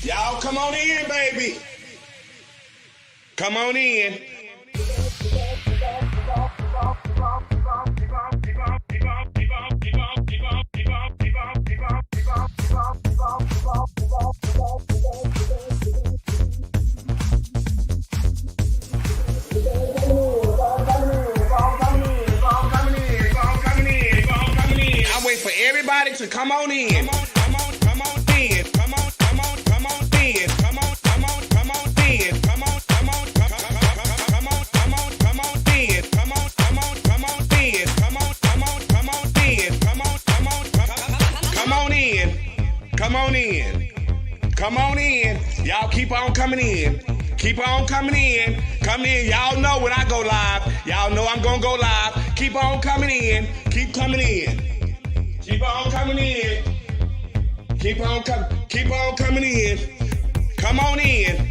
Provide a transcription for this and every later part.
Y'all come on in, baby. Come on in. I wait for everybody to come on in. Come on in. Come on in. Come on in. Come on in. Come on in. Come on in. Y'all keep on coming in. Keep on coming in. Come in. Y'all know when I go live. Y'all know I'm gonna go live. Keep on coming in. Keep coming in. Keep on coming in. Keep on coming in. Come on in.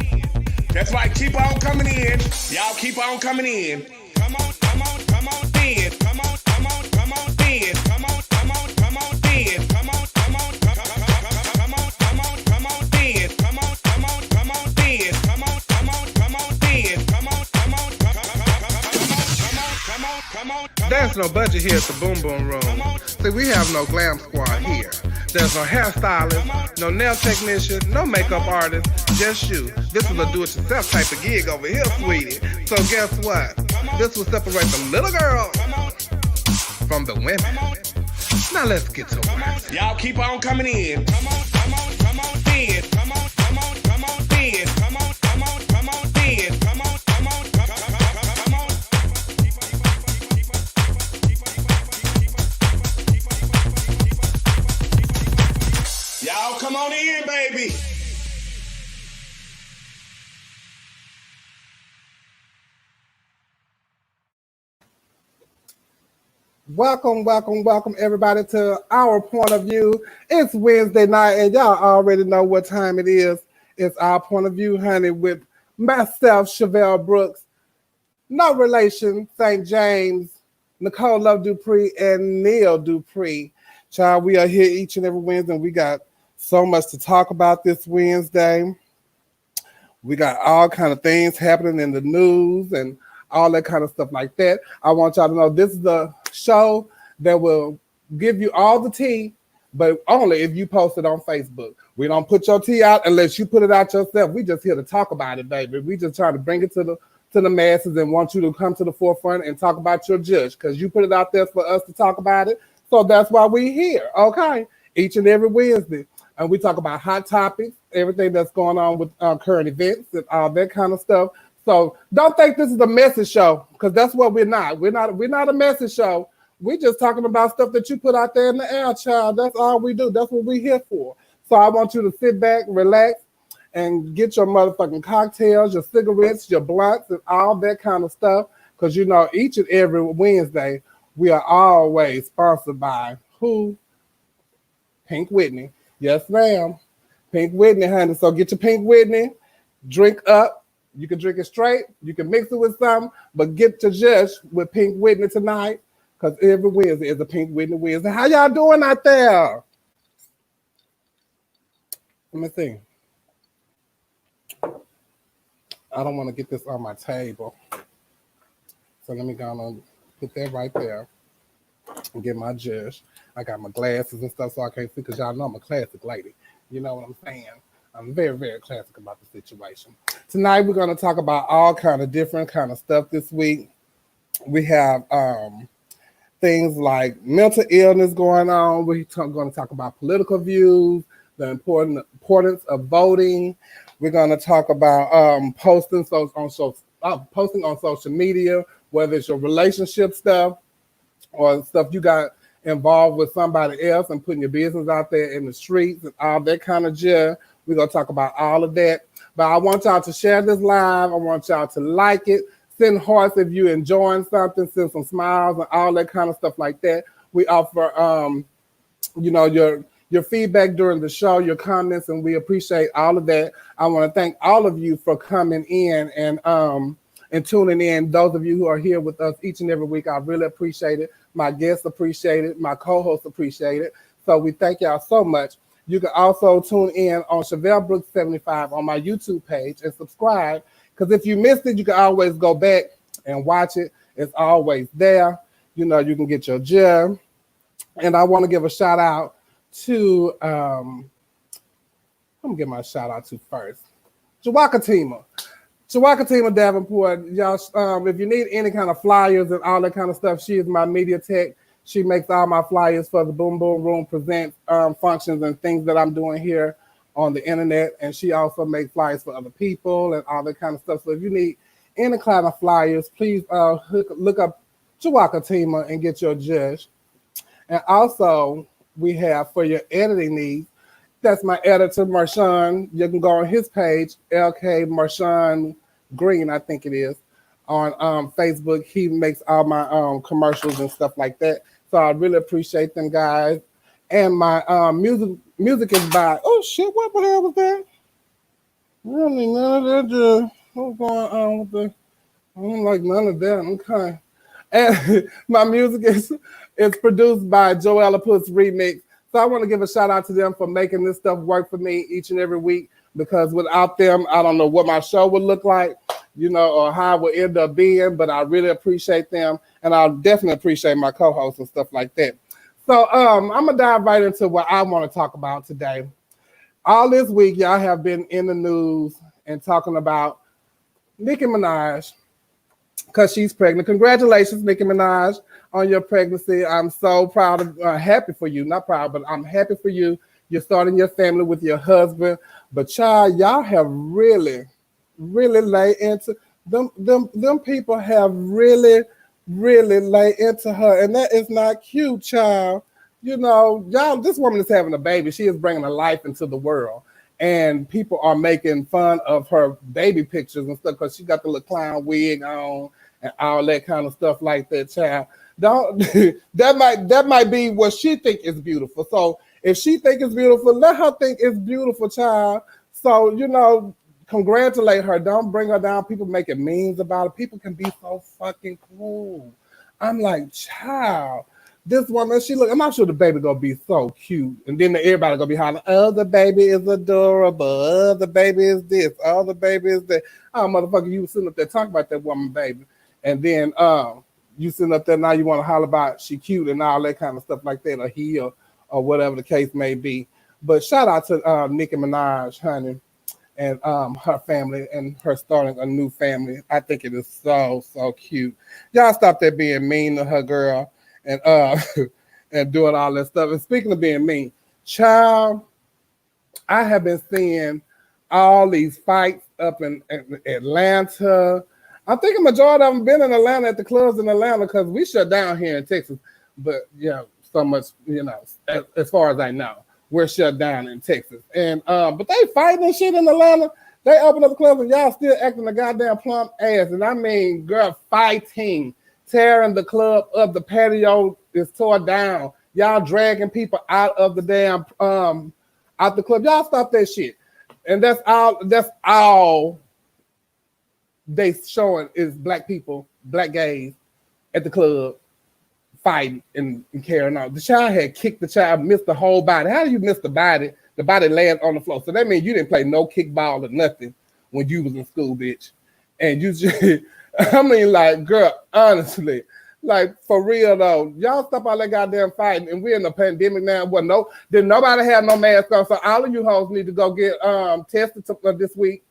That's right. Keep on coming in. Y'all keep on coming in. Come on in. Come on in. Come on in. Come on in. Come on in. Come on in. Come on in. Come on in. Come on There's no budget here at the Boom Boom Room. See, we have no glam squad here. There's no hairstylist, no nail technician, no makeup artist, just you. This is a do-it-yourself type of gig over here, sweetie. So guess what? This will separate the little girl from the women. Now let's get to it. Y'all keep on coming in. Come on in. Come on in. Come on in. Come on in. Come on in. Come on in. Come on. Y'all come on in, baby. Welcome everybody to our point of view. It's Wednesday night and y'all already know what time it is. It's our point of view, honey, with myself, Chevelle Brooks, no relation, St. James, Necole Luv Dupree, and Necole Dupree. Child, we are here each and every Wednesday and we got so much to talk about this Wednesday. We got all kind of things happening in the news and all that kind of stuff like that. I want y'all to know this is the show that will give you all the tea, but only if you post it on Facebook. We don't put your tea out unless you put it out yourself. We just here to talk about it, baby. We just trying to bring it to the masses and want you to come to the forefront and talk about your judge because you put it out there for us to talk about it. So that's why we here, okay? Each and every Wednesday. And we talk about hot topics, everything that's going on with current events and all that kind of stuff. So don't think this is a message show, because that's what we're not. We're not a message show. We're just talking about stuff that you put out there in the air, child. That's all we do. That's what we're here for. So I want you to sit back, relax, and get your motherfucking cocktails, your cigarettes, your blunts, and all that kind of stuff. Because you know, each and every Wednesday, we are always sponsored by who? Pink Whitney. Yes, ma'am. Pink Whitney, honey. So get your Pink Whitney, drink up. You can drink it straight. You can mix it with something, but get to judge with Pink Whitney tonight, because every Wednesday is a Pink Whitney Wednesday. How y'all doing out there? Let me see. I don't want to get this on my table. So let me go and put that right there and get my judge. I got my glasses and stuff so I can't see, because y'all know I'm a classic lady. You know what I'm saying? I'm very, very classic about the situation. Tonight, we're going to talk about all kind of different kind of stuff this week. We have things like mental illness going on. We're going to talk about political views, the importance of voting. We're going to talk about posting on social media, whether it's your relationship stuff or stuff you got involved with somebody else and putting your business out there in the streets and all that kind of jazz. We're going to talk about all of that. But I want y'all to share this live. I want y'all to like it. Send hearts if you're enjoying something. Send some smiles and all that kind of stuff like that. We offer, your feedback during the show, your comments, and we appreciate all of that. I want to thank all of you for coming in and tuning in. Those of you who are here with us each and every week, I really appreciate it. My guests appreciate it. My co-hosts appreciate it. So we thank y'all so much. You can also tune in on Chevelle Brooks 75 on my YouTube page and subscribe. Because if you missed it, you can always go back and watch it. It's always there. You know, you can get your gem. And I want to give a shout out to, I'm going to give my shout out to first, Jawakatima. Jawakatima Davenport, y'all, if you need any kind of flyers and all that kind of stuff, she is my media tech. She makes all my flyers for the Boom Boom Room Present functions and things that I'm doing here on the internet. And she also makes flyers for other people and all that kind of stuff. So if you need any kind of flyers, please look up Jawakatima and get your judge. And also, we have for your editing needs, that's my editor, Marshawn. You can go on his page, LK Marshawn Green, I think it is, on Facebook. He makes all my commercials and stuff like that. So I really appreciate them guys. And my music is by, oh shit, what the hell was that? Really, none of that. What's going on with the, I don't like none of that. Okay. And my music is produced by Joella Puss Remix. So I want to give a shout out to them for making this stuff work for me each and every week, because without them, I don't know what my show would look like, you know, or how it would end up being, but I really appreciate them. And I definitely appreciate my co-hosts and stuff like that. So I'm going to dive right into what I want to talk about today. All this week, y'all have been in the news and talking about Nicki Minaj, because she's pregnant. Congratulations, Nicki Minaj, on your pregnancy. I'm so proud of, happy for you. Not proud, but I'm happy for you. You're starting your family with your husband. But child, y'all have really laid into them people have really laid into her. And that is not cute, child. You know, y'all, this woman is having a baby. She is bringing a life into the world. And people are making fun of her baby pictures and stuff because she got the little clown wig on and all that kind of stuff like that, child. Don't that might be what she think is beautiful. So if she think it's beautiful, let her think it's beautiful, child. So, you know, congratulate her. Don't bring her down. People making memes about it. People can be so fucking cruel. I'm like, child. This woman, she look, I'm not sure the baby gonna be so cute. And then everybody gonna be hollering, oh, the baby is adorable. Oh, the baby is this. Oh, the baby is that. Oh, motherfucker, you was sitting up there talking about that woman, baby. And then you sitting up there now you want to holler about she cute and all that kind of stuff like that, or he or whatever the case may be. But shout out to Nicki Minaj, honey, and her family and her starting a new family. I think it is so cute. Y'all stop that being mean to her, girl. And and doing all that stuff. And speaking of being mean, child, I have been seeing all these fights up in Atlanta. I think a majority of them been in Atlanta at the clubs in Atlanta because we shut down here in Texas. But yeah, so much, you know, as far as I know, we're shut down in Texas. And but they fighting and shit in Atlanta. They open up the clubs and y'all still acting a goddamn plump ass. And I mean, girl, fighting. Tearing the club up, the patio is tore down. Y'all dragging people out of the damn out the club. Y'all stop that shit. And that's all they showing is black people, black gays at the club fighting and carrying on. The child had kicked the child, missed the whole body. How do you miss the body? The body laying on the floor. So that means you didn't play no kickball or nothing when you was in school, bitch. And you just I mean, like, girl, honestly, like, for real, though, y'all stop all that goddamn fighting, and we're in a pandemic now. Well, did nobody have no mask on, so all of you hoes need to go get tested this week,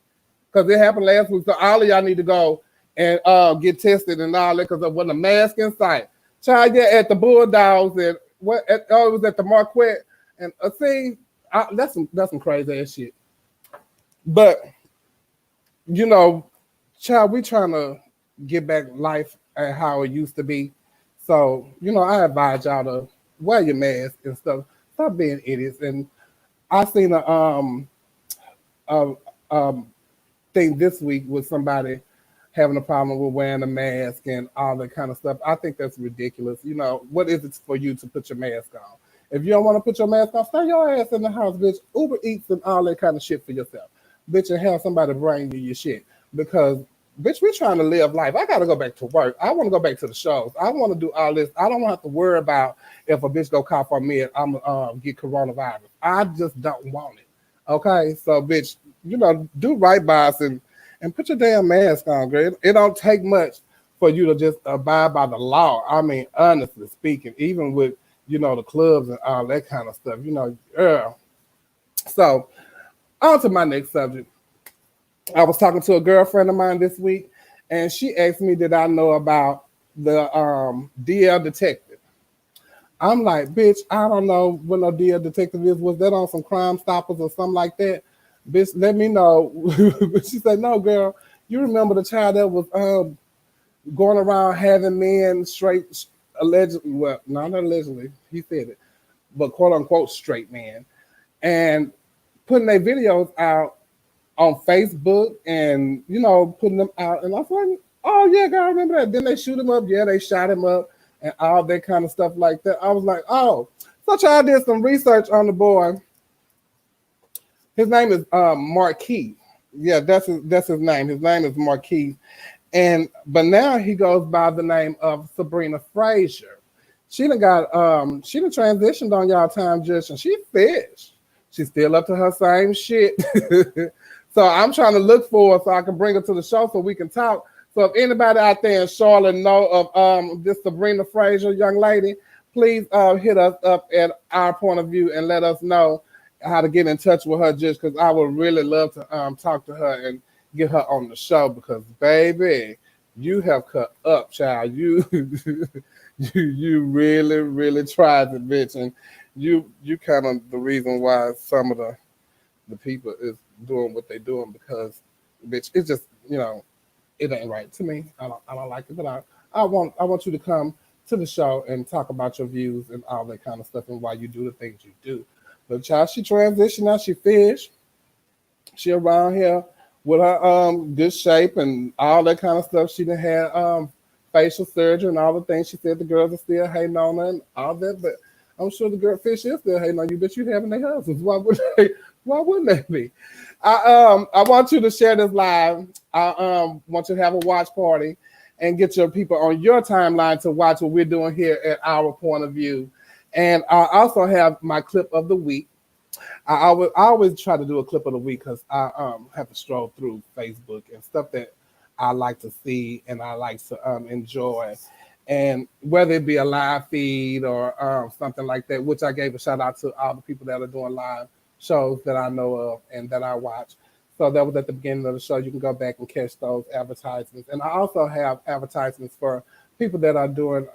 because it happened last week, so all of y'all need to go and get tested and all that, because there wasn't a mask in sight. Child, yeah, at the Bulldogs, and it was at the Marquette, and that's some crazy ass shit. But, you know, child, we trying to get back life at how it used to be. So, you know, I advise y'all to wear your mask and stuff. Stop being idiots. And I seen a thing this week with somebody having a problem with wearing a mask and all that kind of stuff. I think that's ridiculous. You know, what is it for you to put your mask on? If you don't want to put your mask on, stay your ass in the house, bitch. Uber Eats and all that kind of shit for yourself. Bitch, and have somebody bring you your shit. Because bitch, we're trying to live life. I got to go back to work. I want to go back to the shows. I want to do all this. I don't have to worry about if a bitch go cough on me and I'm get coronavirus. I just don't want it. Okay, so bitch, do right by us and put your damn mask on, girl. It don't take much for you to just abide by the law. I mean, honestly speaking, even with the clubs and all that kind of stuff. So on to my next subject. I was talking to a girlfriend of mine this week, and she asked me, did I know about the DL detective? I'm like, bitch, I don't know what no DL detective is. Was that on some Crime Stoppers or something like that? Bitch, let me know. She said, no, girl, you remember the child that was going around having men straight, allegedly, well, not allegedly, he said it, but quote unquote straight men, and putting their videos out on Facebook and, putting them out. And I was like, oh, yeah, girl, I remember that. Then they shoot him up. Yeah, they shot him up and all that kind of stuff like that. I was like, oh. So I did some research on the boy. His name is Marquis. Yeah, that's his name. His name is Marquis. But now he goes by the name of Sabrina Frazier. She done transitioned on y'all time just, and she fish. She's still up to her same shit. So I'm trying to look for her so I can bring her to the show so we can talk. So if anybody out there in Charlotte know of this Sabrina Frazier young lady, please hit us up at Our Point of View and let us know how to get in touch with her, just because I would really love to talk to her and get her on the show, because baby, you have cut up, child. You you really, really tried it, bitch. And you kind of the reason why some of the people is doing what they're doing, because bitch, it's just, it ain't right to me. I don't like it, but I want you to come to the show and talk about your views and all that kind of stuff and why you do the things you do. But child, she transitioned now, she fish. She around here with her good shape and all that kind of stuff. She done had facial surgery and all the things. She said the girls are still hating on her and all that, but I'm sure the girl fish is still hating on you, but you having their husbands. Why wouldn't they be? I want you to share this live. I want you to have a watch party and get your people on your timeline to watch what we're doing here at Our Point of View. And I also have my clip of the week. I always try to do a clip of the week because I have to stroll through Facebook and stuff that I like to see and I like to enjoy. And whether it be a live feed or something like that, which I gave a shout out to all the people that are doing live shows that I know of and that I watch. So that was at the beginning of the show. You can go back and catch those advertisements. And I also have advertisements for people that are doing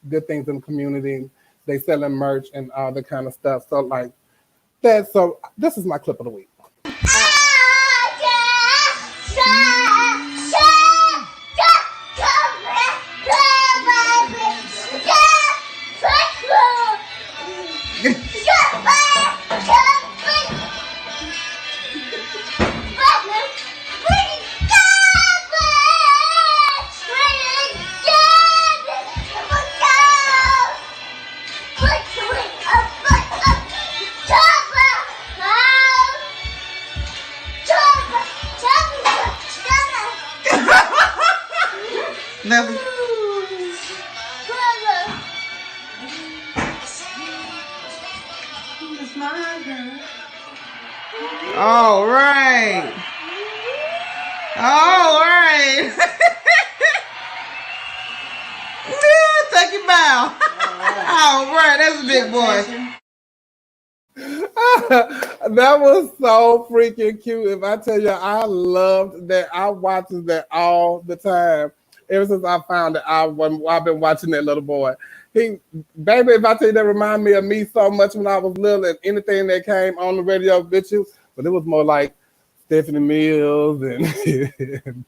good things in the community. They selling merch and all that kind of stuff. So like that. So this is my clip of the week. Nelly. All right. All right. Yeah, take it bow. All right, that's a big boy. That was so freaking cute. If I tell you, I loved that. I watch that all the time. Ever since I found it, I've been watching that little boy. Baby, if I tell you, that remind me of me so much when I was little, and anything that came on the radio, bitches, but it was more like Stephanie Mills and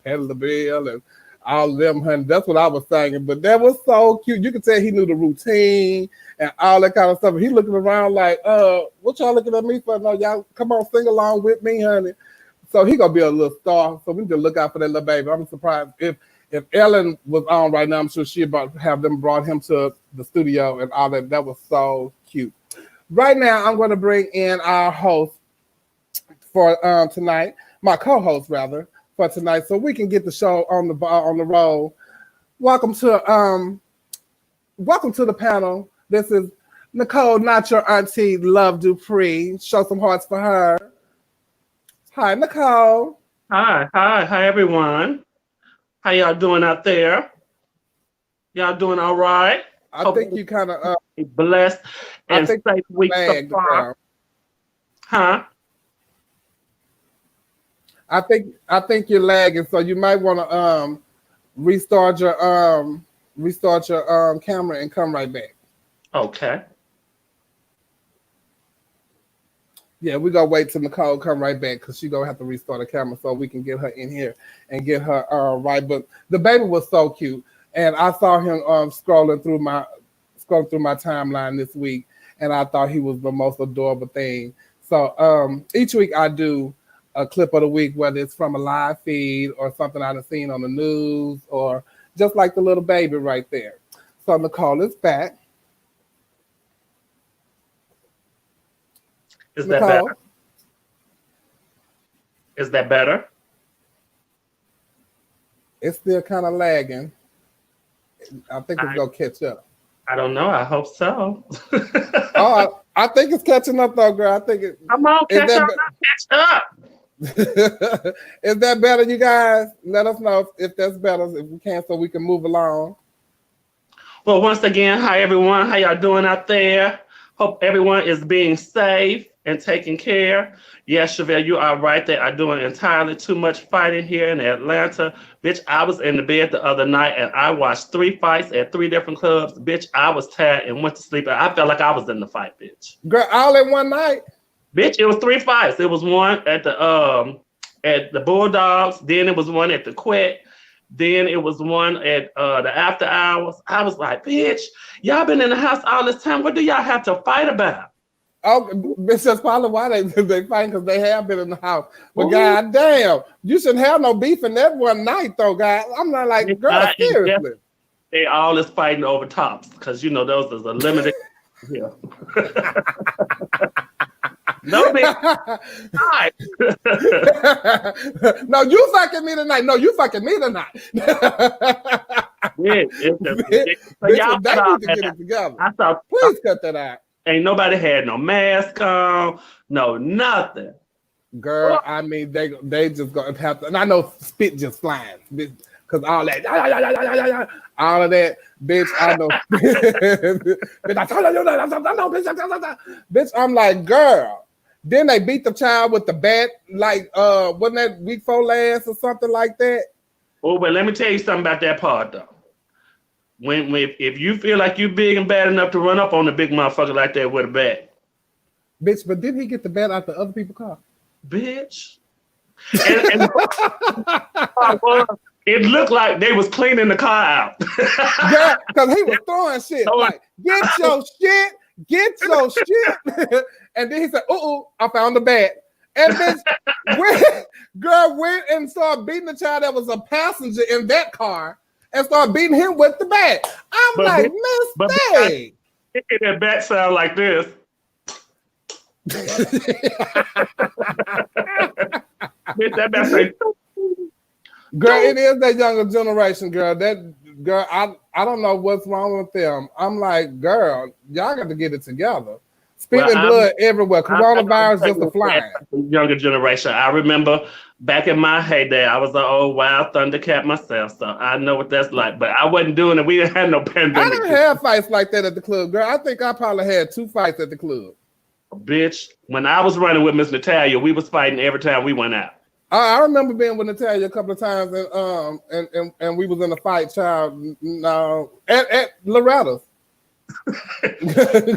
Patti LaBelle and all of them, honey. That's what I was singing. But that was so cute. You could tell he knew the routine and all that kind of stuff. He looking around like, what y'all looking at me for? No, y'all come on, sing along with me, honey. So he gonna be a little star. So we need to look out for that little baby. I'm surprised if Ellen was on right now, I'm sure she'd have them brought him to the studio and all that. That was so cute. Right now, I'm going to bring in our host for tonight, my co-host rather, for tonight, so we can get the show on the roll. Welcome to the panel. This is Necole, not your auntie, Luv Dupree. Show some hearts for her. Hi, Necole. Hi, everyone. How y'all doing out there? Y'all doing all right? I think you kind of blessed and safe week so far. Huh? I think you're lagging, so you might want to restart your camera and come right back. Okay. Yeah, we're gonna wait till Necole come right back because she's gonna have to restart the camera so we can get her in here and get her right. But the baby was so cute, and I saw him scrolling through my timeline this week, and I thought he was the most adorable thing. So each week I do a clip of the week, whether it's from a live feed or something I've seen on the news, or just like the little baby right there. So Necole is back. Is that better? Is that better? It's still kind of lagging. I think it's gonna catch up. I don't know. I hope so. Oh, I think it's catching up though, girl. I think it. Come on, catch up. Is that better, you guys? Let us know if that's better, if we can, so we can move along. Well, once again, hi everyone. How y'all doing out there? Hope everyone is being safe and taking care. Yes, Chevelle, you are right. They are doing entirely too much fighting here in Atlanta. Bitch, I was in the bed the other night and I watched 3 fights at 3 different clubs. Bitch, I was tired and went to sleep. And I felt like I was in the fight, bitch. Girl, all in one night? Bitch, it was 3 fights. It was one at the Bulldogs. Then it was one at the Quet. Then it was one at the After Hours. I was like, bitch, y'all been in the house all this time. What do y'all have to fight about? Oh, bitch, that's probably why they fighting, because they have been in the house. But goddamn, you shouldn't have no beef in that one night, though, guys. I'm not like, girl, seriously. They all is fighting over tops, because, you know, those is a limited. Yeah. No, big. Right. No, you fucking me tonight. No, you fucking me tonight. Y'all they need to get it together. Please cut that out. Ain't nobody had no mask on, no nothing. Girl, I mean, they just gonna have to, and I know spit just flying, because all that, all of that, bitch, I know. Bitch, I'm like, girl. Then they beat the child with the bat, like, wasn't that week 4 last or something like that? Oh, but let me tell you something about that part, though. If you feel like you big and bad enough to run up on a big motherfucker like that with a bat. Bitch, but didn't he get the bat out the other people's car? Bitch. And it looked like they was cleaning the car out. Yeah, because he was throwing shit. So, like, get your shit. And then he said, I found the bat. And bitch went and started beating the child that was a passenger in that car and started beating him with the bat. I'm like, mistake. That bat sound like this. Bitch, that bat say, girl, it is that younger generation, girl. That girl, I don't know what's wrong with them. I'm like, girl, y'all got to get it together. Spitting blood everywhere. Coronavirus just a flying. Younger generation. I remember back in my heyday, I was an old wild Thundercat myself, so I know what that's like. But I wasn't doing it. We didn't have no pandemic. I didn't have fights like that at the club, girl. I think I probably had 2 fights at the club. Bitch, when I was running with Miss Natalia, we was fighting every time we went out. I remember being with Natalia a couple of times, and we was in a fight, child. No, at Loretta's.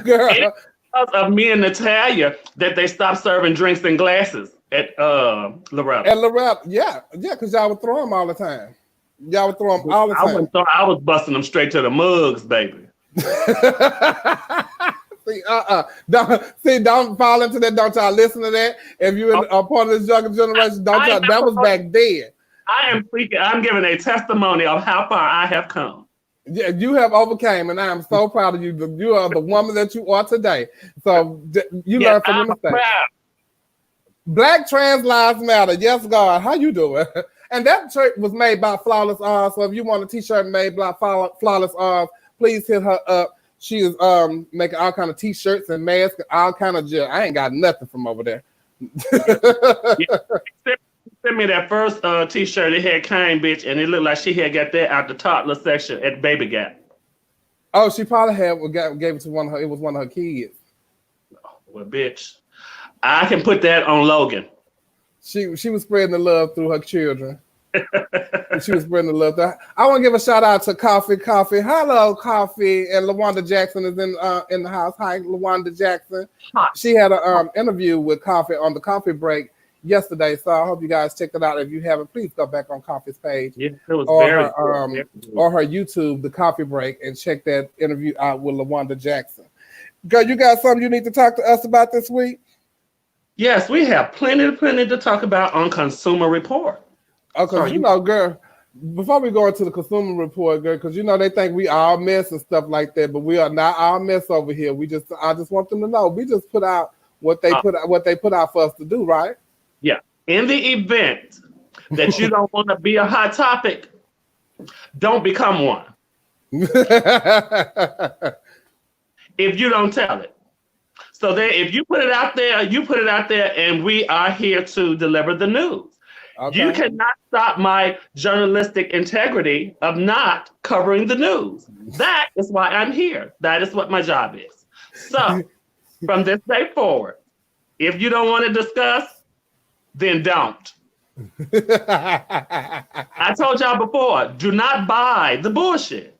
Girl. Because of me and Natalia that they stopped serving drinks in glasses at Loretta. At Loretta, yeah, because y'all would throw them all the time. Y'all would throw them all the time. I was busting them straight to the mugs, baby. Don't fall into that. Don't y'all listen to that. If you're a part of this younger generation, don't y'all. That was back then. I'm giving a testimony of how far I have come. Yeah, you have overcame, and I am so proud of you. You are the woman that you are today. So you learn from your mistakes. Black trans lives matter. Yes, God. How you doing? And that shirt was made by Flawless Oz. So if you want a t-shirt made by Flawless Oz, please hit her up. She is making all kind of t-shirts and masks and all kind of gel. I ain't got nothing from over there. Sent me that first t-shirt. It had Kane bitch, and it looked like she had got that out the toddler section at Baby Gap. Oh, she probably gave it to one of her. It was one of her kids. Well, bitch, I can put that on Logan. She was spreading the love through her children. She was spreading the love. I want to give a shout out to Coffee. Hello, Coffee, and LaWanda Jackson is in the house. Hi, LaWanda Jackson. Hi. She had an interview with Coffee on the Coffee Break yesterday, so I hope you guys check it out. If you haven't, please go back on Coffee's page, it was or her YouTube, the Coffee Break, and check that interview out with LaWanda Jackson. Girl, you got something you need to talk to us about this week? Yes, we have plenty to talk about on Consumer Report. Okay, girl, before we go into the Consumer Report, girl, because they think we all mess and stuff like that, but we are not all mess over here. I just want them to know we just put out what they put out for us to do, right? Yeah. In the event that you don't want to be a hot topic, don't become one. If you don't tell it. So if you put it out there, and we are here to deliver the news. Okay. You cannot stop my journalistic integrity of not covering the news. That is why I'm here. That is what my job is. So from this day forward, if you don't want to discuss, then don't. I told y'all before, do not buy the bullshit.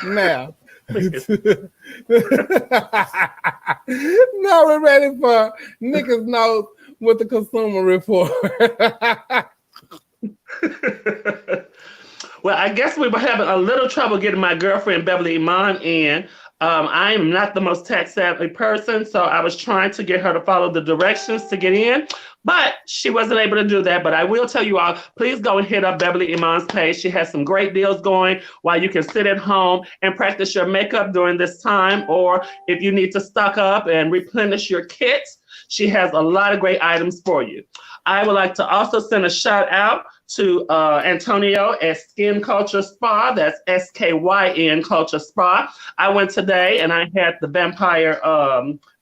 Now, now we're ready for Nicki's notes with the Consumer Report. Well, I guess we were having a little trouble getting my girlfriend Beverly Iman in. I am not the most tech-savvy person, so I was trying to get her to follow the directions to get in, but she wasn't able to do that. But I will tell you all, please go and hit up Beverly Iman's page. She has some great deals going while you can sit at home and practice your makeup during this time, or if you need to stock up and replenish your kits, she has a lot of great items for you. I would like to also send a shout out to Antonio at Skin Culture Spa. That's SKYN Culture Spa. I went today and I had the vampire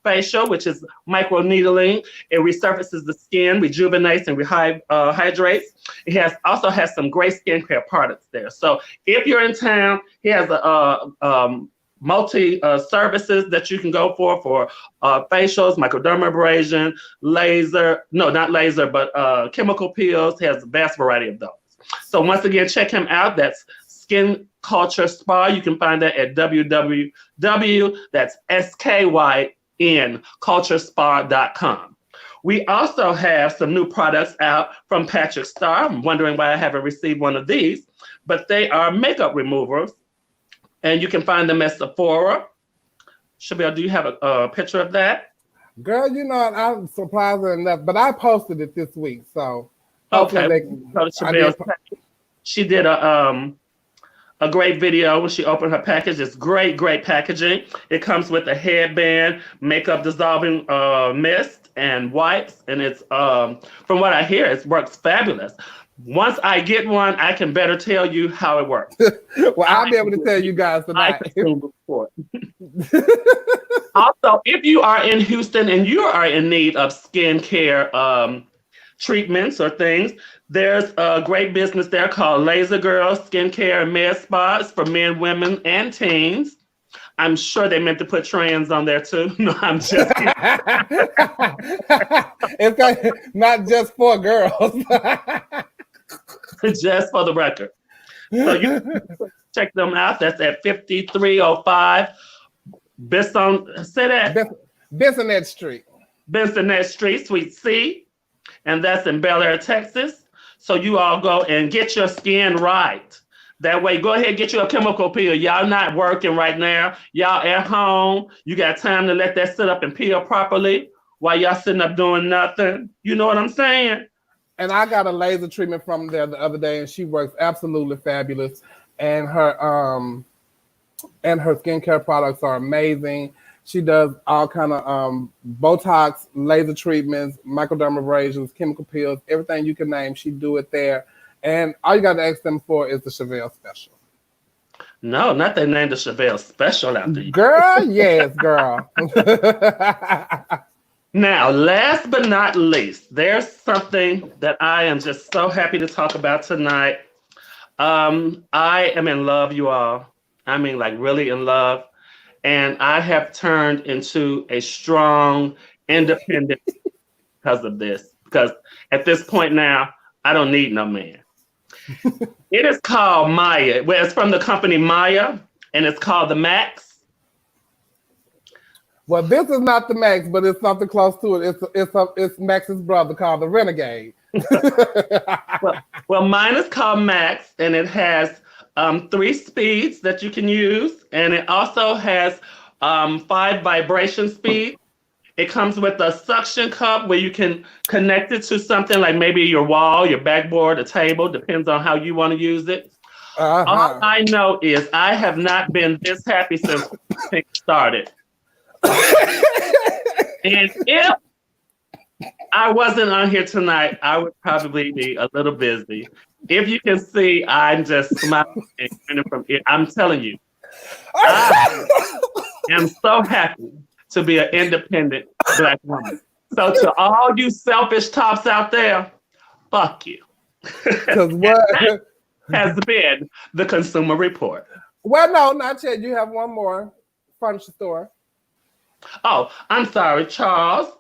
facial, which is micro needling. It resurfaces the skin, rejuvenates and hydrates. It also has some great skincare products there. So if you're in town, he has a multi services that you can go for facials, microdermabrasion, chemical peels. He has a vast variety of those. So once again, check him out. That's Skin Culture Spa. You can find that at www.skynculturespa.com. We also have some new products out from Patrick Starr. I'm wondering why I haven't received one of these, but they are makeup removers. And you can find them at Sephora. Chevelle, do you have a picture of that? Girl, I'm surprised enough, but I posted it this week, so okay. She did a great video when she opened her package. It's great packaging. It comes with a headband, makeup dissolving mist, and wipes, and it's from what I hear, it works fabulous. Once I get one, I can better tell you how it works. Well, I'll be able to tell you guys tonight. Also, if you are in Houston and you are in need of skincare treatments or things, there's a great business there called Laser Girl Skincare and Med Spas for men, women, and teens. I'm sure they meant to put trans on there too. No, I'm just kidding. It's not just for girls. Just for the record. So you can check them out. That's at 5305 Bissonnet Street. Bissonnet Street, Suite C. And that's in Bel Air, Texas. So you all go and get your skin right. That way, go ahead and get you a chemical peel. Y'all not working right now. Y'all at home. You got time to let that sit up and peel properly while y'all sitting up doing nothing. You know what I'm saying? And I got a laser treatment from there the other day, and she works absolutely fabulous. And her skincare products are amazing. She does all kind of Botox, laser treatments, microdermabrasions, chemical peels, everything you can name. She do it there. And all you got to ask them for is the Chevelle Special. No, not they named the Chevelle Special after you. Girl, yes, girl. Now, last but not least, there's something that I am just so happy to talk about tonight. I am in love, you all. I mean, like really in love. And I have turned into a strong, independent because of this. Because at this point now, I don't need no man. It is called Maya. Well, it's from the company Maya, and it's called the Max. Well, this is not the Max, but it's something close to it. It's Max's brother called the Renegade. well, mine is called Max, and it has 3 speeds that you can use, and it also has 5 vibration speeds. It comes with a suction cup where you can connect it to something like maybe your wall, your backboard, a table, depends on how you want to use it. All I know is I have not been this happy since things started. And if I wasn't on here tonight, I would probably be a little busy. If you can see, I'm just smiling and grinning from it. I'm telling you, I am so happy to be an independent Black woman. So to all you selfish tops out there, fuck you. Because what has been the Consumer Report. Well, no, not yet. You have one more furniture store. Oh, I'm sorry, Charles.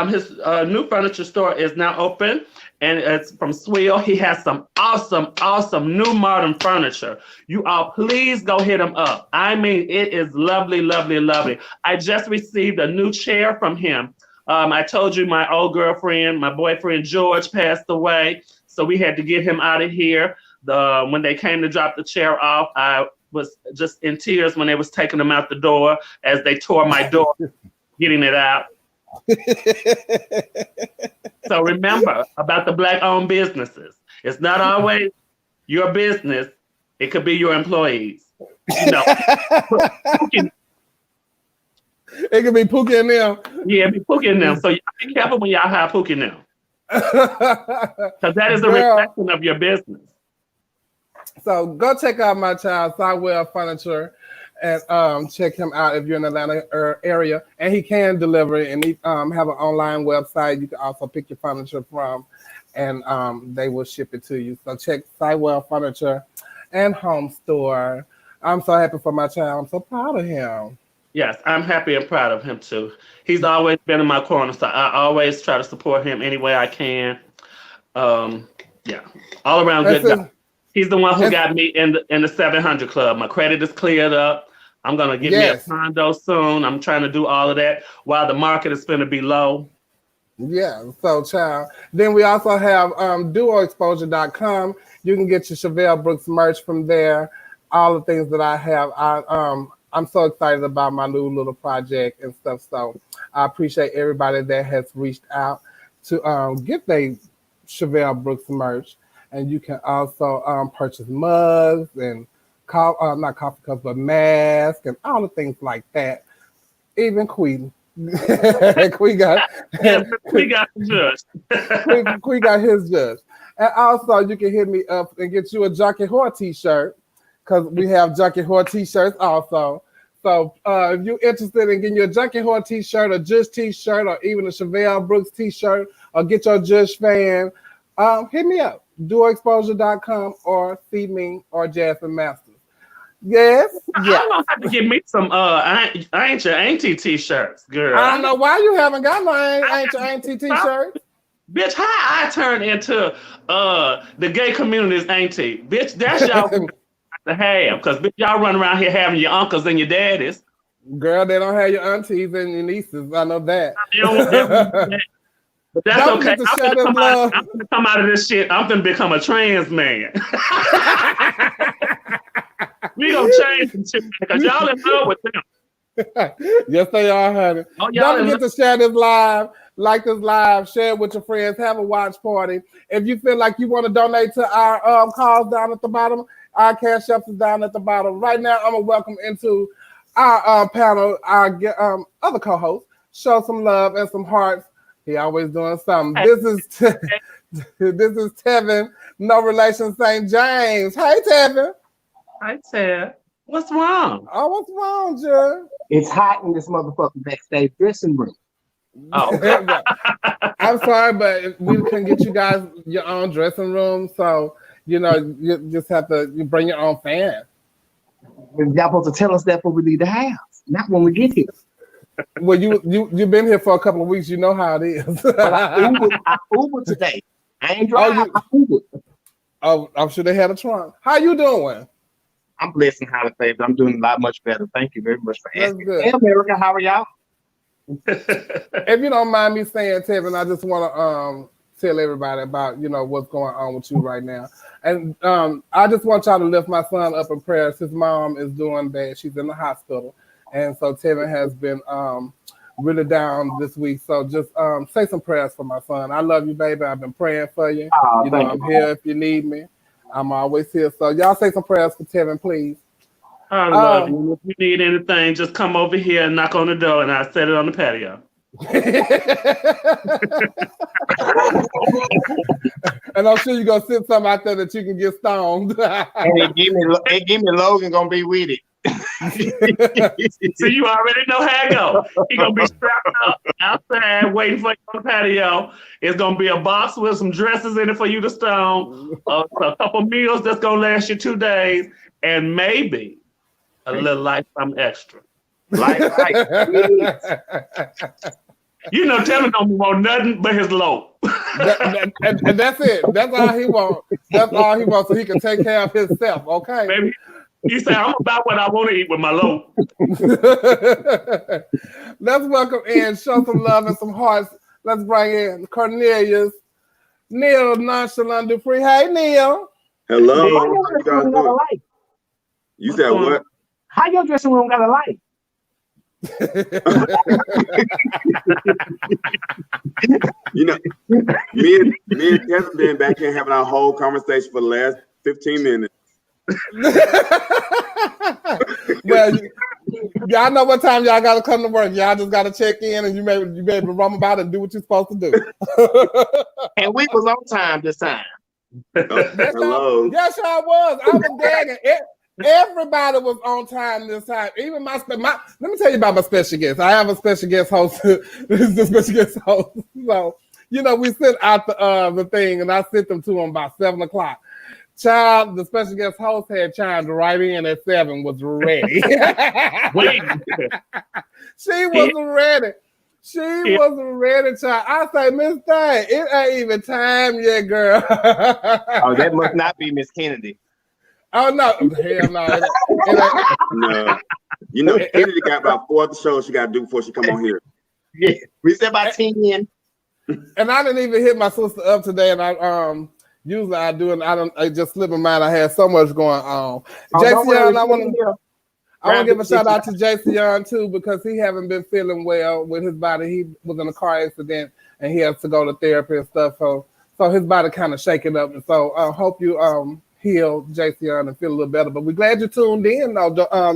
His new furniture store is now open, and it's from Swill. He has some awesome new modern furniture. You all please go hit him up. I mean, it is lovely. I just received a new chair from him. I told you my old girlfriend, my boyfriend George passed away, so we had to get him out of here. When they came to drop the chair off, I was just in tears when they was taking him out the door as they tore my door, getting it out. So remember about the Black-owned businesses. It's not always your business. It could be your employees. You know, it could be Pookie and them. Yeah, be Pookie and them. So be careful when y'all hire Pookie and them, because that is a reflection of your business. So go check out my child, Sywell Furniture, and check him out if you're in the Atlanta area. And he can deliver it, and he have an online website you can also pick your furniture from, and they will ship it to you. So check Sywell Furniture and Home Store. I'm so happy for my child. I'm so proud of him. Yes, I'm happy and proud of him too. He's always been in my corner, so I always try to support him any way I can. Yeah, all around good guy. He's the one who got me in the 700 club. My credit is cleared up. I'm gonna get me a condo soon. I'm trying to do all of that while the market is going to be low. Yeah, so child. Then we also have duoexposure.com. You can get your Chevelle Brooks merch from there. All the things that I have. I'm so excited about my new little project and stuff. So I appreciate everybody that has reached out to get their Chevelle Brooks merch. And you can also purchase mugs and not coffee cups, but masks and all the things like that. Even Queen. Queen got judge. Queen got his judge. And also you can hit me up and get you a Junkie Whore t-shirt, because we have Junkie Whore t-shirts also. So if you're interested in getting your Junkie Whore t-shirt, a Judge t-shirt, or even a Chevelle Brooks t-shirt, or get your Judge fan, hit me up. duoexposure.com or Feed Me or Jasmine Masters. Yes. I'm gonna have to get me some I ain't your auntie t-shirts, girl. I don't know why you haven't got no ain't your auntie t-shirts. Bitch, how I turn into the gay community's auntie? Bitch, that's y'all to have, because bitch, y'all run around here having your uncles and your daddies. Girl, they don't have your aunties and your nieces. I know that. But that's okay. I'm gonna come out of this shit. I'm gonna become a trans man. We gonna change some shit because y'all in love with them. Yes, they are, honey. Oh, don't forget to share this live, like this live, share it with your friends, have a watch party. If you feel like you want to donate to our cause down at the bottom, our cash app is down at the bottom. Right now, I'm gonna welcome into our panel, our other co-host, show some love and some hearts. He always doing something. This is Tevin, no relation St. James. Hey, Tevin. Hi, Ted. What's wrong? Oh, what's wrong, Joe? It's hot in this motherfucking backstage dressing room. Oh, I'm sorry, but we couldn't get you guys your own dressing room, so you just have to bring your own fan. Y'all supposed to tell us that when we leave the house, not when we get here. Well, you've been here for a couple of weeks. You know how it is. I Ubered today. I ain't driving. I Ubered. Oh, I'm sure they had a trunk. How you doing? I'm blessed and highly favored. I'm doing a lot much better. Thank you very much for That's asking. good. Hey, America, how are y'all? If you don't mind me saying, Tevin, I just want to tell everybody about what's going on with you right now, and I just want y'all to lift my son up in prayers. His mom is doing bad; she's in the hospital, and so Tevin has been really down this week. So just say some prayers for my son. I love you, baby. I've been praying for you. I'm here if you need me. I'm always here. So y'all say some prayers for Tevin, please. I love you. If you need anything, just come over here and knock on the door, and I'll set it on the patio. And I'm sure you're gonna sit something out there that you can get stoned. And give me Logan gonna be with it. So you already know how it goes. He's gonna be strapped up outside waiting for you on the patio. It's gonna be a box with some dresses in it for you to stone, a couple meals that's gonna last you 2 days, and maybe a little life some extra. Tevin don't want nothing but his load. and that's it. That's all he wants. That's all he wants, so he can take care of himself. Okay. Maybe he said, "I'm about what I want to eat with my load." Let's welcome in, show some love and some hearts. Let's bring in Cornelius, Necole Luv Dupree. Hey, Neil. Hello. How your dressing room got a light? You said what? How your dressing room got a light? Me and Kevin been back here having our whole conversation for the last 15 minutes. Well, y'all know what time y'all gotta come to work. Y'all just gotta check in, and you may be able to run about and do what you're supposed to do. And we was on time this time. Hello. Yes, I was. I was gagging. Everybody was on time this time. Even my let me tell you about my special guest. I have a special guest host. This is the special guest host. So, we sent out the thing, and I sent them to him about 7:00. Child, the special guest host had chimed right in at 7, was ready. Wait. She wasn't ready. She wasn't ready, child. I say, Miss Thing, it ain't even time yet, girl. Oh, that must not be Miss Kennedy. Oh, no. Hell no. No. Kennedy got about 4 other shows she got to do before she come on here. Yeah, we said about 10. And I didn't even hit my sister up today, and I usually I do, and I just slipped my mind. I had so much going on. Jason, I want to give a shout out to Jason too, because he haven't been feeling well with his body. He was in a car accident, and he has to go to therapy and stuff. So his body kind of shaking up, and so I hope you heal, Jason, and feel a little better. But we're glad you tuned in, though,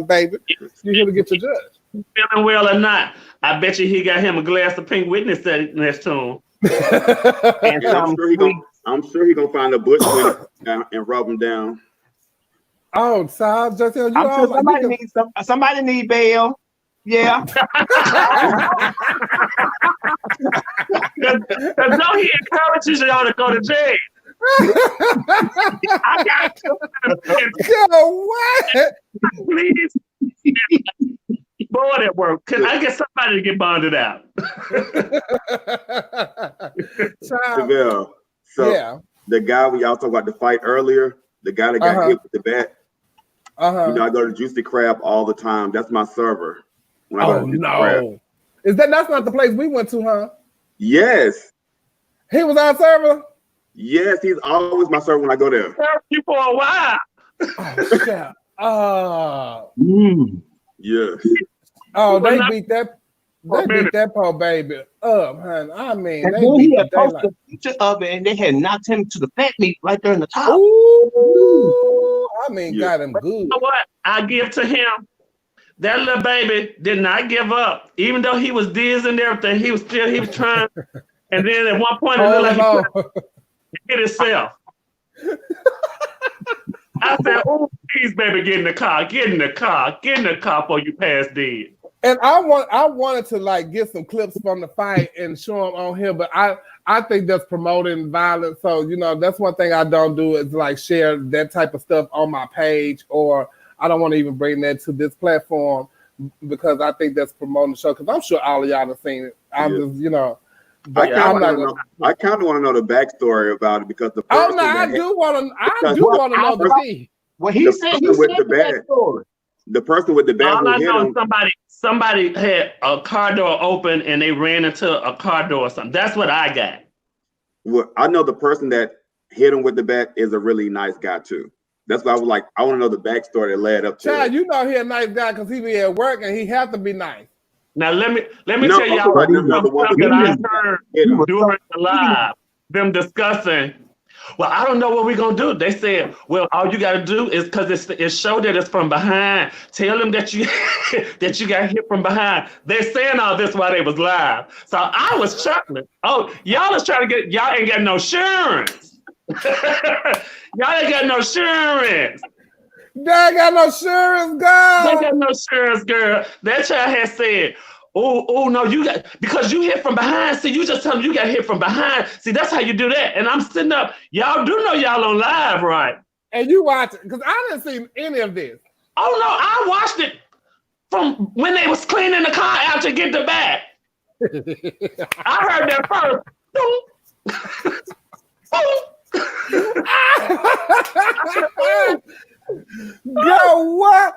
baby. You're here to get your judge. Feeling well or not, I bet you he got him a glass of pink witness next to him. And I'm sure he's gonna find a bush and rub him down. Oh, so Jason, somebody need bail. Yeah. No, he encourages y'all to go to jail. I got to. What? Please. Board at work. Can I get somebody to get bonded out? Chevelle. So yeah. The guy we all talked about the fight earlier, the guy that got hit with the bat. I go to Juicy Crab all the time. That's my server. No. That's not the place we went to, huh? Yes. He was our server? Yes, he's always my server when I go there. Served you for a while. Yeah. Oh, they beat that poor baby up, honey. I mean, and then he had posted a picture of it, and they had knocked him to the fat meat right there in the top. Ooh, I mean, got him good. You know what I give to him? that little baby did not give up. Even though he was dizzy and everything, he was trying. And then at one point, it looked like he hit himself. I said, "Oh, please, baby, get in the car before you pass dead." And I wanted to like get some clips from the fight and show them on here, but I think that's promoting violence. So that's one thing I don't do is like share that type of stuff on my page, or I don't want to even bring that to this platform because I think that's promoting the show. Because I'm sure all of y'all have seen it. I kind of want to know the backstory about it because the person I do want to know the tea. Well, he said the backstory. The person with the bat. All I know is somebody had a car door open and they ran into a car door or something. That's what I got. Well, I know the person that hit him with the bat is a really nice guy too. That's why I was like, I want to know the backstory that led up to Child, it. he a nice guy because he be at work and he have to be nice. Now let me tell y'all stuff that I heard during the live. Them discussing. Well, I don't know what we're gonna do. They said, well, all you gotta do is because it showed that it's from behind. Tell them that you that you got hit from behind. They're saying all this while they was live. So I was chuckling. Oh, y'all is trying to y'all ain't got no insurance. Y'all ain't got no insurance. They ain't got no insurance, girl. They got no insurance, girl. That child has said, oh no, you got, because you hit from behind. See, you just tell them you got hit from behind. See, that's how you do that. And I'm sitting up. Y'all do know y'all on live, right? And you watch it, because I didn't see any of this. Oh no, I watched it from when they was cleaning the car out to get the bag. I heard that first. Girl, what?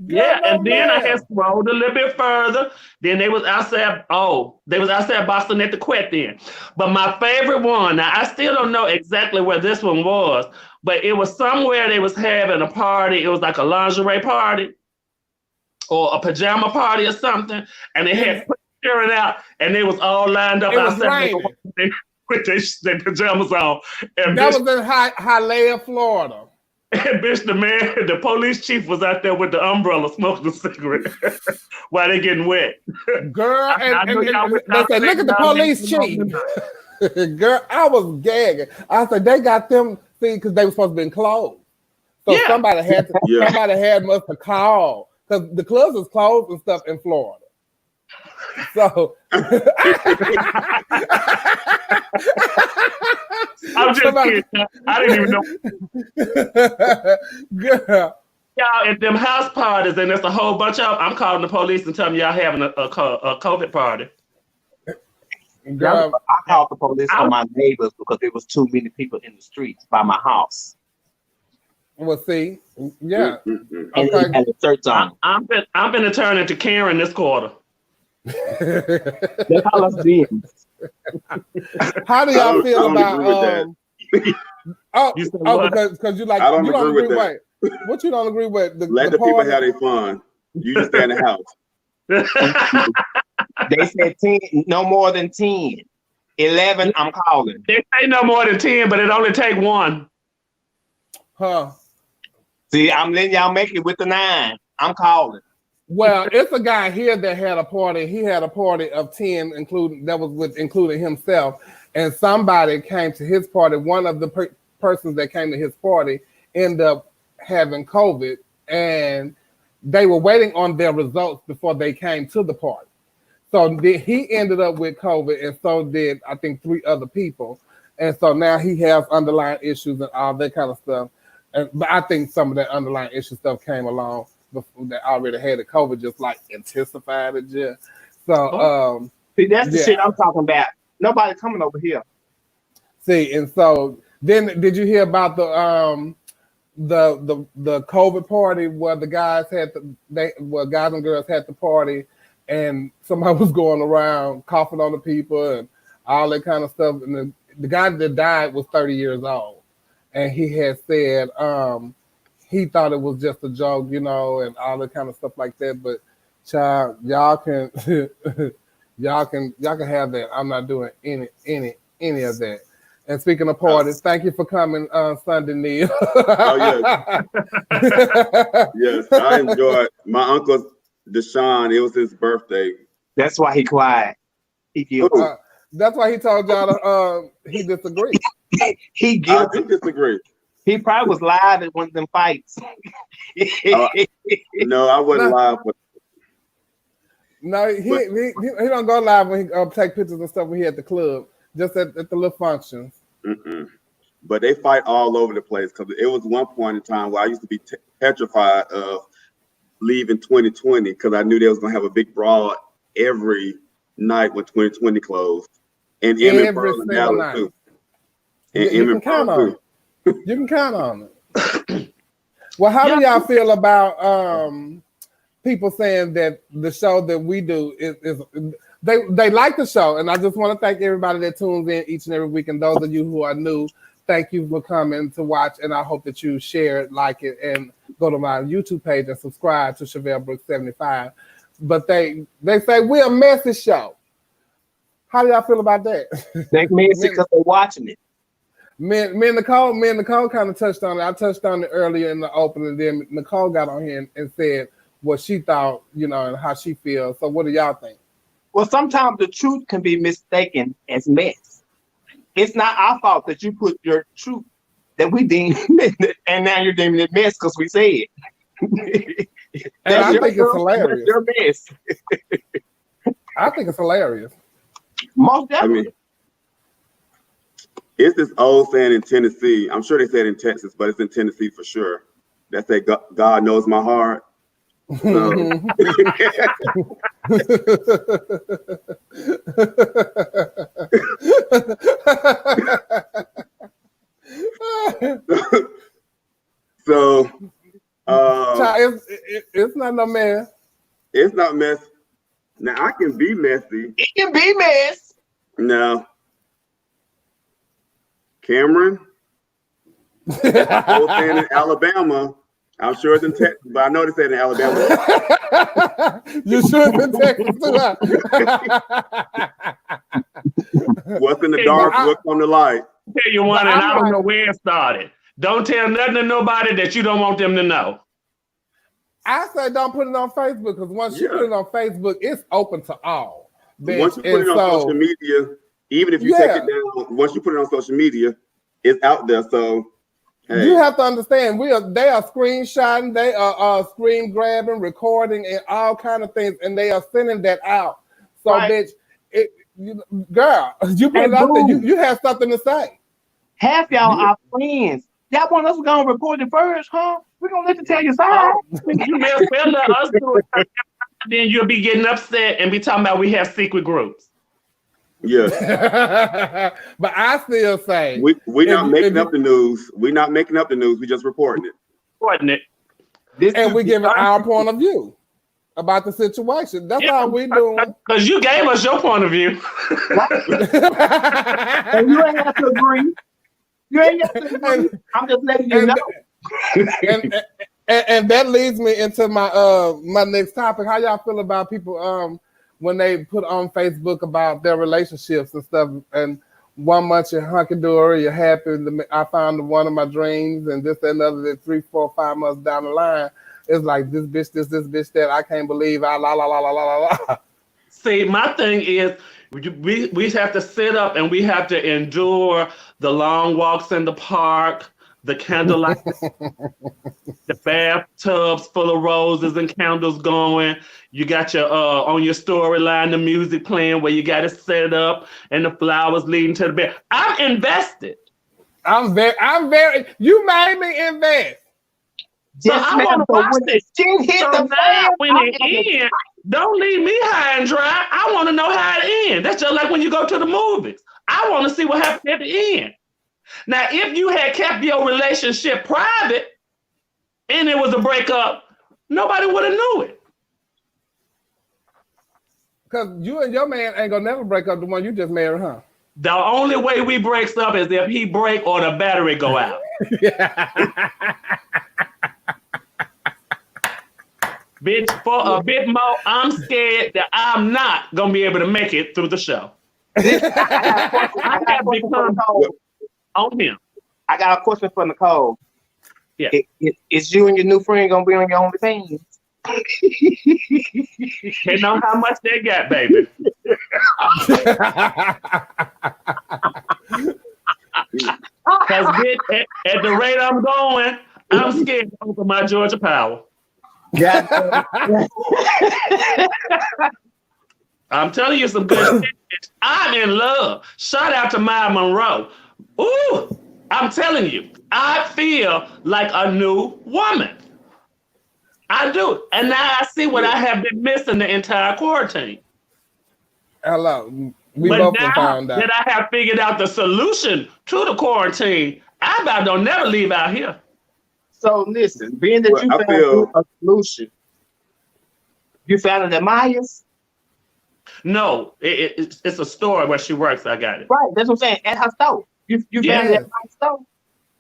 Yeah, and then I had scrolled a little bit further. Then they was outside. Oh, they was outside Boston at the Quet then. But my favorite one, now I still don't know exactly where this one was, but it was somewhere they was having a party. It was like a lingerie party or a pajama party or something. And they had put cheering out, and they was all lined up outside with their pajamas on. And that was in Hialeah, Florida. And bitch, the police chief was out there with the umbrella smoking a cigarette while they getting wet. Girl, and they said, look at the police chief. Girl, I was gagging. I said, they got them, see, because they were supposed to be closed. So somebody must have called, because the clubs is closed and stuff in Florida. So I'm just kidding. I didn't even know. Girl. Y'all at them house parties, and there's a whole bunch of them. I'm calling the police and telling y'all having a COVID party. Girl, I called the police on my neighbors because there was too many people in the streets by my house. Well, see, yeah. And a search on. I'm gonna turn into Karen this quarter. They call us James. How do y'all feel about because you like you don't agree with what you don't agree with? Let the people have their fun. You just stay in the house. They said 10, no more than 10. 11, I'm calling. They say no more than 10, but it only take one. Huh. See, I'm letting y'all make it with the 9. I'm calling. Well, it's a guy here that had a party. He had a party of 10, including himself. And somebody came to his party. One of the persons that came to his party ended up having COVID, and they were waiting on their results before they came to the party. So he ended up with COVID, and so did, I think, 3 other people. And so now he has underlying issues and all that kind of stuff. But I think some of that underlying issue stuff came along before they already had the COVID, just like intensified it. Just so see, that's the shit I'm talking about. Nobody coming over here. See, and so then did you hear about the COVID party where the guys had guys and girls had the party, and somebody was going around coughing on the people and all that kind of stuff, and the guy that died was 30 years old, and he had said he thought it was just a joke, and all that kind of stuff like that. But child, y'all can y'all can have that. I'm not doing any of that. And speaking of parties, thank you for coming Sunday, Neil. Oh, yes. Yes, I enjoyed my uncle Deshaun. It was his birthday. That's why he quiet. He guilty. That's why he told y'all he disagreed. He guilty. I do disagree. He probably was live at one of them fights. No, I wasn't live. But no, he don't go live when he take pictures and stuff when he at the club, just at the little functions. But they fight all over the place because it was one point in time where I used to be petrified of leaving 2020 because I knew they was gonna have a big brawl every night when 2020 closed, and every single night. Too. And you can count on it. You can count on it. Well, how do y'all feel about people saying that the show that we do is they like the show, and I just want to thank everybody that tunes in each and every week, and those of you who are new, thank you for coming to watch, and I hope that you share it, like it, and go to my YouTube page and subscribe to Chevelle Brooks 75. But they say we're a messy show. How do y'all feel about that? They messy because they're watching it. Me and Necole kind of touched on it. I touched on it earlier in the opening. Then Necole got on here and said what she thought, and how she feels. So what do y'all think? Well, sometimes the truth can be mistaken as mess. It's not our fault that you put your truth that we deem, and now you're deeming it mess because we say it. And I think it's hilarious. Your mess. I think it's hilarious. Most definitely. It's this old saying in Tennessee. I'm sure they said in Texas, but it's in Tennessee for sure. That say God knows my heart. So it's not no mess. It's not mess. Now I can be messy. It can be mess. No. Cameron, saying in Alabama. I'm sure it's in Texas, but I know they said in Alabama. You should have been Texas too. What's in the dark? What's on the light? I'll tell you one, and I don't know where it started. Don't tell nothing to nobody that you don't want them to know. I say don't put it on Facebook because once you put it on Facebook, it's open to all. Bitch. Once you put it on social media, even if you take it down, once you put it on social media, it's out there. So hey. You have to understand, they are screenshotting, they are screen grabbing, recording, and all kind of things, and they are sending that out. So, bitch, girl, you put it out there, you have something to say. Half y'all are friends. Y'all want us to go and report it first, huh? We're gonna let you tell your side. You may as well let us do it. Then you'll be getting upset and be talking about we have secret groups. Yeah. But I still say we're not making up the news. We're not making up the news. We're just reporting it. Reporting it. And we're giving our point of view about the situation. That's all we're doing. Because you gave us your point of view. And you ain't have to agree. You ain't have to agree. I'm just letting you know. And that leads me into my my next topic. How y'all feel about people when they put on Facebook about their relationships and stuff, and 1 month you're hunky-dory, you're happy, I found the one of my dreams, and this, that, and other, 3, 4, 5 months down the line, it's like this bitch, this bitch, that, I can't believe, la. See, my thing is, we have to sit up and we have to endure the long walks in the park, the candlelight, the bathtubs full of roses and candles going. You got your on your storyline the music playing where you got it set up and the flowers leading to the bed. I'm invested. I'm very. You made me invest. So I want to watch this. So now when it ends, don't leave me high and dry. I want to know how it ends. That's just like when you go to the movies. I want to see what happens at the end. Now, if you had kept your relationship private and it was a breakup, nobody would have knew it. Because you and your man ain't gonna never break up the one you just married, huh? The only way we breaks up is if he break or the battery go out. Bitch, for a bit more, I'm scared that I'm not gonna be able to make it through the show. I have become on him. I got a question for Necole. Yeah. Is you and your new friend gonna be on your OnlyFans? They know how much they got, baby. Because at the rate I'm going, I'm scared to open my Georgia Power. Yeah. I'm telling you some good shit. I'm in love. Shout out to Maya Monroe. Ooh, I'm telling you, I feel like a new woman. I do. And now I see what I have been missing the entire quarantine. Hello. We But both now found out. that I have figured out the solution to the quarantine, I about don't never leave out here. So listen, being that Well, you I found feel- a solution, you found it at Maya's? No, it's a store where she works. I got it. Right, that's what I'm saying. At her store. You found it at Yes. my store?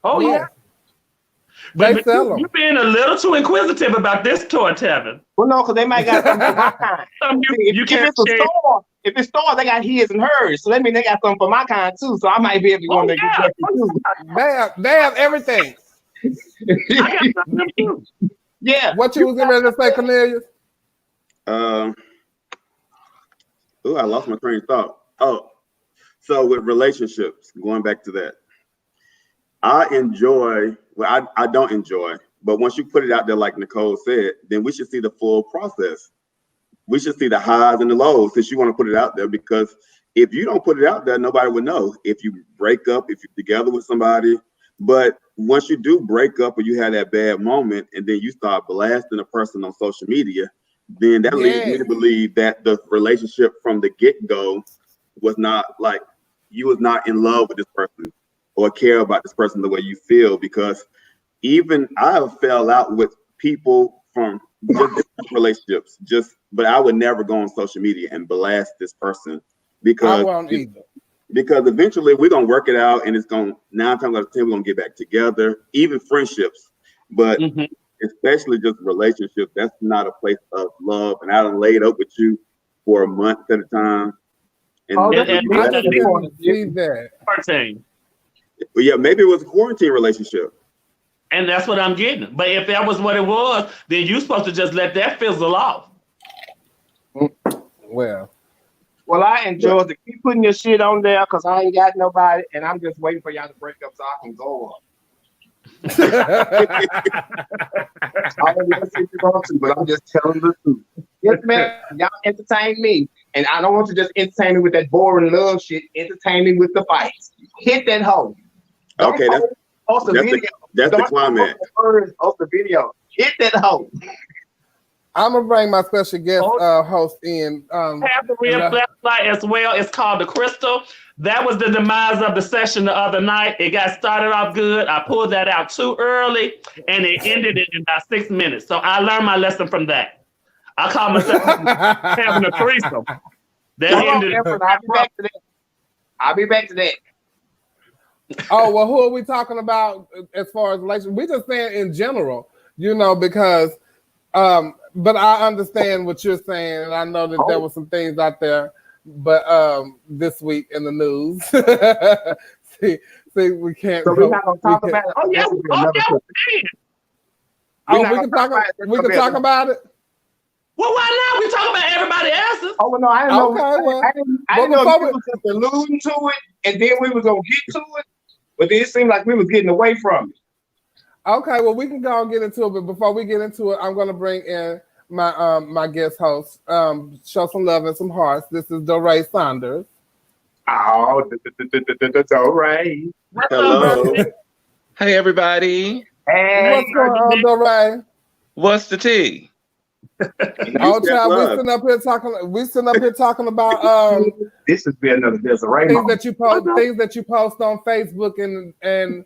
Oh, yeah. They But sell them. you're being a little too inquisitive about this toy, Tevin. Well, no, because they might got something for my kind. See, You if can't it's a share. store, if it's stores, they got his and hers. So that means they got something for my kind too. So I might be able to go in there and get that too. They have everything. I got something too. Yeah. What you was getting ready to say, Cornelius? I lost my train of thought. Oh, so with relationships, going back to that, I don't enjoy, but once you put it out there, like Necole said, then we should see the full process. We should see the highs and the lows since you want to put it out there, because if you don't put it out there, nobody would know if you break up, if you're together with somebody. But once you do break up or you have that bad moment and then you start blasting a person on social media, then that leads me to believe that the relationship from the get-go was not like you was not in love with this person or care about this person the way you feel, because even I have fell out with people from just different relationships, but I would never go on social media and blast this person because I won't either. Because eventually we're gonna work it out and it's gonna 9 times out of 10 we're gonna get back together, even friendships. But especially just relationships, that's not a place of love. And I done laid up with you for a month at a time. And I just didn't see that. Quarantine. But yeah, maybe it was a quarantine relationship. And that's what I'm getting. But if that was what it was, then you're supposed to just let that fizzle off. Well, I enjoy to keep putting your shit on there because I ain't got nobody, and I'm just waiting for y'all to break up so I can go up. I don't know if you want to, but I'm just telling the truth. Yes, man, y'all entertain me, and I don't want you to just entertain me with that boring love shit. Entertain me with the fights. Hit that hoe. Okay, that's the climax. Post the video. Hit that hoe. I'm gonna bring my special guest host in. Have the real flashlight as well. It's called the Crystal. That was the demise of the session the other night. It got started off good. I pulled that out too early, and it ended in about 6 minutes. So I learned my lesson from that. I call myself having a threesome. That ended. I'll be back to that. Oh, well, who are we talking about as far as relations? We just saying in general, because but I understand what you're saying, and I know that there were some things out there, but this week in the news. see, we can't. So we're not gonna talk about it. Oh yeah, we can talk about it. Well, why not? We talk about everybody else's. Oh well, no, I didn't know. Okay, well, I didn't know if we was just alluding to it, and then we was gonna get to it. But then it seemed like we was getting away from it. Okay, well, we can go and get into it, but before we get into it, I'm gonna bring in my my guest host. Show some love and some hearts. This is Doray Saunders. Oh, Doray. Hello. Hey everybody. Hey, what's going on, Doray? What's the tea? Oh, child, we sitting up here talking about this has been another Desiree things moment. that you post on Facebook, and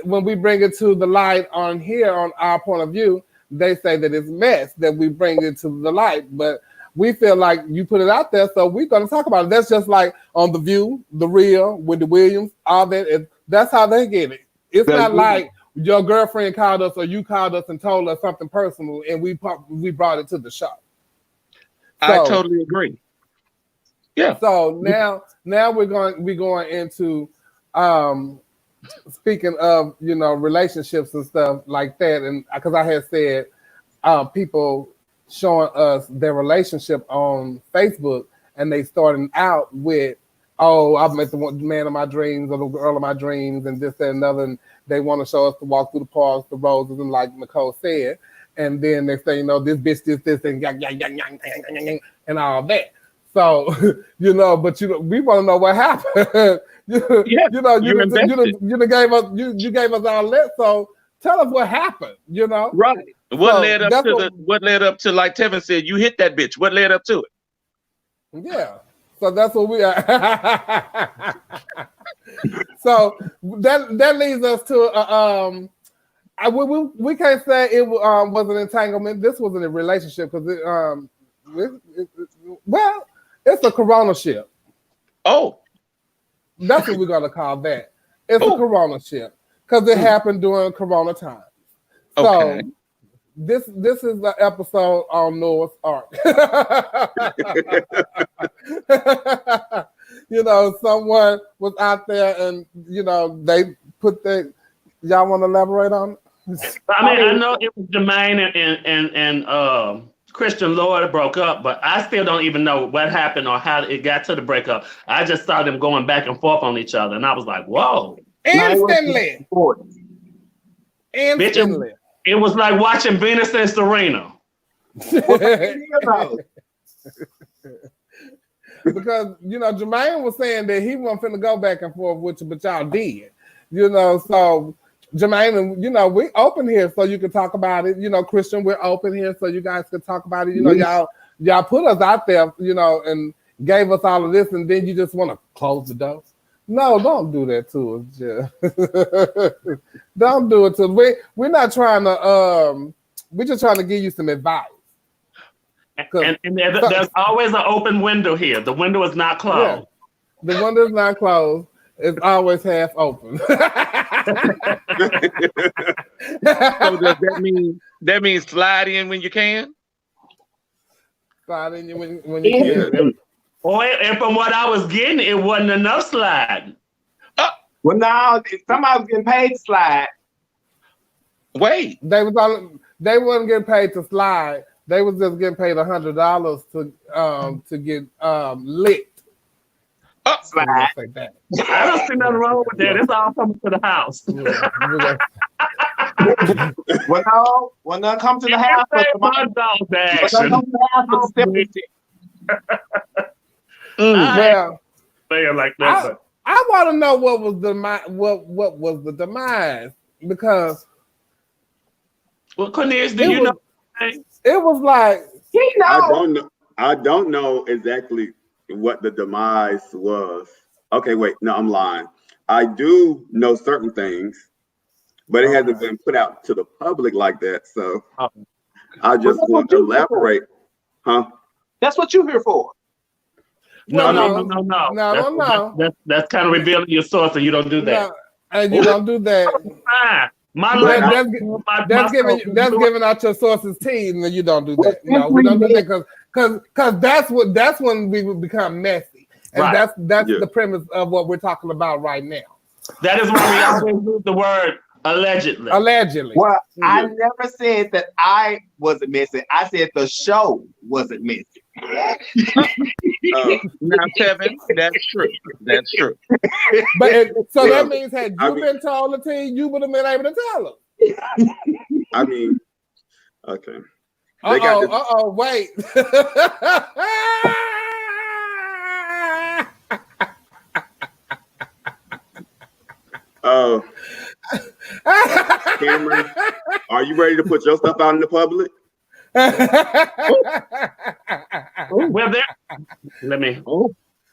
when we bring it to the light on here on our point of view, they say that it's mess that we bring it to the light, but we feel like you put it out there, so we're going to talk about it. That's just like on The View, The Real, with the Williams, all that. That's how they get it. It's not like your girlfriend called us or you called us and told us something personal, and we brought it to the show. I totally agree. Yeah. So now we're going into speaking of, relationships and stuff like that, and because I had said people showing us their relationship on Facebook, and they starting out with, oh, I've met the man of my dreams or the girl of my dreams and this, that, and another, and they want to show us to walk through the parks, the roses, and like Necole said, and then they say, this bitch, this, and and all that. So, but we want to know what happened. You gave us all that. So tell us what happened. Right. What led up to like Tevin said? You hit that bitch. What led up to it? Yeah. So that's what we are. So that leads us to we can't say it was an entanglement. This wasn't a relationship because it's a corona ship. Oh, that's what we're gonna call that. It's a corona ship because it happened during corona time. Okay. So this is the episode on Noah's Ark. Someone was out there and they put the. Y'all want to elaborate on it? I know it was Jermaine and Christian Lloyd broke up, but I still don't even know what happened or how it got to the breakup. I just saw them going back and forth on each other, and I was like, "Whoa!" Instantly. Bitch, it was like watching Venus and Serena. Because Jermaine was saying that he wasn't finna go back and forth with you, but y'all did. So Jermaine, we open here so you can talk about it. Christian, we're open here so you guys can talk about it. Y'all put us out there, and gave us all of this, and then you just want to close the door. No, don't do that to us, Jeff. Don't do it to us. We're not trying to. We're just trying to give you some advice. And there's always an open window here. The window is not closed. Yeah. The window is not closed. It's always half open. So does that mean slide in when you can? Slide in when you can. And from what I was getting, it wasn't enough slide. Well, now somebody was getting paid to slide. Wait, they wasn't getting paid to slide. They was just getting paid $100 to get licked. Slide. I don't see nothing wrong with that. It's all coming to the house. When they come to the house, I want to know what was the demise because. Well, Cornelius, do you know? It was like I don't know exactly what the demise was. Okay, wait, no, I'm lying. I do know certain things, but it hasn't been put out to the public like that. So I just want to elaborate. Huh? That's what you're here for. No. That's kind of revealing your source, and you don't do that. No, and you don't do that. That's giving out your source's tea, and you don't do that. No, we don't do that because that's when we would become messy, and that's the premise of what we're talking about right now. That is why we always use the word allegedly. Allegedly. Well, I never said that I wasn't messy. I said the show wasn't messy. Now, Tevin, that's true. That's true. But that means had you been told the tea, you would have been able to tell them. I mean, okay. Wait. Cameron, are you ready to put your stuff out in the public? Well, there. Let me.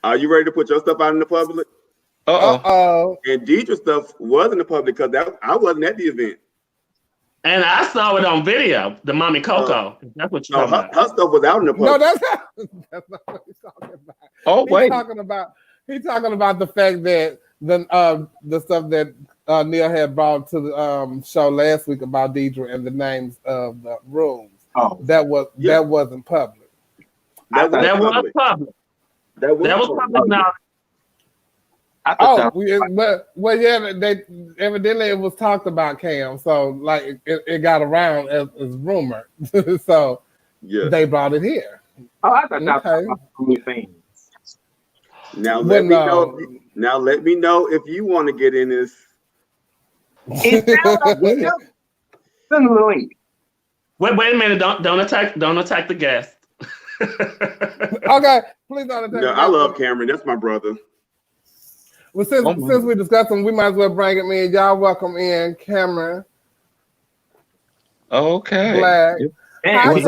Are you ready to put your stuff out in the public? And Deidre's stuff was in the public because I wasn't at the event. And I saw it on video. The mommy Coco. That's what you're talking about. Her stuff was out in the public. No, that's not what he's talking about. He's talking about the fact that the stuff that Neil had brought to the show last week about Deidre and the names of the rooms. That wasn't public. That was public. That was public knowledge. They evidently it was talked about, Cam. So like it got around as rumored. So they brought it here. Oh, I thought that was things. Now let me know. Now let me know if you want to get in this. Wait a minute! Don't attack the guest. Okay, please don't attack. No, I love Cameron. That's my brother. Well, since we discussed him, we might as well bring him in. Y'all welcome in Cameron. Okay. Black. Hi,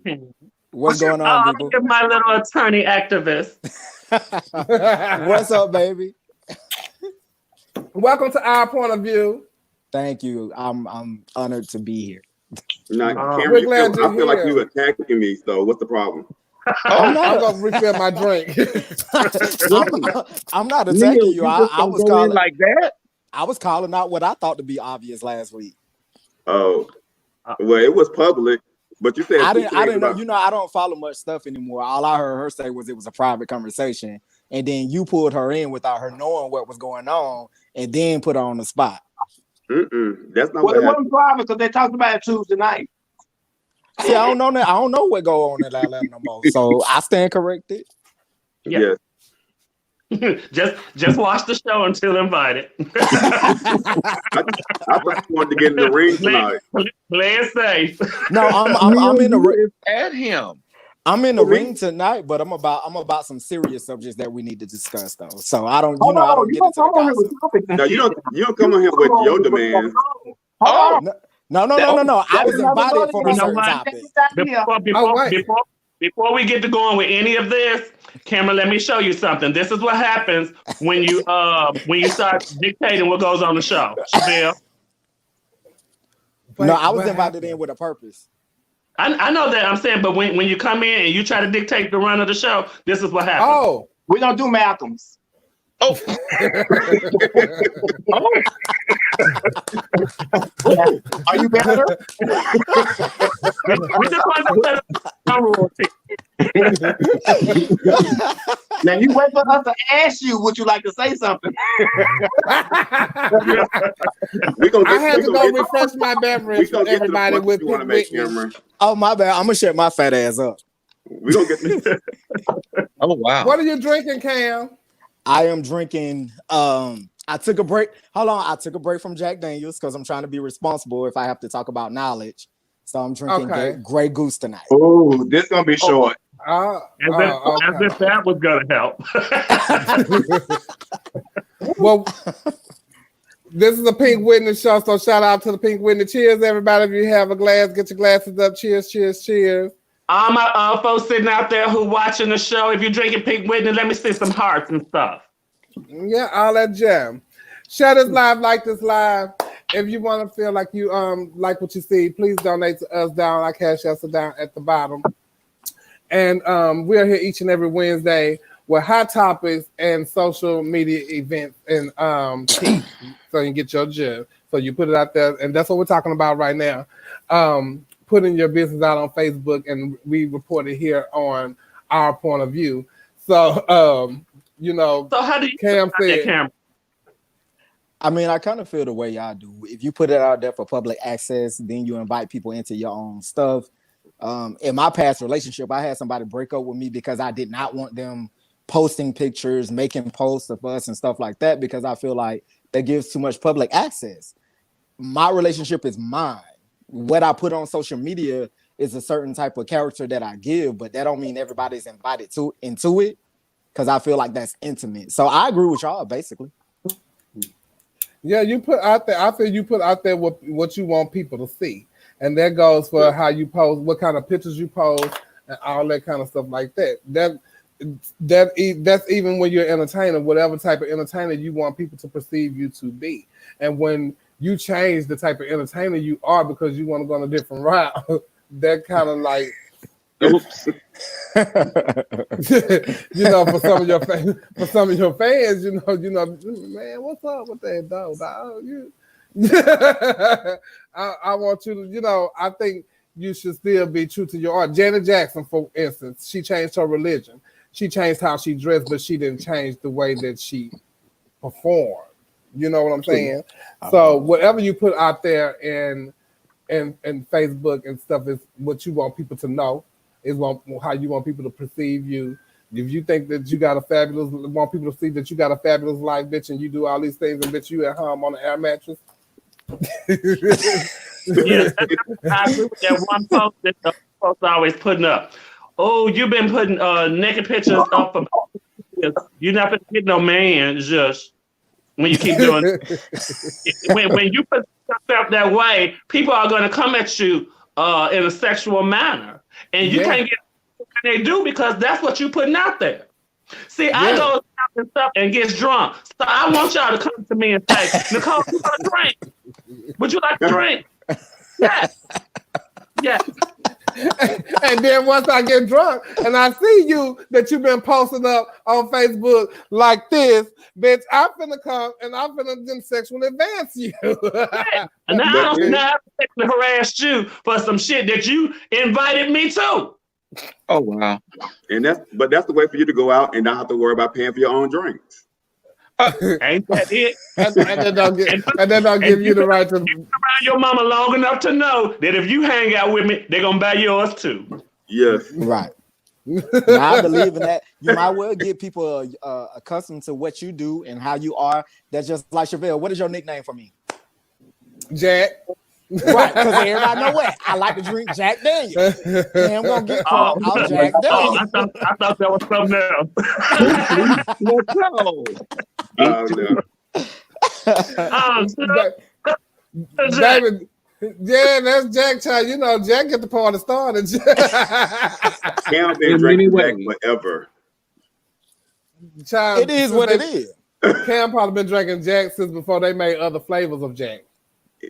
Cam. What's going on, people? Look at my little attorney activist. What's up, baby? Welcome to Our Point of View. Thank you. I'm honored to be here. Now, Cameron, I feel like you attacking me. So, what's the problem? I'm gonna refill my drink. I'm not attacking you. I was calling like that. I was calling out what I thought to be obvious last week. Oh, well, it was public. But you said I didn't know. You know, I don't follow much stuff anymore. All I heard her say was it was a private conversation, and then you pulled her in without her knowing what was going on, and then put her on the spot. That's not what it wasn't private because they talked about it Tuesday night. See, I don't know that. I don't know what go on in Atlanta no more. So I stand corrected. Yes. just watch the show until invited. I thought you wanted to get in the ring tonight. Play it safe. No, I'm in the ring. At him. I'm in the ring tonight, but I'm about some serious subjects that we need to discuss though. So I don't, I don't get into the gossip. No, you don't come on here with your demands. No. I was invited for a certain topic. Before we get to going with any of this, Cameron, let me show you something. This is what happens when you start dictating what goes on the show. Chevelle. No, I was invited in with a purpose. I know that. I'm saying, but when you come in and you try to dictate the run of the show, this is what happens. Oh, we don't do Malcolm's. Oh. Are you better? We just want to set up royalty. Now you wait for us to ask you, would you like to say something? I had to go refresh my beverage for everybody with want to make Cameron. Oh, my bad. I'm gonna shut my fat ass up. We don't get this. Oh wow. What are you drinking, Cam? I am drinking. I took a break. Hold on. I took a break from Jack Daniels because I'm trying to be responsible if I have to talk about knowledge. So I'm drinking Grey Goose tonight. Oh, this gonna be short. As if that was gonna help. Well, this is a Pink Witness show, so shout out to the Pink Witness. Cheers, everybody! If you have a glass, get your glasses up. Cheers, cheers, cheers. All my folks sitting out there who watching the show, if you're drinking Pink Witness, let me see some hearts and stuff. Yeah, all that jam. Share this live, like this live. If you want to feel like you like what you see, please donate to us down. Our cash apps are down at the bottom. And we're here each and every Wednesday with hot topics and social media events and tea. So you can get your jib. So you put it out there, and that's what we're talking about right now. Putting your business out on Facebook, and we report it here on Our Point of View. So so how do you Cam said, I mean, I kind of feel the way y'all do. If you put it out there for public access, then you invite people into your own stuff. In my past relationship, I had somebody break up with me because I did not want them posting pictures, making posts of us and stuff like that, because I feel like that gives too much public access. My relationship is mine. What I put on social media is a certain type of character that I give, but that don't mean everybody's invited into it, because I feel like that's intimate. So I agree with y'all, basically. Yeah, you put out there. I feel you put out there what you want people to see, and that goes for how you post, what kind of pictures you post, and all that kind of stuff like that. That's even when you're an entertainer, whatever type of entertainer you want people to perceive you to be. And when you change the type of entertainer you are because you want to go on a different route, that kind of like, for some of your fans, man, what's up with that dog? I want you to, I think you should still be true to your art. Janet Jackson, for instance, she changed her religion. She changed how she dressed, but she didn't change the way that she performed. You know what I'm saying? So whatever you put out there in Facebook and stuff is what you want people to know, is how you want people to perceive you. If you think that you got want people to see that you got a fabulous life, bitch, and you do all these things, and bitch, you at home on an air mattress. Yeah, I agree with that one post that the folks always putting up. Oh, you've been putting naked pictures up for you're not gonna get no man just when you keep doing it. when you put yourself that way, people are gonna come at you in a sexual manner. And you can't get what they do because that's what you're putting out there. See, I go out and stuff and gets drunk. So I want y'all to come to me and say, Necole, you want to drink? Would you like to drink? Yes. Yes. And then once I get drunk and I see you that you've been posting up on Facebook like this, bitch, I'm finna come and I'm finna then sexually advance you. And now I sexually harassed you for some shit that you invited me to. Oh wow. And that's the way for you to go out and not have to worry about paying for your own drinks. Ain't that it? and then they'll give you the right to around your mama long enough to know that if you hang out with me, they're gonna buy yours too. Yes. Right. Now, I believe in that. You might well get people accustomed to what you do and how you are. That's just like Chevelle. What is your nickname for me? Jack. Right, because everybody know what I like to drink Jack Daniels. And I'm gonna get called out Jack Daniels. I thought that was something else. David, yeah, that's Jack child. You know, Jack get the party started. Cam been drinking Jack forever. Child, it is what it is. Cam probably been drinking Jack since before they made other flavors of Jack.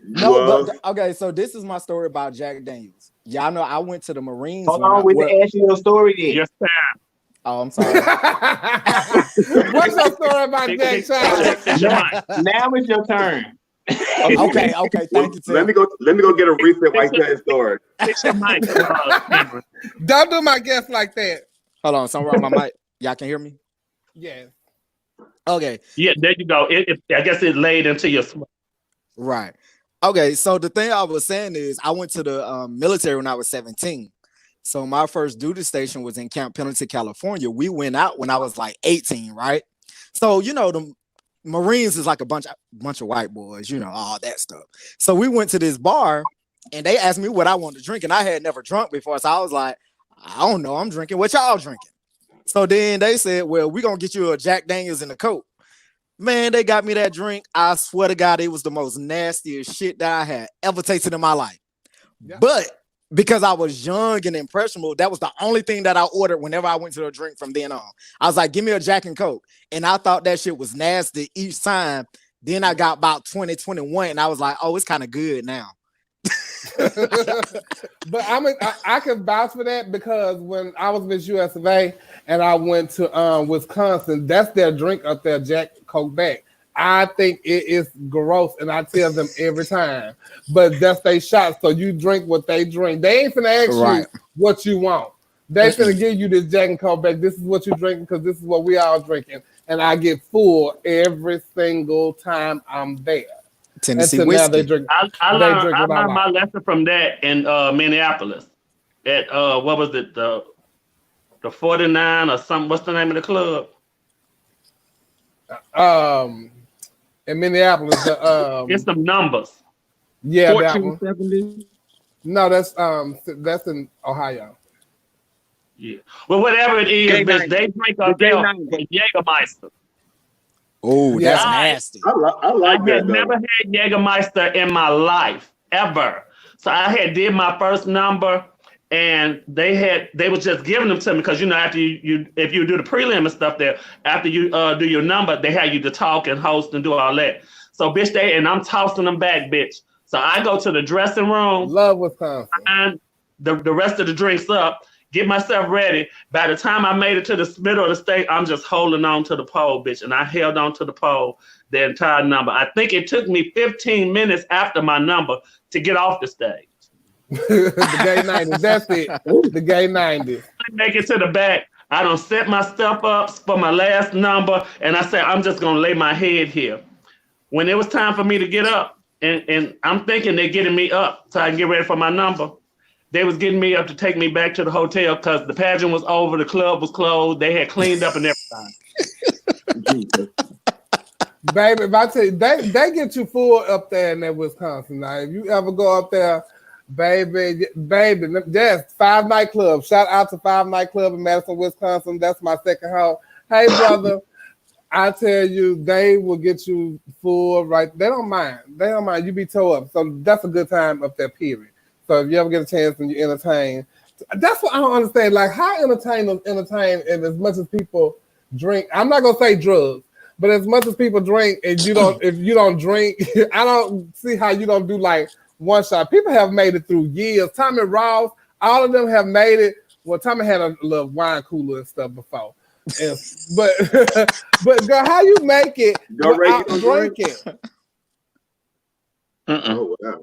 No, but okay, so this is my story about Jack Daniels. Y'all know I went to the Marines. Hold on, we can ask you your story then. Yes, sir. Oh, I'm sorry. What's your story about Jack child? Now it's your turn. Okay, thank you. Tim. Let me go get a reset while you tell your story. Fix your mic. Don't do my guest like that. Hold on, something wrong with my mic. Y'all can hear me? Yes. Okay. Yeah, there you go. I guess it laid into your smoke. Right. Okay, so the thing I was saying is I went to the military when I was 17. So my first duty station was in Camp Pendleton, California. We went out when I was like 18, right? So, you know, the Marines is like a bunch of white boys, you know, all that stuff. So we went to this bar and they asked me what I wanted to drink, and I had never drunk before. So I was like, I don't know, I'm drinking what y'all drinking. So then they said, well, we're going to get you a Jack Daniels and a Coke. Man, they got me that drink. I swear to God, it was the most nastiest shit that I had ever tasted in my life. Yeah. But because I was young and impressionable, that was the only thing that I ordered whenever I went to a drink from then on. I was like, give me a Jack and Coke. And I thought that shit was nasty each time. Then I got about 20, 21, and I was like, oh, it's kind of good now. But I can vouch for that because when I was Miss US of A and I went to Wisconsin, that's their drink up there, Jack Coke back. I think it is gross, and I tell them every time. But that's their shot, so you drink what they drink. They ain't finna ask you what you want. They finna give you this Jack and Coke back. This is what you drinking because this is what we all drinking, and I get full every single time I'm there. Tennessee whiskey. They drink. I learned my lesson from that in Minneapolis. At what was it, the 49 or something? What's the name of the club? In Minneapolis, it's some numbers. Yeah, 1470. No, that's in Ohio. Yeah. Well, whatever it is, bitch, they drink up there with Jägermeister. Oh, that's nasty. I like that. I had never had Jägermeister in my life ever. So I had did my first number, and they was just giving them to me because, you know, after you if you do the prelim and stuff there, after you do your number, they have you to talk and host and do all that. So bitch, and I'm tossing them back, bitch. So I go to the dressing room. Love Wisconsin. And the rest of the drinks up. Get myself ready. By the time I made it to the middle of the stage, I'm just holding on to the pole, bitch. And I held on to the pole the entire number. I think it took me 15 minutes after my number to get off the stage. The gay 90s. That's it. The gay 90s. Make it to the back. I done set my stuff up for my last number, and I said, I'm just gonna lay my head here. When it was time for me to get up, and I'm thinking they're getting me up so I can get ready for my number. They was getting me up to take me back to the hotel because the pageant was over, the club was closed, they had cleaned up and everything. Baby, if I tell you, they get you full up there in that Wisconsin. Now, if you ever go up there, baby, that's 5 nightclubs. Shout out to 5 nightclub in Madison, Wisconsin. That's my second home. Hey, brother. I tell you, they will get you full right. They don't mind. You be towed up. So that's a good time up there, period. So if you ever get a chance and you entertain, that's what I don't understand. Like, how entertain and as much as people drink, I'm not gonna say drugs, but as much as people drink and you don't, if you don't drink, I don't see how you don't do like one shot. People have made it through years. Tommy Ross, all of them have made it. Well, Tommy had a little wine cooler and stuff before. But girl, how you make it without drinking? Oh, wow.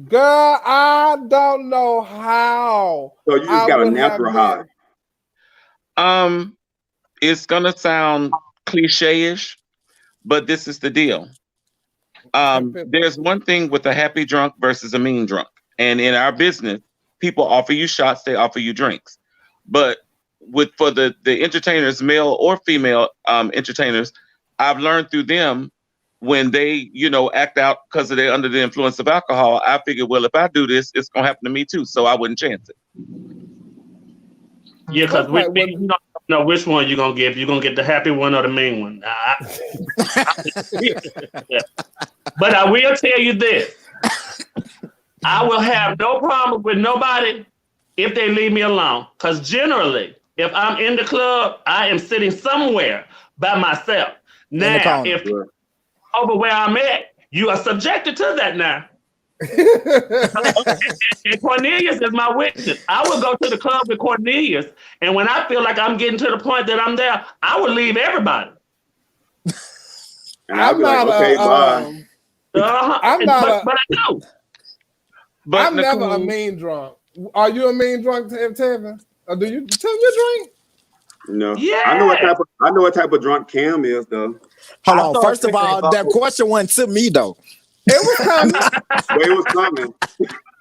Girl, I don't know how. So you just got a natural high. It's gonna sound cliche-ish, but this is the deal. There's one thing with a happy drunk versus a mean drunk, and in our business, people offer you shots, they offer you drinks, but for the entertainers, male or female entertainers, I've learned through them when they, act out because they're under the influence of alcohol. I figured, well, if I do this, it's gonna happen to me too, so I wouldn't chance it. Yeah, because you don't know which one you're gonna get. If you're gonna get the happy one or the mean one. But I will tell you this: I will have no problem with nobody if they leave me alone. Because generally, if I'm in the club, I am sitting somewhere by myself. Now, if over where I'm at, you are subjected to that now. And Cornelius is my witness. I will go to the club with Cornelius, and when I feel like I'm getting to the point that I'm there, I will leave everybody. And I'll be like, okay, bye. But I do. But I'm never a mean drunk. Are you a mean drunk, Tevin? Or do you drink? No. Yeah. I know what type of drunk Cam is, though. Hold on. First of all, that question wasn't to me, though. It was coming. It was coming.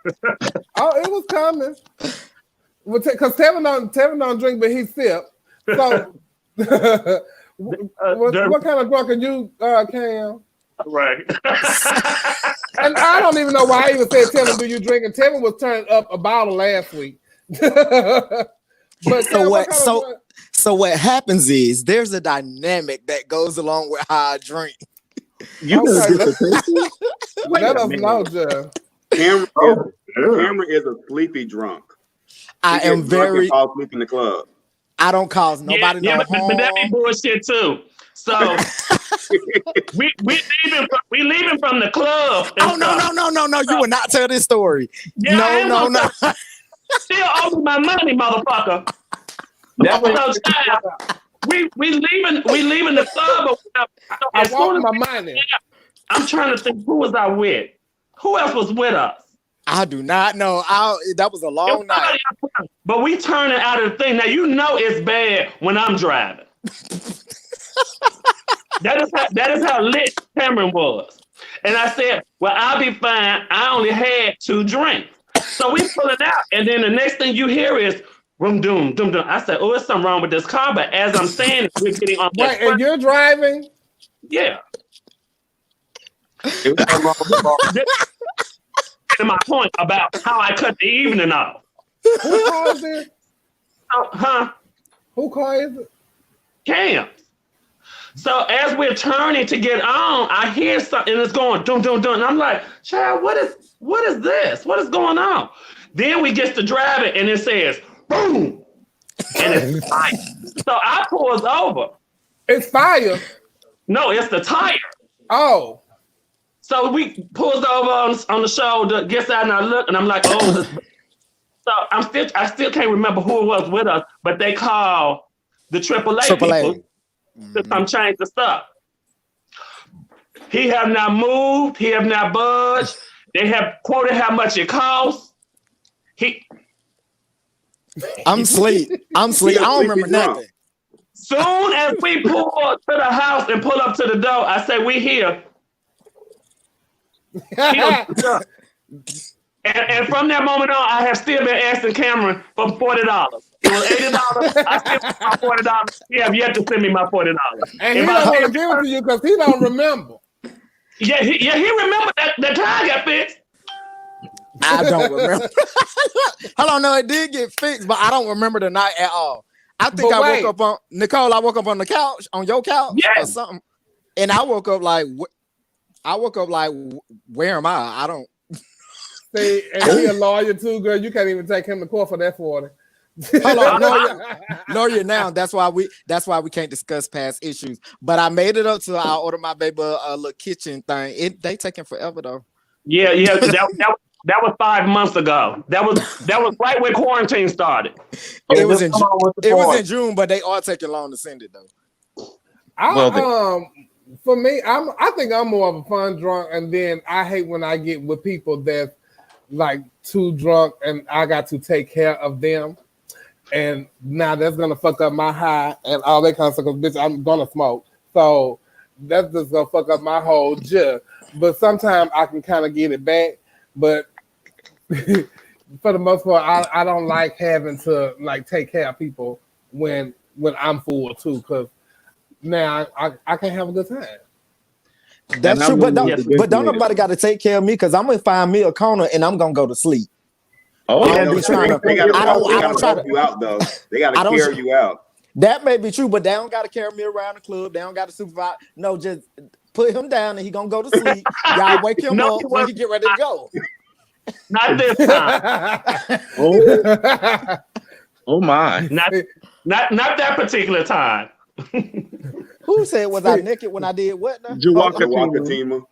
It was coming. Because Tevin don't drink, but he sip. So, what kind of drunk are you, Cam? Right. And I don't even know why I even said, Tevin, do you drink? And Tevin was turning up a bottle last week. But so what happens is there's a dynamic that goes along with how I drink. Let us know, Jeff. Cameron is a sleepy drunk. I am very. Fall asleep in the club. I don't cause nobody no harm. But that be bullshit too. So we leaving from the club. Oh no! You will not tell this story. Yeah, no. Still owe me my money, motherfucker. We leaving the club. I want my money. I'm trying to think, who was I with? Who else was with us? I do not know. That was a long night. But we turning out of the thing. Now you know it's bad when I'm driving. That is how lit Cameron was. And I said, well, I'll be fine. I only had 2 drinks. So we pulling out, and then the next thing you hear is boom, doom, doom, doom. I said, oh, there's something wrong with this car. But as I'm saying, we're getting on. Wait, and you're driving? Yeah. And my point about how I cut the evening off. Who car is it? Who car is it? Cam. So as we're turning to get on, I hear something and it's going doom, doom, doom. And I'm like, child, what is this? What is going on? Then we get to driving and it says, boom. And it's fire. So I pulls over. It's fire? No, it's the tire. Oh. So we pulls over on the shoulder, gets out and I look and I'm like, oh. So I still can't remember who it was with us, but they call the AAA people to come change the stuff. He have not moved. He have not budged. They have quoted how much it costs. I'm asleep. I'm asleep. I don't remember nothing. Soon as we pull to the house and pull up to the door, I say, we here. And from that moment on, I have still been asking Cameron for $40. It was $80. I still want my $40. He have yet to send me my $40. And he don't want to give it to you because he don't remember. Yeah, he remembered that time got fixed. I don't remember. Hold on, no, it did get fixed, but I don't remember the night at all. I think I woke up on Nicole. I woke up on the couch, on your couch, or something, and I woke up like, where am I? I don't. See, and he a lawyer too, girl. You can't even take him to court for that 40. Hold on, lawyer now. That's why we can't discuss past issues. But I made it up to I ordered my baby a little kitchen thing. They taking forever though. Yeah. That was 5 months ago. That was right when quarantine started. It was in June, but they are taking long to send it though. For me, I think I'm more of a fun drunk, and then I hate when I get with people that's like too drunk and I got to take care of them. And now that's gonna fuck up my high and all that kind of stuff. Cause bitch, I'm gonna smoke, so that's just gonna fuck up my whole jug. But sometimes I can kind of get it back. But for the most part, I don't like having to like take care of people when I'm full too, because now I can have a good time. That's true, but don't nobody got to take care of me because I'm gonna find me a corner and I'm gonna go to sleep. Oh, they gotta help you out though. They gotta carry you out. That may be true, but they don't gotta carry me around the club. They don't gotta supervise. No, just put him down and he gonna go to sleep. Y'all wake him up when he get ready to go. Not this time. Oh my! Not that particular time. Who said was I naked when I did what? Jawakatima.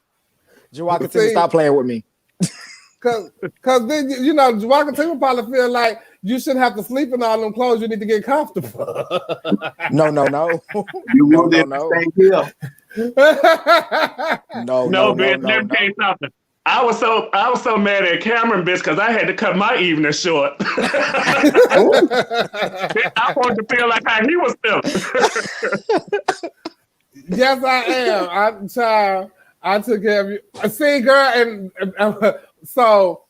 Jawakatima, stop playing with me. Cause then Jawakatima probably feel like you shouldn't have to sleep in all them clothes. You need to get comfortable. No. You will stay here. No. Bitch, let me tell you something. I was so mad at Cameron, bitch, because I had to cut my evening short. I wanted to feel like how he was feeling. Yes, I am. I took care of you. See, girl, and so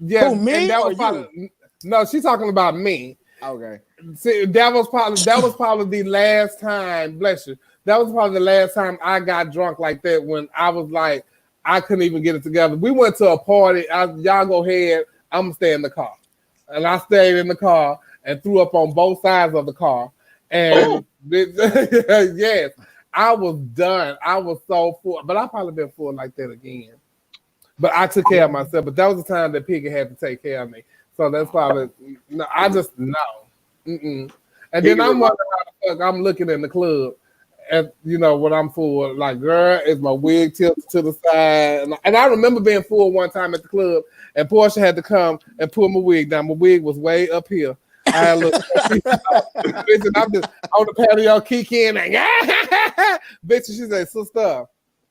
yeah. Who, me and that was or probably, you? No, she's talking about me. Okay. See, that was probably the last time. Bless you. That was probably the last time I got drunk like that, when I was like, I couldn't even get it together. We went to a party. Y'all go ahead. I'm gonna stay in the car, and I stayed in the car and threw up on both sides of the car. And yes, I was done. I was so full, but I probably been full like that again. But I took care of myself. But that was the time that Piggy had to take care of me. So that's probably no. I just no. And then I'm wondering how the fuck I'm looking in the club. And when I'm full, like, girl, is my wig tilted to the side? And I remember being full one time at the club, and Portia had to come and pull my wig down. My wig was way up here. I had a little bitch, and I'm just on the patio kicking and bitch. She said, sister,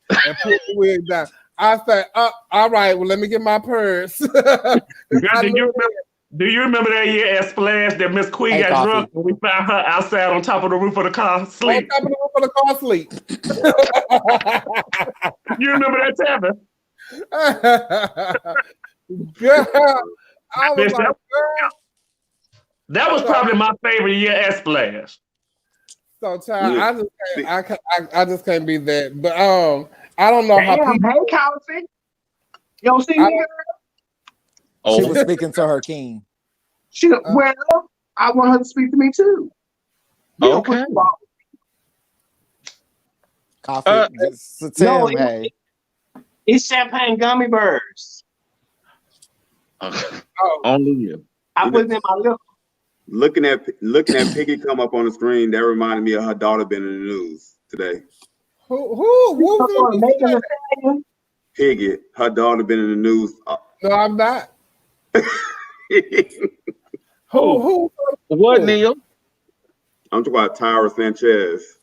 and pull the wig down. I said, all right, well, let me get my purse. Do you remember that year at Splash that Miss Queen got drunk and we found her outside on top of the roof of the car sleep? On top of the roof of the car sleep. You remember that, Tevin? Girl, I was like, girl. That was probably my favorite year at Splash. So, child, I just can't be that. But I don't know how people. Hey, Kelsey. You don't see me? She was speaking to her king. I want her to speak to me too. Okay. Coffee. It's champagne gummy bears. Only you. I put it in my lip. Looking at Piggy come up on the screen, that reminded me of her daughter being in the news today. Who? Piggy, her daughter been in the news. No, I'm not. Who? What, Neil? I'm talking about Tyra Sanchez.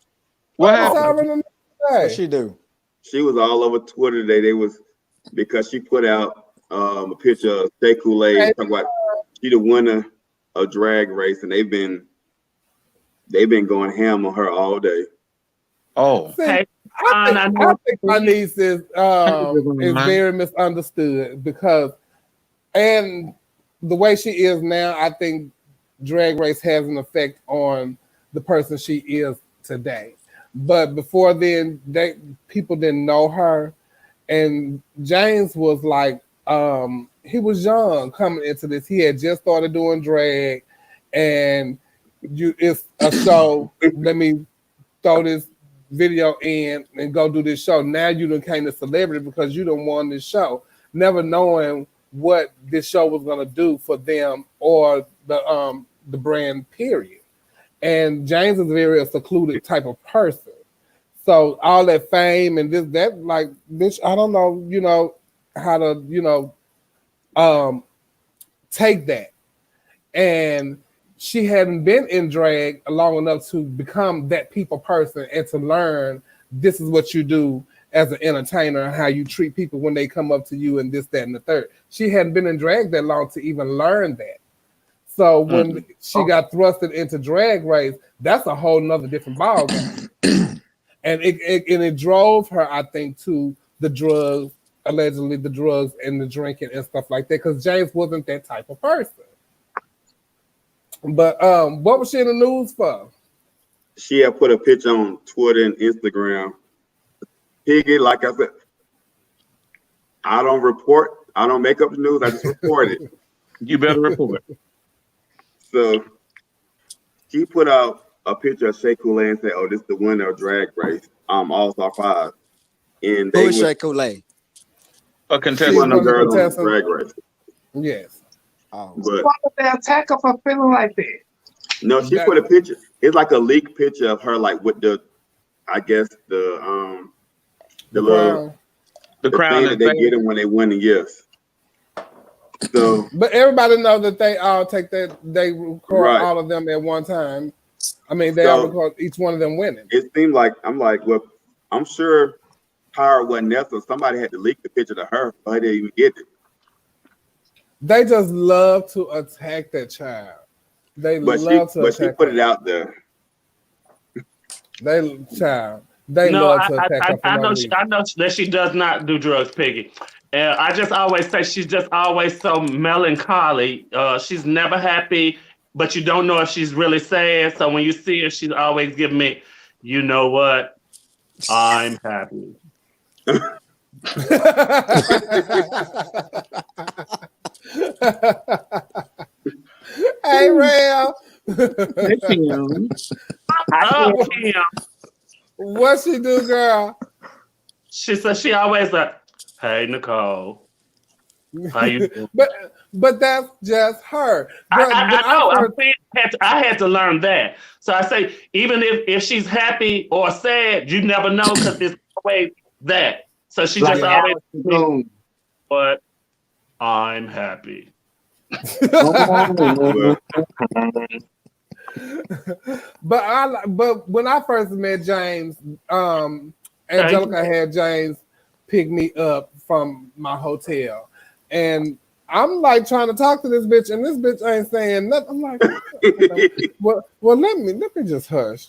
What happened? What she do? She was all over Twitter today. Because she put out a picture of Shea Kool-Aid talking about she the winner a drag race, and they've been going ham on her all day. Oh, See, Hey, I think my niece is very misunderstood because, and the way she is now, I think Drag Race has an effect on the person she is today. But before then, people didn't know her, and James was like, he was young coming into this. He had just started doing drag, and it's a show. Let me throw this video in and go do this show. Now you done came to celebrity because you done won this show, never knowing what this show was gonna do for them or the brand, period. And James is very a secluded type of person. So all that fame and that, like this, I don't know, how to, take that. And she hadn't been in drag long enough to become that people person and to learn this is what you do as an entertainer and how you treat people when they come up to you and this, that, and the third. She hadn't been in drag that long to even learn that. So when she got thrusted into Drag Race, that's a whole nother different ballgame. And it drove her, I think, to the drugs, allegedly the drugs and the drinking and stuff like that, because James wasn't that type of person. But what was she in the news for? She had put a picture on Twitter and Instagram. Piggy, like I said, I don't make up the news, I just report it. You better report. So she put out a picture of Shea Coulee and said, "Oh, this is the winner of Drag Race, All Star 5." And Who is Shea Coulee? A contestant. One of the girls on Drag Race. Yes. Why would they attack her for feeling like that? No, she put a picture. It's like a leaked picture of her, like with the, I guess the crown that they get them when they win the yes. So, but everybody knows that they all take that. They record all of them at one time. I mean, they all record each one of them winning. It seemed like well, I'm sure Tyra wasn't there, so somebody had to leak the picture to her for her to even get it. They just love to attack that child. They but she put it out there. They love to attack her. I know that she does not do drugs, Piggy. And I just always say she's just always so melancholy. She's never happy, but you don't know if she's really sad. So when you see her, she's always giving me, you know what? I'm happy. Hey, Ram. What she do, girl? She says she always like, "Hey, Necole, how you doing?" but that's just her. I know. I had to learn that. So I say, even if she's happy or sad, you never know because it's always that. So she just always, but I'm happy. But when I first met James, Angelica had James pick me up from my hotel, and I'm like trying to talk to this bitch, and this bitch ain't saying nothing. I'm like, well, let me just hush.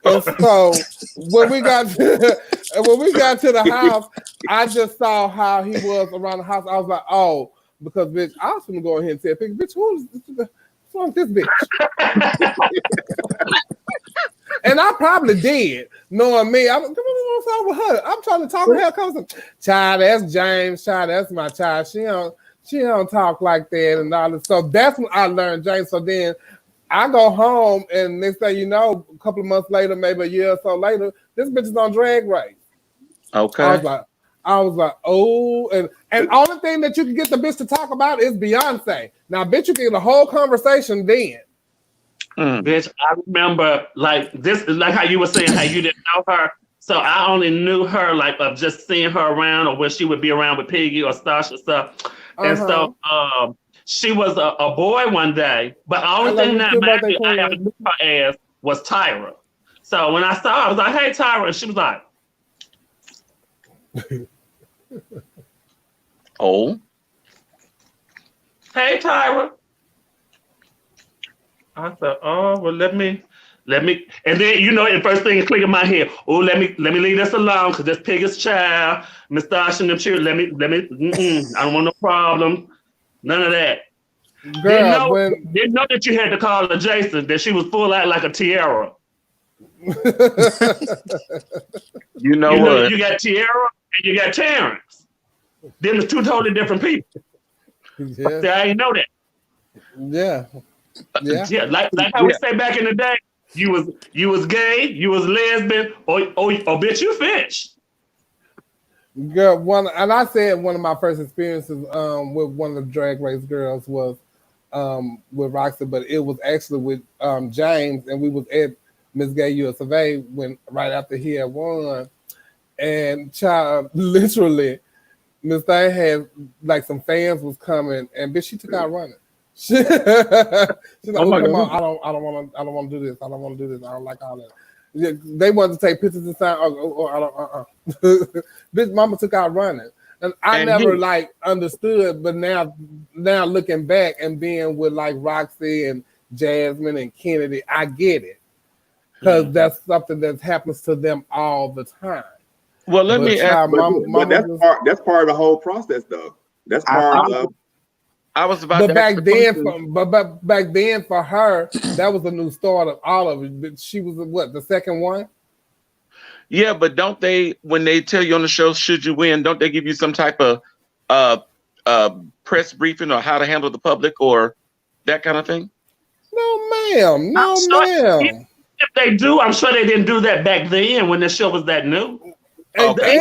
And so when we got to the house, I just saw how he was around the house. I was like, oh, because bitch, I was gonna go ahead and say, bitch, what's wrong with this bitch? And I probably did, knowing me. I'm with her. I'm trying to talk to her. Child, that's James. Child, that's my child. She don't talk like that and all this. So that's when I learned James. So then I go home, and next thing you know, a couple of months later, maybe a year or so later, this bitch is on Drag Race. Okay. I was like, oh, and only thing that you can get the bitch to talk about is Beyonce. Now, bitch, you can get a whole conversation then. Bitch, I remember like this, like how you were saying how you didn't know her. So I only knew her like of just seeing her around or when she would be around with Piggy or Stash or stuff. And so she was a boy one day, but the only thing that I ever knew her as was Tyra. So when I saw her, I was like, hey, Tyra. And she was like, oh. Hey, Tyra. I said, oh well, let me, and then the first thing that clicked in my head, oh let me leave this alone because this pig is child, Mr. Ocean and children. I don't want no problem, none of that. Didn't Girl, know, when didn't know that you had to call her Jason, that she was full out like a tiara. You know what? You got Tiara and you got Terrence. Them are two totally different people. yeah, See, I ain't know that. yeah, yeah. Yeah, like how we say back in the day, you was gay, you was lesbian, or bitch, you fish. Girl, and I said one of my first experiences with one of the drag race girls was with Roxy, but it was actually with James, and we was at Miss Gay USA right after he had won, and child, literally, Miss Thing had like some fans was coming, and bitch, she took out running. She's like, oh, come on, I don't want to do this. I don't want to do this. I don't like all that. Yeah, they wanted to take pictures and sign. I don't. Bitch, mama took out running, and I never like understood. But now looking back and being with like Roxy and Jasmine and Kennedy, I get it because that's something that happens to them all the time. Well, let me ask. But that's part of the whole process, though. That's part of. I was about but to back then, but back then for her, that was a new start of all of it. But she was the second one? Yeah, but don't they, when they tell you on the show, should you win, don't they give you some type of press briefing or how to handle the public or that kind of thing? No, ma'am. No, ma'am. If they do, I'm sure they didn't do that back then when the show was that new. Okay.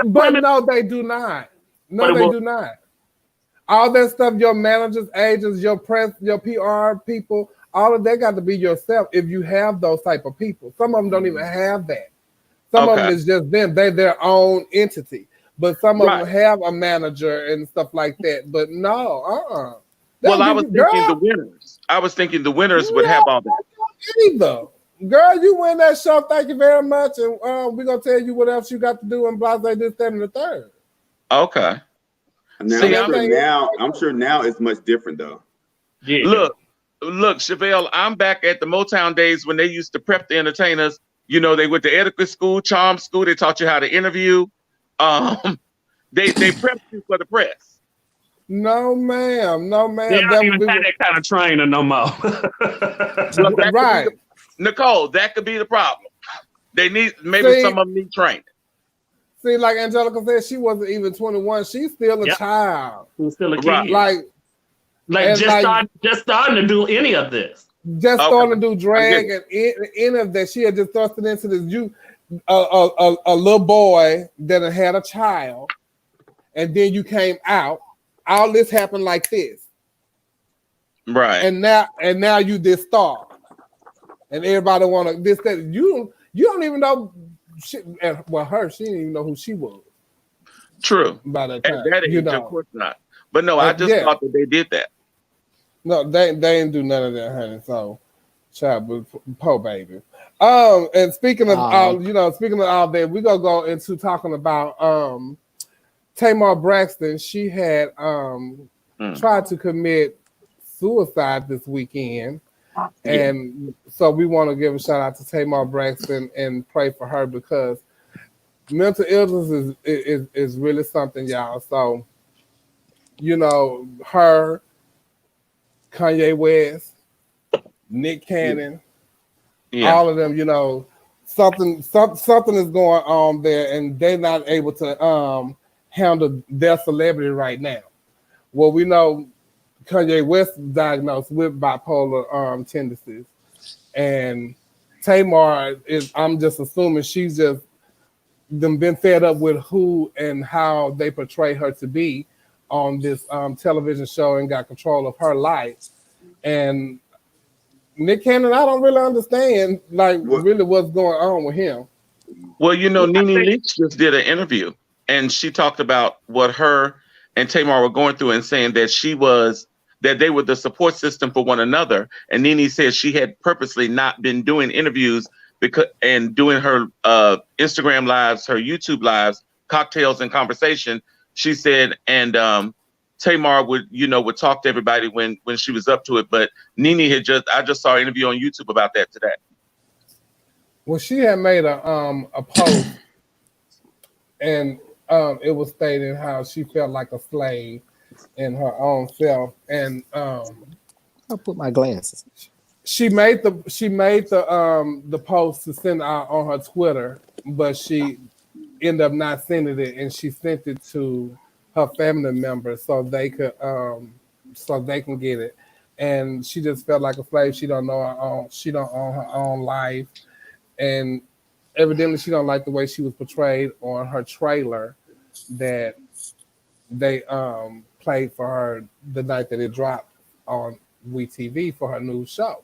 But no, they do not. No, they do not. All that stuff, your managers, agents, your press, your PR people, all of that got to be yourself if you have those type of people. Some of them don't even have that. Some of them is just them. They're their own entity. But some of them have a manager and stuff like that. But no, Well, I was thinking the winners. I was thinking the winners would have all that. Either. Girl, you win that show. Thank you very much. And we're going to tell you what else you got to do and blah, blah, this, that, and the third. Okay. Now, I'm sure now it's much different though. Yeah. Look, Chevelle, I'm back at the Motown days when they used to prep the entertainers. You know, they went to etiquette school, charm school. They taught you how to interview. They prepped you for the press. No, ma'am. No, ma'am. They don't even have that kind of training no more. Right. Necole, that could be the problem. They need, some of them need training. See, like Angelica said, she wasn't even 21. She's still a child. She's still a kid. Right. Like just starting to do any of this. Just starting to do drag and any of that. She had just thrusted into this. A little boy that had a child, and then you came out. All this happened like this. Right. And now you this star. And everybody wanna this, that. You don't even know. She didn't even know who she was. True. By that time, that age, of course not. But no, I just thought that they did that. No, they didn't do none of that, honey. So, child, poor baby. And speaking of all that, we're gonna go into talking about Tamar Braxton. She had tried to commit suicide this weekend. And so we want to give a shout out to Tamar Braxton and pray for her because mental illness is really something, y'all. So, her, Kanye West, Nick Cannon, all of them, something is going on there, and they're not able to handle their celebrity right now. Well, we know Kanye West is diagnosed with bipolar tendencies, and Tamar I'm just assuming she's just been fed up with who and how they portray her to be on this television show and got control of her life. And Nick Cannon, I don't really understand really what's going on with him. Well, Nene Leakes just did an interview, and she talked about what her and Tamar were going through and saying that they were the support system for one another. And Nene said she had purposely not been doing interviews and doing her Instagram lives, her YouTube lives, cocktails and conversation. She said, and Tamar would talk to everybody when she was up to it. But Nene I just saw an interview on YouTube about that today. Well, she had made a post, and it was stating how she felt like a slave in her own self, and I'll put my glasses. She made the post to send out on her Twitter, but she ended up not sending it, and she sent it to her family members so they can get it. And she just felt like a slave. She don't know her own. She don't own her own life, and evidently she don't like the way she was portrayed on her trailer that they played for her the night that it dropped on WeTV for her new show.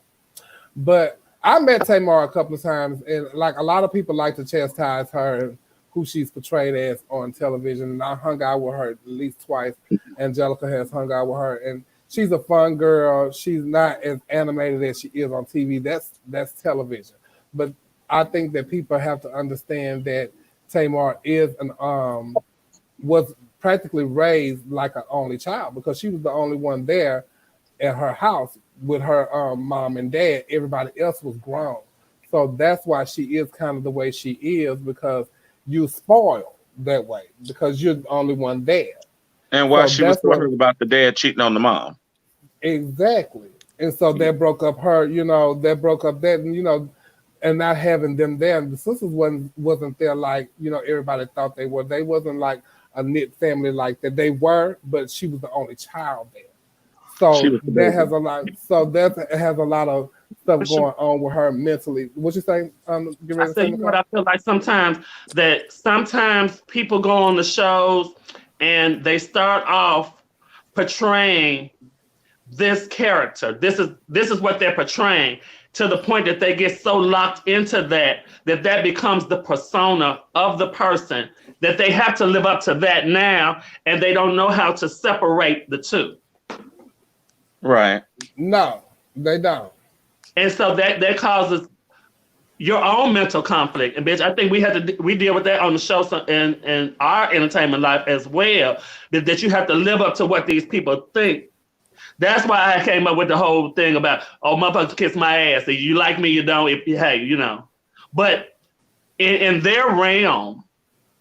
But I met Tamar a couple of times, and like a lot of people like to chastise her, who she's portrayed as on television. And I hung out with her at least twice. Angelica has hung out with her, and she's a fun girl. She's not as animated as she is on TV. That's television. But I think that people have to understand that Tamar is was practically raised like an only child, because she was the only one there at her house with her mom and dad. Everybody else was grown. So that's why she is kind of the way she is, because you spoiled that way because you're the only one there. And why she was worried about the dad cheating on the mom. Exactly. And so that broke up her, that broke up that, and, and not having them there. And the sisters wasn't there like, everybody thought they were. They wasn't like a knit family like that. They were, but she was the only child there. So that has a lot. So that has a lot of stuff going on with her mentally. What you saying? I feel like sometimes people go on the shows and they start off portraying this character. This is what they're portraying, to the point that they get so locked into that becomes the persona of the person, that they have to live up to that now, and they don't know how to separate the two. Right. No, they don't. And so that causes your own mental conflict. And bitch, I think we deal with that on the show in our entertainment life as well, that you have to live up to what these people think. That's why I came up with the whole thing about, motherfuckers kiss my ass. You like me, you don't, But in their realm,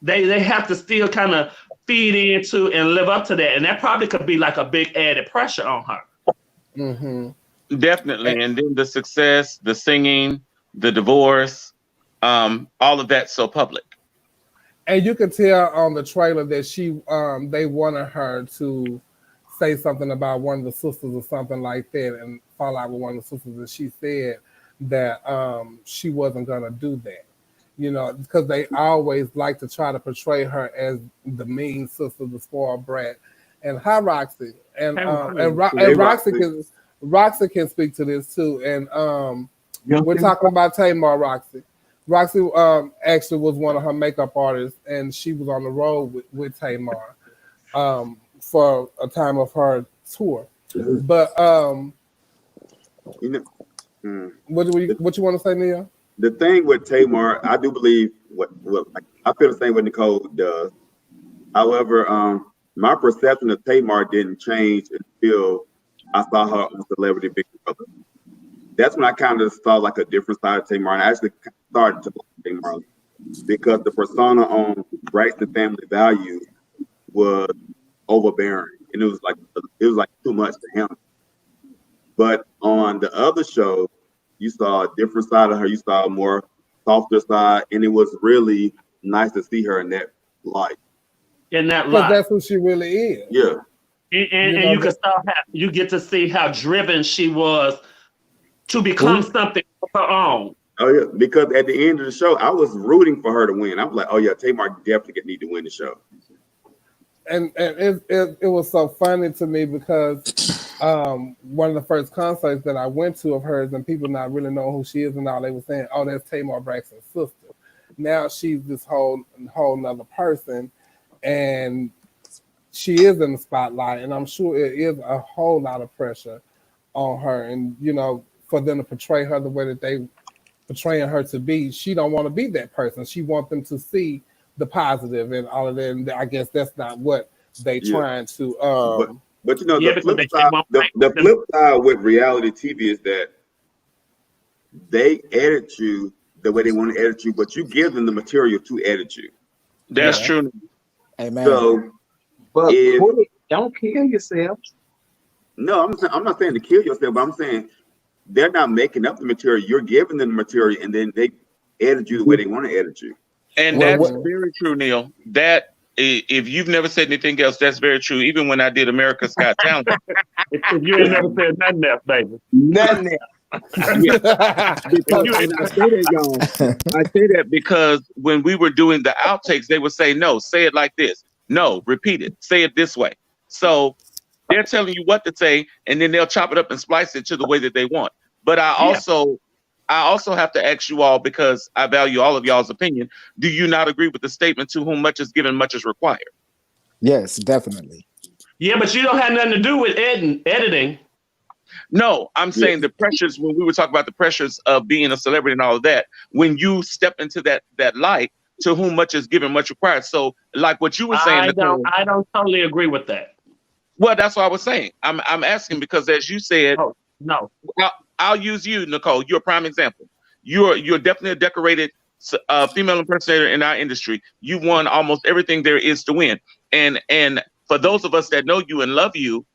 they have to still kind of feed into and live up to that. And that probably could be like a big added pressure on her. Mm-hmm. Definitely. And then the success, the singing, the divorce, all of that's so public. And you could tell on the trailer that they wanted her to say something about one of the sisters or something like that, and fall out with one of the sisters, and she said that she wasn't gonna do that, because they always like to try to portray her as the mean sister, the spoiled brat. And hi, Roxy, and Roxy can speak to this too. And we're talking about Tamar. Roxy actually was one of her makeup artists, and she was on the road with Tamar for a time of her tour. But what you want to say, Nia? The thing with Tamar, I do believe I feel the same way Necole does. However, my perception of Tamar didn't change until I saw her on Celebrity Big Brother. That's when I kind of saw like a different side of Tamar, and I actually started to like Tamar because the persona on Rights and Family Values was overbearing, and it was like too much to him. But on the other show, you saw a different side of her. You saw a more softer side, and it was really nice to see her in that light. Because that's who she really is. Yeah. And you get to see how driven she was to become something of her own. Oh yeah, because at the end of the show, I was rooting for her to win. I was like, oh yeah, Tamar definitely need to win the show. And it was so funny to me because one of the first concerts that I went to of hers, and people not really know who she is and all, they were saying, oh, that's Tamar Braxton's sister. Now she's this whole nother person, and she is in the spotlight, and I'm sure it is a whole lot of pressure on her. And for them to portray her the way that they portraying her to be, she don't want to be that person. She wants them to see the positive and all of that. And I guess that's not what they trying to But you know, Yeah, the because flip they side, won't the, make the them. flip side with reality TV is that they edit you the way they want to edit you, but you give them the material to edit you. That's Yeah. true. Amen. So But if put it, don't kill yourself. no, I'm not saying to kill yourself, but I'm saying they're not making up the material. You're giving them the material, and then they edit you the way they want to edit you. And Well, that's what, very true, Neil. That if you've never said anything else, that's very true. Even when I did America's Got Talent, If you ain't never said nothing else, baby. Nothing else. yeah, If because you ain't and I say that, y'all. I say that because when we were doing the outtakes, they would say, "No, say it like this. No, repeat it. Say it this way." So they're telling you what to say, and then they'll chop it up and splice it to the way that they want. But Yeah. I also have to ask you all, because I value all of y'all's opinion. Do you not agree with the statement, "To whom much is given, much is required"? yes, definitely. Yeah, but you don't have nothing to do with editing. No, I'm saying the pressures, when we were talking about the pressures of being a celebrity and all of that, when you step into that light, to whom much is given, much required. So like what you were saying, Nicole, I don't totally agree with that. well, that's what I was saying. I'm asking because as you said, Oh, no. I'll use you, Nicole. You're a prime example. You're definitely a decorated female impersonator in our industry. You won almost everything there is to win. And for those of us that know you and love you,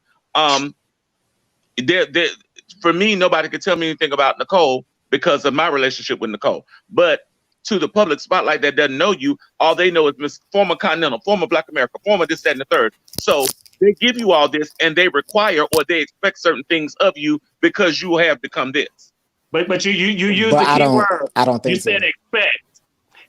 there for me, nobody could tell me anything about Nicole because of my relationship with Nicole. But to the public spotlight that doesn't know you, all they know is Miss former Continental, former Black America, former this, that, and the third. So they give you all this and they require or they expect certain things of you because you have become this. But you use But the key word. I don't think You said so. expect.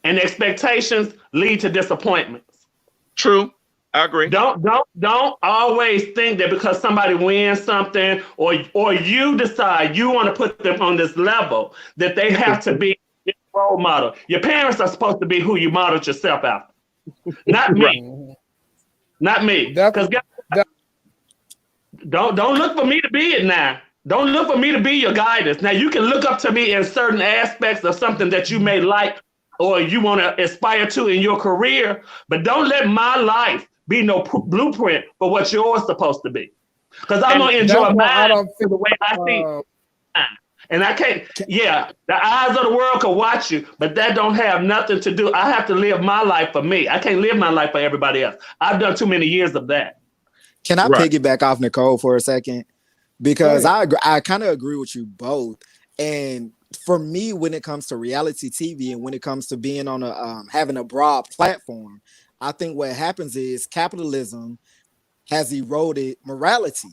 And expectations lead to disappointments. True. I agree. Don't always think that because somebody wins something or you decide you want to put them on this level that they have to be a role model. Your parents are supposed to be who you modeled yourself after. Not me. Not me. Because don't look for me to be it now. Don't look for me to be your guidance. Now you can look up to me in certain aspects of something that you may like or you want to aspire to in your career, but don't let my life be no blueprint for what yours supposed to be. Because I'm gonna enjoy mine the way I see. And I can't. Yeah, the eyes of the world can watch you, but that don't have nothing to do. I have to live my life for me. I can't live my life for everybody else. I've done too many years of that. Can I piggyback off Nicole for a second? Because I kind of agree with you both. And for me, when it comes to reality TV and when it comes to being on a having a broad platform, I think what happens is capitalism has eroded morality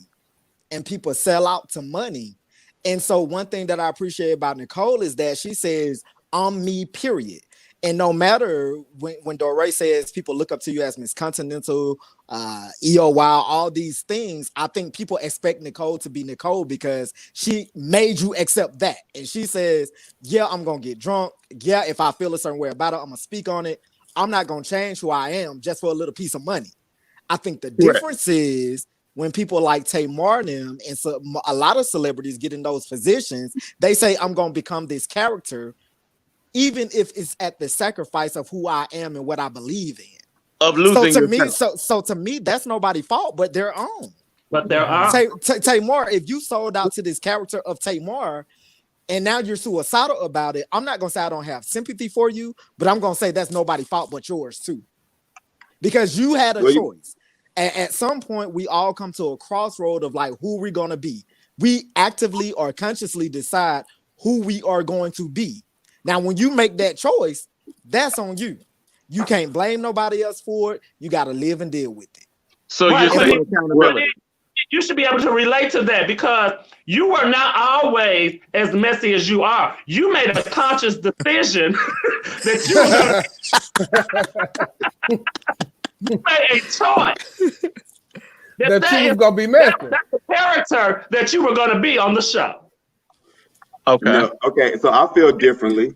and people sell out to money. And so one thing that I appreciate about Nicole is that she says, "I'm me, period." And no matter when Doré says people look up to you as Miss Continental, EOY, all these things, I think people expect Nicole to be Nicole because she made you accept that. And she says, yeah, I'm going to get drunk. Yeah, if I feel a certain way about it, I'm going to speak on it. I'm not going to change who I am just for a little piece of money. I think the difference is when people like Tamar and them and so a lot of celebrities get in those positions, they say, I'm going to become this character, even if it's at the sacrifice of who I am and what I believe in. Of losing so to me, that's nobody's fault but their own. But there are Tamar, if you sold out to this character of Tamar and now you're suicidal about it, I'm not gonna say I don't have sympathy for you, but I'm gonna say that's nobody's fault but yours too. Because you had a choice. And at some point, we all come to a crossroad of like who we're gonna be. We actively or consciously decide who we are going to be. Now, when you make that choice, that's on you. You can't blame nobody else for it. You got to live and deal with it. So you're saying accountability. You should be able to relate to that because you were not always as messy as you are. You made a conscious decision that you made a choice that you was gonna be messy. That's the character that you were gonna be on the show. Okay. No, okay, so I feel differently.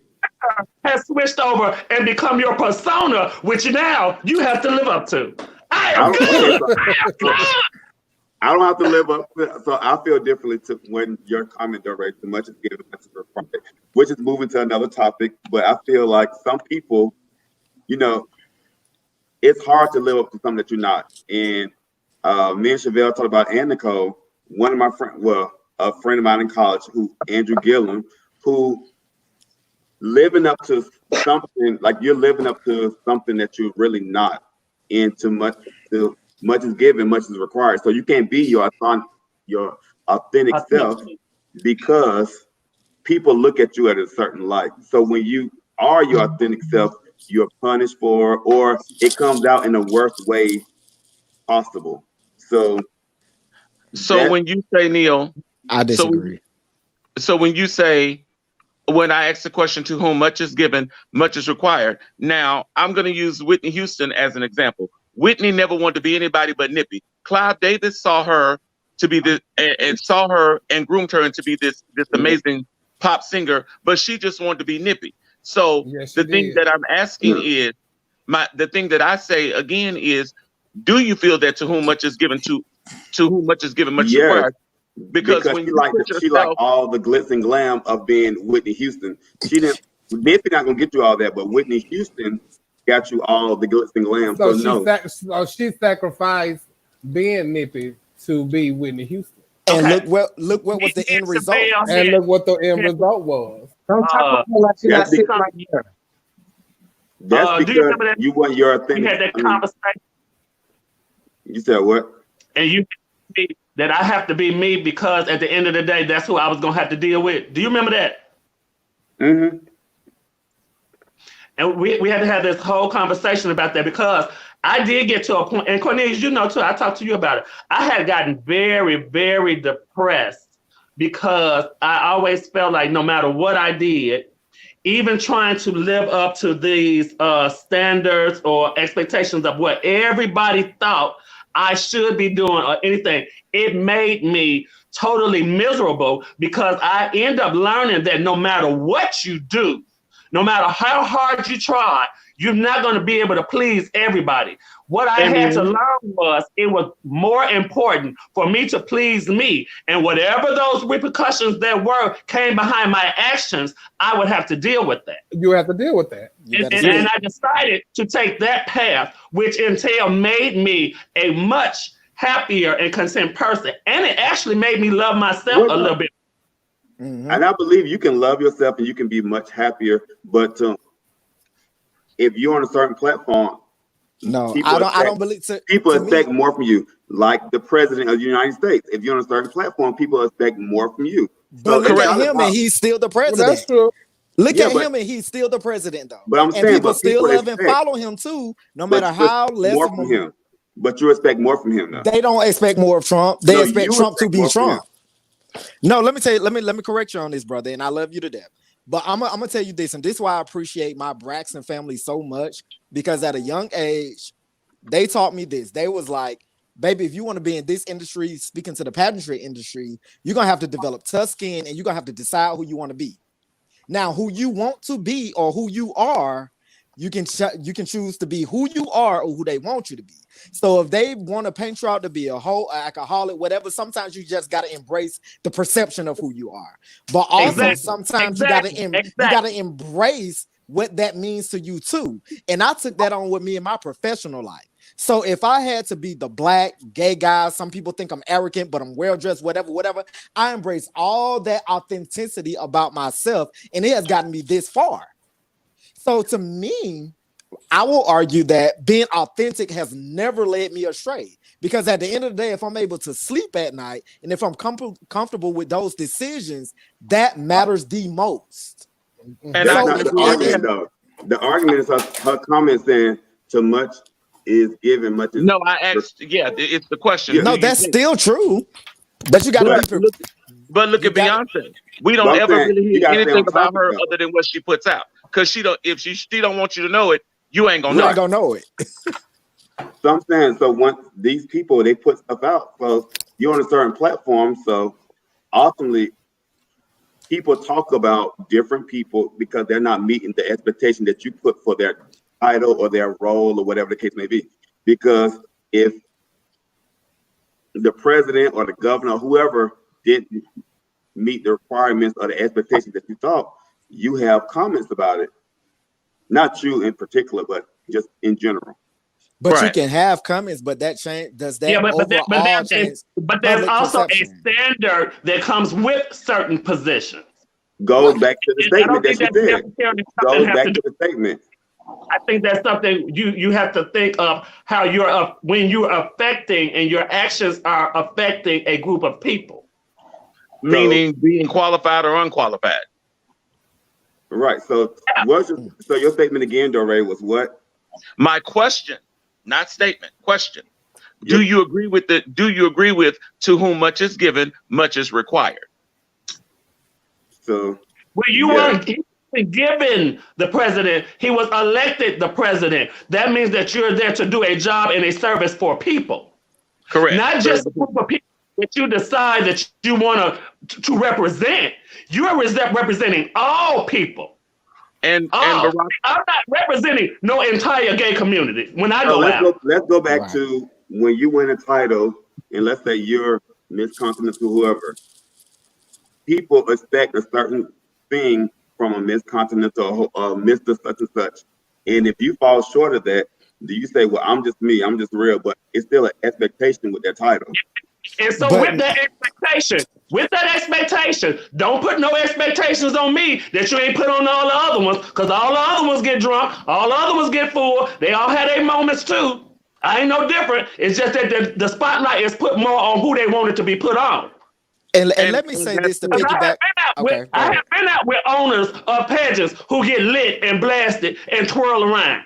Has switched over and become your persona, which now you have to live up to. I am good. I don't have to live up to it, so I feel differently to when your comment directs too much is given, which is moving to another topic. But I feel like some people, you know, it's hard to live up to something that you're not. And Me and Chevelle talked about, and Nicole, one of my friends, well, a friend of mine in college, Andrew Gillum, who living up to something, like you're living up to something that you're really not into. Much is given, much is required. So you can't be your authentic self because people look at you at a certain light. So when you are your authentic self, you're punished for, or it comes out in the worst way possible. So when you say, Neil, I disagree. So when you say, when I ask the question, to whom much is given, much is required. Now, I'm going to use Whitney Houston as an example. Whitney never wanted to be anybody but Nippy. Clive Davis saw her to be this, and saw her and groomed her into be this amazing pop singer, but she just wanted to be Nippy. So the thing that I'm asking is, the thing that I say again is, do you feel that to whom much is given, to whom much is given, much is required? Because when she like all the glitz and glam of being Whitney Houston. Nippy not gonna get you all that, but Whitney Houston got you all the glitz and glam. So she sacrificed being Nippy to be Whitney Houston. And look what was the end result. And look what the end result was. Don't talk about like you're not sitting right here. That's because you want your authentic. You had that conversation. You said what? And you that I have to be me because at the end of the day, that's who I was gonna have to deal with. Do you remember that? Mm-hmm. And we had to have this whole conversation about that, because I did get to a point, and Cornelius, you know too, I talked to you about it. I had gotten very, very depressed because I always felt like no matter what I did, even trying to live up to these standards or expectations of what everybody thought I should be doing or anything, it made me totally miserable, because I end up learning that no matter what you do, no matter how hard you try, you're not going to be able to please everybody. What I had to learn was it was more important for me to please me. And whatever those repercussions there were came behind my actions, I would have to deal with that. You have to deal with that. And I decided to take that path, which made me a much happier and content person. And it actually made me love myself a little bit. Mm-hmm. And I believe you can love yourself and you can be much happier. But if you're on a certain platform, I don't believe people expect more from you. Like the president of the United States, if you're on a certain platform, people expect more from you. But look at him, and he's still the president. Well, that's true. Look at him, and he's still the president, though. But I'm saying, people still love and follow him too, no matter how less more from him. But you expect more from him, though. They don't expect more of Trump. They expect Trump to be Trump. No, let me tell you. Let me correct you on this, brother. And I love you to death. But I'm gonna tell you this, and this is why I appreciate my Braxton family so much, because at a young age, they taught me this. They was like, baby, if you want to be in this industry, speaking to the pageantry industry, you're gonna have to develop tough skin, and you're gonna have to decide who you want to be. Now, who you want to be or who you are, you can choose to be who you are or who they want you to be. So if they want to paint you out to be a whole alcoholic, whatever, sometimes you just got to embrace the perception of who you are. But also sometimes you got to embrace what that means to you too. And I took that on with me in my professional life. So if I had to be the black gay guy, some people think I'm arrogant, but I'm well-dressed, whatever. I embrace all that authenticity about myself, and it has gotten me this far. So to me, I will argue that being authentic has never led me astray, because at the end of the day, if I'm able to sleep at night and if I'm comfortable with those decisions, that matters the most. And that's not the argument, though. The argument is her comment saying too much is given, much is... No, I asked, it's the question. No, that's still true. But you got to be... But look at Beyonce. We don't ever really hear anything about her other than what she puts out. Because if she don't want you to know it, you ain't gonna know it. So I'm saying, so once these people, they put stuff out, so you're on a certain platform, so ultimately people talk about different people because they're not meeting the expectation that you put for their title or their role or whatever the case may be. Because if the president or the governor or whoever didn't meet the requirements or the expectations that you thought, you have comments about it. Not you in particular, but just in general. But you Right. can have comments, but that change does that Yeah, but overall change there's public also a perception? standard that comes with certain positions. Goes back to the And I don't statement that think she that's said. necessarily something Goes have back to do. to the statement. I think that's something you have to think of how you're when you're affecting and your actions are affecting a group of people. Meaning being qualified or unqualified. Right. So your statement again, Doré, was what? My question, not statement, question. Do you agree with to whom much is given, much is required? So Well, you weren't given the president, he was elected the president. That means that you're there to do a job and a service for people. Correct. Not just a group of people that you decide that you want to represent. You are representing all people. And I'm not representing no entire gay community when I go out. Let's go back to when you win a title, and let's say you're Miss Continental, whoever. People expect a certain thing from a Miss Continental, Mr. such and such. And if you fall short of that, do you say, well, I'm just me, I'm just real, but it's still an expectation with that title? And so with that expectation, don't put no expectations on me that you ain't put on all the other ones, because all the other ones get drunk, all the other ones get full. They all had their moments too. I ain't no different. It's just that the spotlight is put more on who they want it to be put on. And let me say this to piggyback. I have been out with owners of pageants who get lit and blasted and twirl around.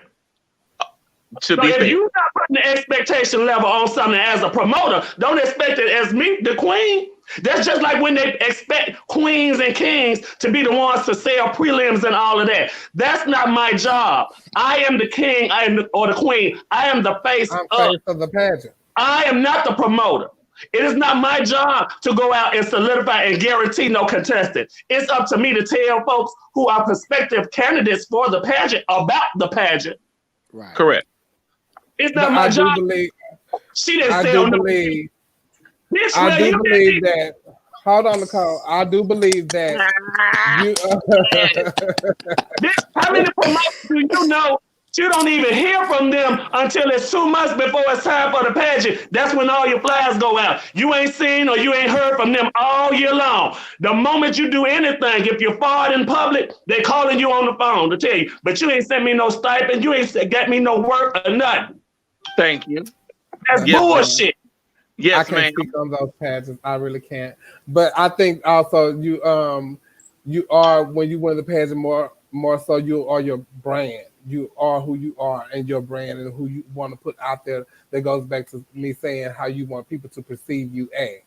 So if you're not putting the expectation level on something as a promoter, don't expect it as me, the queen. That's just like when they expect queens and kings to be the ones to sell prelims and all of that. That's not my job. I am the king, or the queen. I am the face of the pageant. I am not the promoter. It is not my job to go out and solidify and guarantee no contestant. It's up to me to tell folks who are prospective candidates for the pageant about the pageant. Right. Correct. It's not my job. She didn't sell no. I do believe that. Hold on, Nicole. I do believe that how many promoters do you know? You don't even hear from them until it's 2 months before it's time for the pageant. That's when all your flyers go out. You ain't seen or you ain't heard from them all year long. The moment you do anything, if you're fart in public, they calling you on the phone to tell you, but you ain't sent me no stipend. You ain't got me no work or nothing. Thank you. That's bullshit. I can't speak on those pageants. I really can't. But I think also you are, when you win the pageant, more so you are your brand. You are who you are and your brand and who you want to put out there. That goes back to me saying how you want people to perceive you as.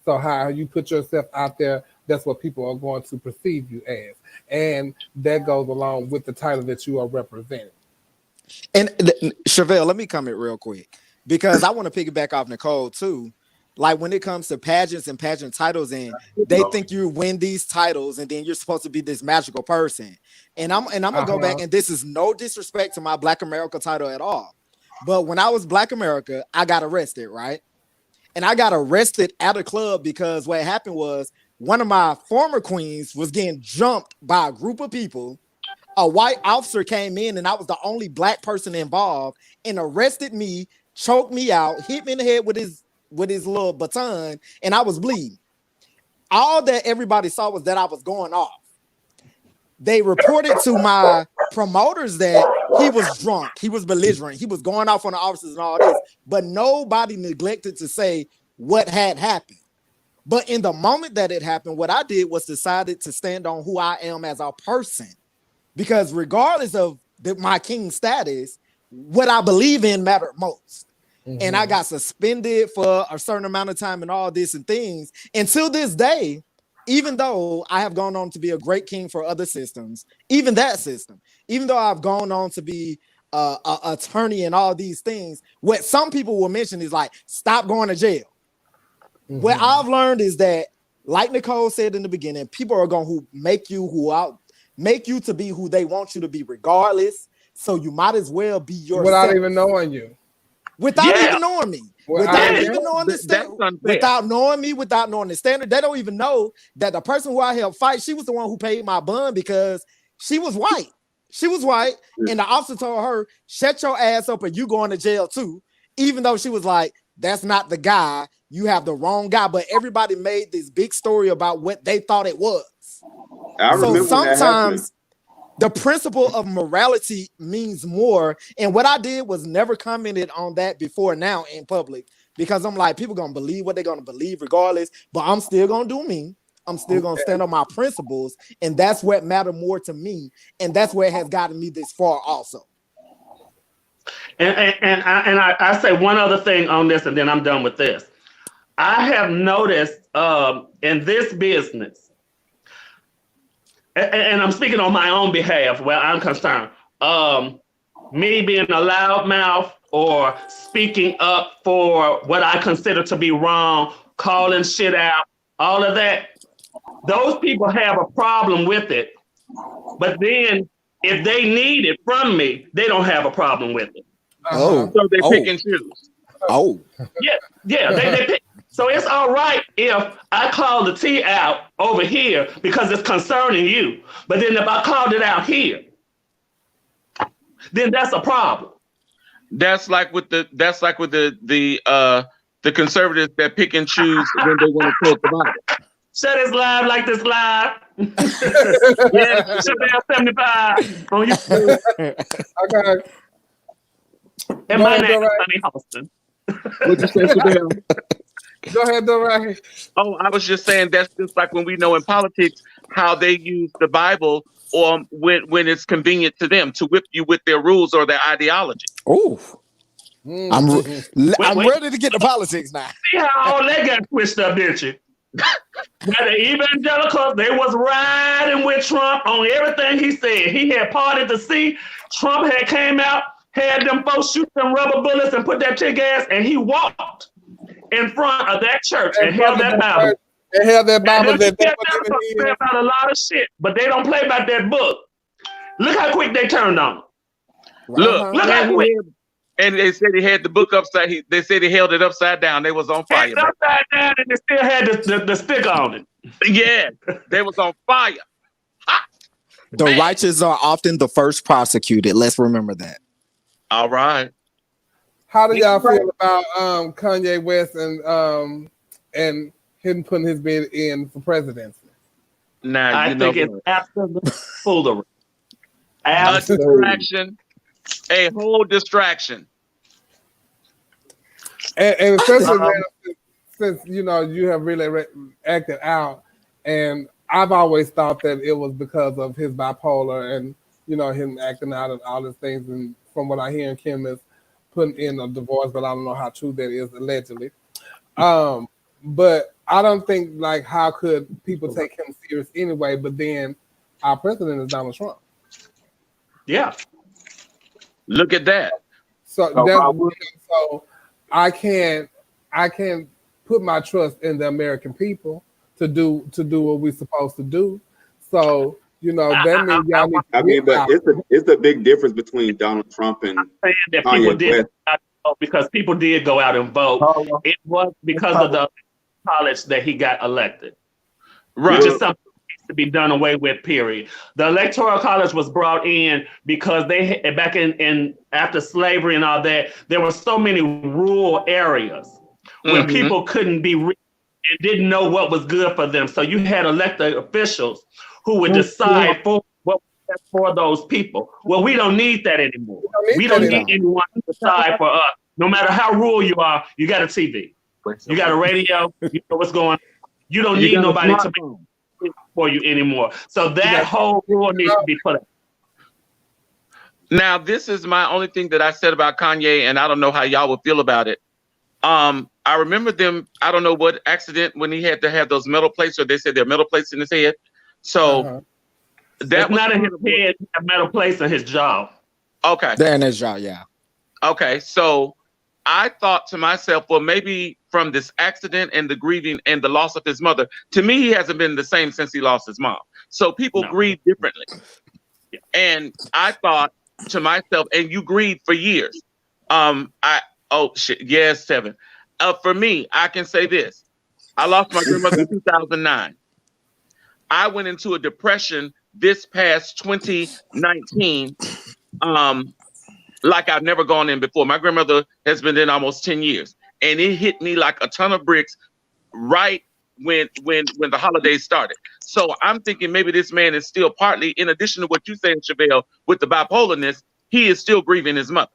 So how you put yourself out there, that's what people are going to perceive you as. And that goes along with the title that you are representing. And Chevelle, let me comment real quick, because I want to piggyback off Nicole too. Like when it comes to pageants and pageant titles, and they think you win these titles and then you're supposed to be this magical person. And I'm gonna go back, and this is no disrespect to my Black America title at all. But when I was Black America, I got arrested, right? And I got arrested at a club because what happened was one of my former queens was getting jumped by a group of people. A white officer came in, and I was the only Black person involved, and arrested me, choked me out, hit me in the head with his little baton, and I was bleeding. All that everybody saw was that I was going off. They reported to my promoters that he was drunk, he was belligerent, he was going off on the officers and all this, but nobody neglected to say what had happened. But in the moment that it happened, what I did was decided to stand on who I am as a person. Because regardless of my king status, what I believe in mattered most. Mm-hmm. And I got suspended for a certain amount of time and all this and things. Until this day, even though I have gone on to be a great king for other systems, even that system, even though I've gone on to be an attorney and all these things, what some people will mention is like, stop going to jail. Mm-hmm. What I've learned is that, like Nicole said in the beginning, people are going to make you to be who they want you to be regardless. So you might as well be yourself. Without even knowing you. Without even knowing me. Without even knowing the standard. Without knowing me, without knowing the standard. They don't even know that the person who I helped fight, she was the one who paid my bond because she was white. She was white, and the officer told her, "Shut your ass up, and you going to jail too." Even though she was like, "That's not the guy. You have the wrong guy." But everybody made this big story about what they thought it was. I So remember when that happened. sometimes the principle of morality means more. And what I did was never commented on that before now in public, because I'm like, people gonna believe what they're gonna believe regardless, but I'm still gonna do me. I'm still gonna stand on my principles, and that's what matter more to me, and that's where it has gotten me this far also. And I say one other thing on this, and then I'm done with this. I have noticed in this business, and I'm speaking on my own behalf where I'm concerned, me being a loudmouth or speaking up for what I consider to be wrong, calling shit out, all of that, those people have a problem with it. But then if they need it from me, they don't have a problem with it. So they pick and choose. Yeah, they pick. So it's all right if I call the T out over here because it's concerning you. But then if I called it out here, then that's a problem. That's like with the conservatives that pick and choose when they want to quote the Bible. Shut this live like this live. Yeah, Chevelle 75 on YouTube. Okay. And my name is Sunny Holston. What'd you say, Chevelle? Go ahead, Doray. Oh, I was just saying that's just like when we know in politics how they use the Bible or when it's convenient to them to whip you with their rules or their ideology. Oh, I'm ready to get to politics now. See how all that got twisted up, didn't you? Now the evangelicals, they was riding with Trump on everything he said. He had parted the sea. Trump had came out, had them folks shoot them rubber bullets and put that tear gas, and he walked in front of that church and held that Bible. And held that Bible. They say about a lot of shit, but they don't play about that book. Look how quick they turned on. Look how quick. And they said he had the book upside. They said he held it upside down. They was on fire. It's upside down, and they still had the stick on it. Yeah, they was on fire. The righteous are often the first prosecuted. Let's remember that. All right. How do y'all feel about Kanye West and him putting his bid in for presidency? Now I think it's absolute foolery. A distraction, a whole distraction. And especially since you know you have really acted out, and I've always thought that it was because of his bipolar and you know him acting out and all these things. And from what I hear, Kim is putting in a divorce, but I don't know how true that is allegedly. But I don't think like how could people take him serious anyway? But then our president is Donald Trump. Yeah. Look at that. So I can't put my trust in the American people to do what we're supposed to do. So you know that means y'all need. I mean, but it's a big difference between Donald Trump and Kanye West. Because people did go out and vote. It was because of the college that he got elected. Right. Which is something that needs to be done away with, period. The Electoral College was brought in because they back in after slavery and all that, there were so many rural areas where people couldn't be and didn't know what was good for them. So you had elected officials who would decide for what was best for those people. Well, we don't need that anymore. We don't need anyone to decide for us. No matter how rural you are, you got a TV. You got a radio. You know what's going on. You don't need nobody to make for you anymore. So that whole rule needs to be put up. Now, this is my only thing that I said about Kanye, and I don't know how y'all would feel about it. I remember them, I don't know what accident when he had to have those metal plates, or they said there are metal plates in his head. So that was not in his head, a metal plates in his jaw. Okay. They're in his jaw, yeah. Okay, so I thought to myself, well, maybe from this accident and the grieving and the loss of his mother, to me, he hasn't been the same since he lost his mom. So people grieve differently. Yeah. And I thought to myself, and you grieved for years. Yes, Tevin. For me, I can say this. I lost my grandmother in 2009. I went into a depression this past 2019 like I've never gone in before. My grandmother has been in almost 10 years, and it hit me like a ton of bricks right when the holidays started. So I'm thinking maybe this man is still partly, in addition to what you saying, Chevelle, with the bipolarness, he is still grieving his mother.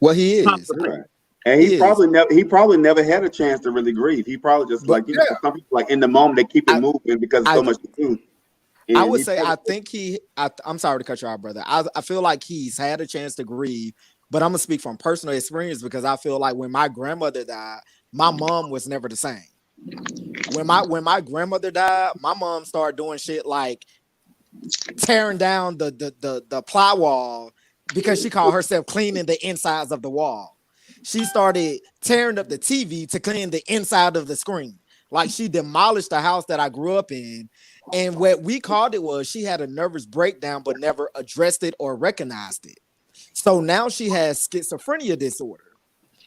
Well, he is. Right. And he probably never had a chance to really grieve. He probably just some people like in the moment they keep it moving because so much to do. And I would say I'm sorry to cut you off, brother. I feel like he's had a chance to grieve, but I'm gonna speak from personal experience because I feel like when my grandmother died, my mom was never the same. When my grandmother died, my mom started doing shit like tearing down the ply wall because she called herself cleaning the insides of the wall. She started tearing up the TV to clean the inside of the screen. Like she demolished the house that I grew up in. And what we called it was she had a nervous breakdown, but never addressed it or recognized it. So now she has schizophrenia disorder.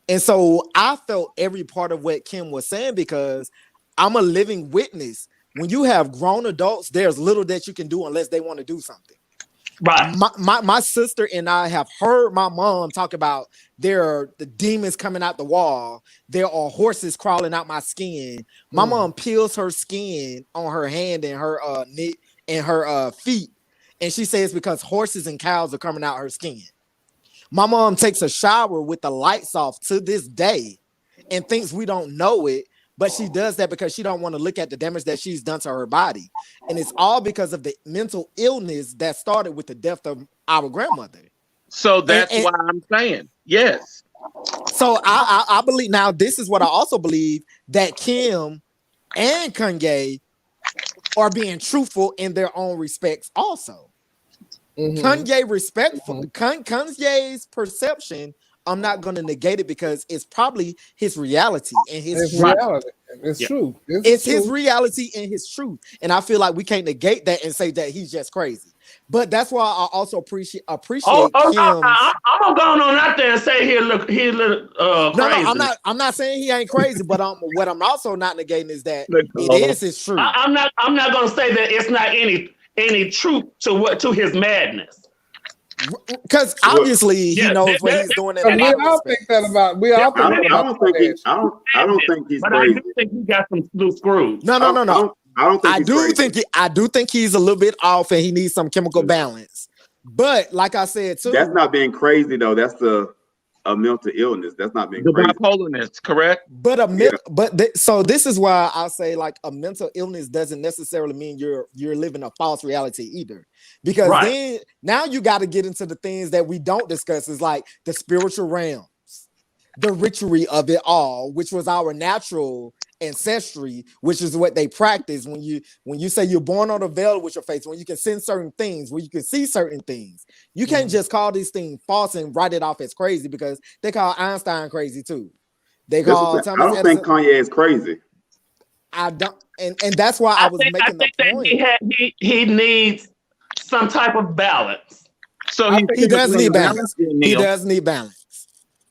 And so I felt every part of what Kim was saying because I'm a living witness. When you have grown adults, there's little that you can do unless they want to do something. Right. My sister and I have heard my mom talk about there are the demons coming out the wall. There are horses crawling out my skin. My mom peels her skin on her hand and her neck and her feet. And she says because horses and cows are coming out her skin. My mom takes a shower with the lights off to this day and thinks we don't know it. But she does that because she don't want to look at the damage that she's done to her body. And it's all because of the mental illness that started with the death of our grandmother. So that's why I'm saying, yes. So I believe, now this is what I also believe, that Kim and Kanye are being truthful in their own respects also. Kanye's perception, I'm not going to negate it because it's probably his reality and his reality. It's true. It's his reality and his truth. And I feel like we can't negate that and say that he's just crazy. But that's why I also appreciate Kim. I'm gonna go on out there and say he look crazy. No, I'm not saying he ain't crazy, but what I'm also not negating is that it is his truth. I'm not gonna say that it's not any truth to his madness. Because obviously he knows what he's doing. We all think that about. We all think. I don't think he's but crazy. I do think he got some loose screws. No. I do think he's a little bit off and he needs some chemical balance. But like I said too, that's not being crazy though. That's a mental illness. That's not being crazy. Bipolarness, correct? But so this is why I say like a mental illness doesn't necessarily mean you're living a false reality either. Because then now you got to get into the things that we don't discuss, is like the spiritual realms, the ritual of it all, which was our natural ancestry, which is what they practice when you say you're born on a veil with your face, when you can sense certain things, when you can see certain things. You can't just call these things false and write it off as crazy, because they call Einstein crazy too. They call Thomas I don't think Kanye is crazy. I don't, and that's why I was making the point. He needs some type of balance. So he does need balance. He does need balance.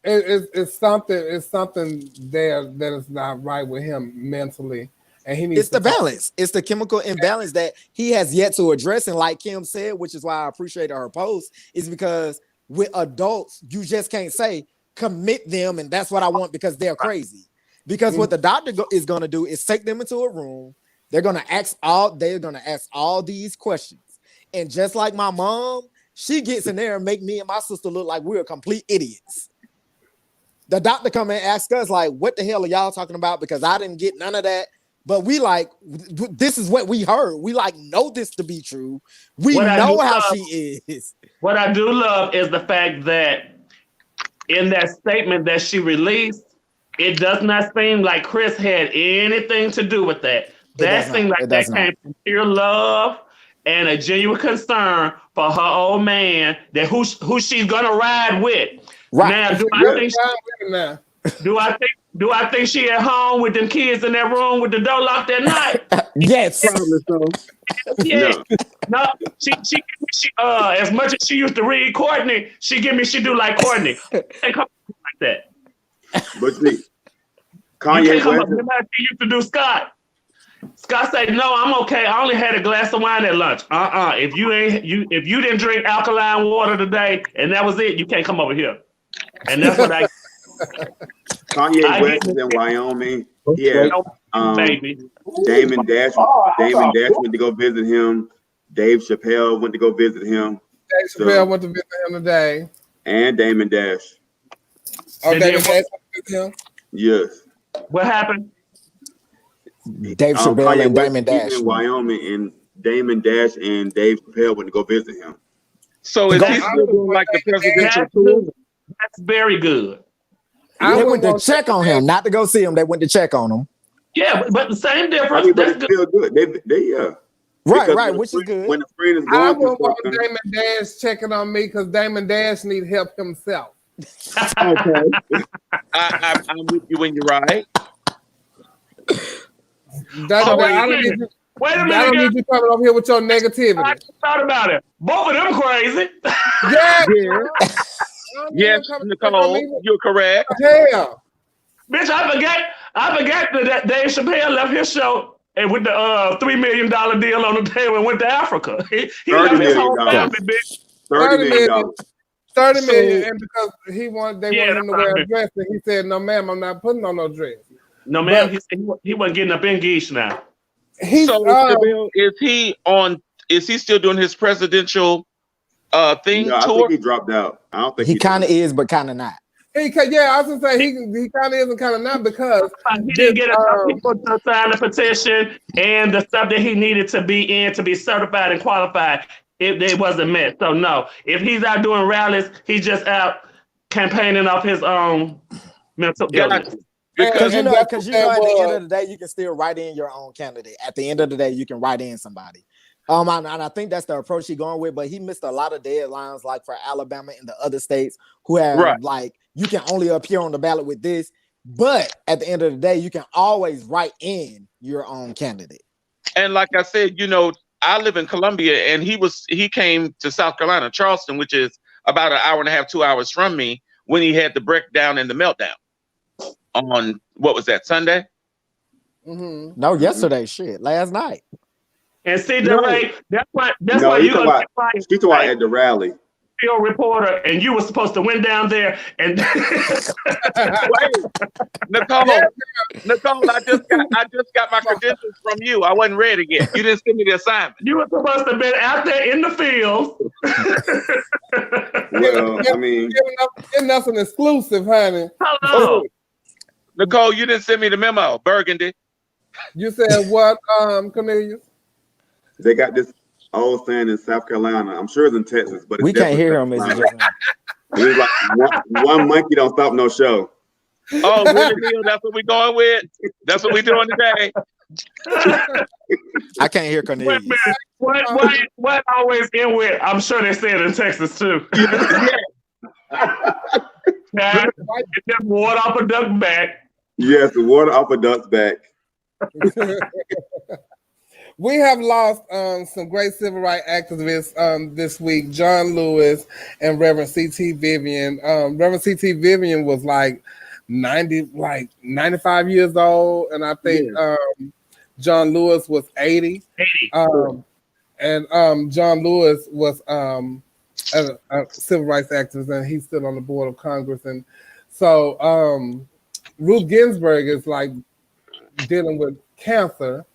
It's something there that is not right with him mentally, and he needs. It's the balance. It's the chemical imbalance that he has yet to address. And like Kim said, which is why I appreciated her post, is because with adults, you just can't say commit them, and that's what I want because they're crazy. Because what the doctor is going to do is take them into a room. They're going to ask all these questions, and just like my mom, she gets in there and make me and my sister look like we're complete idiots. The doctor come and ask us, like, what the hell are y'all talking about? Because I didn't get none of that. But we like, this is what we heard. We like know this to be true. We know how she is. What I do love is the fact that in that statement that she released, it does not seem like Chris had anything to do with that. That seemed like that came from pure love and a genuine concern for her old man, that who she's gonna ride with. Right. Now, do I think she at home with them kids in that room with the door locked at night? Yes. Yeah. No, she as much as she used to read Courtney, she do like Courtney. And come like that. But see, Kanye West used to do Scott. Scott said, "No, I'm okay. I only had a glass of wine at lunch." If you didn't drink alkaline water today and that was it, you can't come over here. And that's what I. Kanye West is in Wyoming. He has baby. Damon Dash went to go visit him. Dave Chappelle went to go visit him. Dave Chappelle went to visit him today. And Damon Dash. Oh, Damon Dash went to visit him? Yes. What happened? Dave Chappelle and Damon Dash in Wyoming, and Damon Dash and Dave Chappelle went to go visit him. So is he still doing like the presidential tour? That's very good. They went to check on him, not to go see him. They went to check on him. Yeah, but the same difference. I mean, but it's still good. They Right, which is good. When a friend is I going wouldn't want Damon Dash checking on me because Damon Dash need help himself. Okay. I'm with you when you're right. I don't need you. Wait a minute. I don't need you coming over here with your negativity. I thought about it. Both of them crazy. Yeah. Yes, Nicole, you're correct. Yeah. Bitch, I forgot that Dave Chappelle left his show and with the $3 million deal on the table and went to Africa. He left his whole family, bitch. $30 million. 30 million, and because they wanted him to wear a dress, and he said, "No, ma'am, I'm not putting on no dress." No, ma'am, he wasn't getting up in geese now. So, is he still doing his presidential thing? No, I tour? think he dropped out. I don't think he kind of is, but kind of not. I was gonna say he kind of is and kind of not because he didn't get enough people to sign the petition and the stuff that he needed to be in to be certified and qualified. It wasn't met. So no, if he's out doing rallies, he's just out campaigning off his own mental illness. Because you know, at the end of the day, you can still write in your own candidate. At the end of the day, you can write in somebody. And I think that's the approach he's going with. But he missed a lot of deadlines, like for Alabama and the other states who have like you can only appear on the ballot with this. But at the end of the day, you can always write in your own candidate. And like I said, you know, I live in Columbia, and he came to South Carolina, Charleston, which is about an hour and a half, 2 hours from me, when he had the breakdown and the meltdown on what was that, Sunday? Mm-hmm. No, yesterday, last night. And see, that's why you gonna speak to at the rally. Field reporter, and you were supposed to went down there and Nicole, I just got my credentials from you. I wasn't ready yet. You didn't send me the assignment. You were supposed to have been out there in the field. Well, I mean, giving us an exclusive, honey. Hello. Nicole, you didn't send me the memo, Burgundy. You said what, Cornelius? They got this old saying in South Carolina. I'm sure it's in Texas, but we can't hear him. It's like one monkey don't stop no show. Oh, really? That's what we going with? That's what we doing today? I can't hear Cornelius. What always end with? I'm sure they say it in Texas too. Just water off a duck's back. Yes, the water off a duck's back. We have lost some great civil rights activists this week, John Lewis and Reverend C.T. Vivian. Reverend C.T. Vivian was like 95 years old, and I think John Lewis was 80. And John Lewis was a civil rights activist, and he's still on the board of Congress. And so Ruth Ginsburg is like dealing with cancer,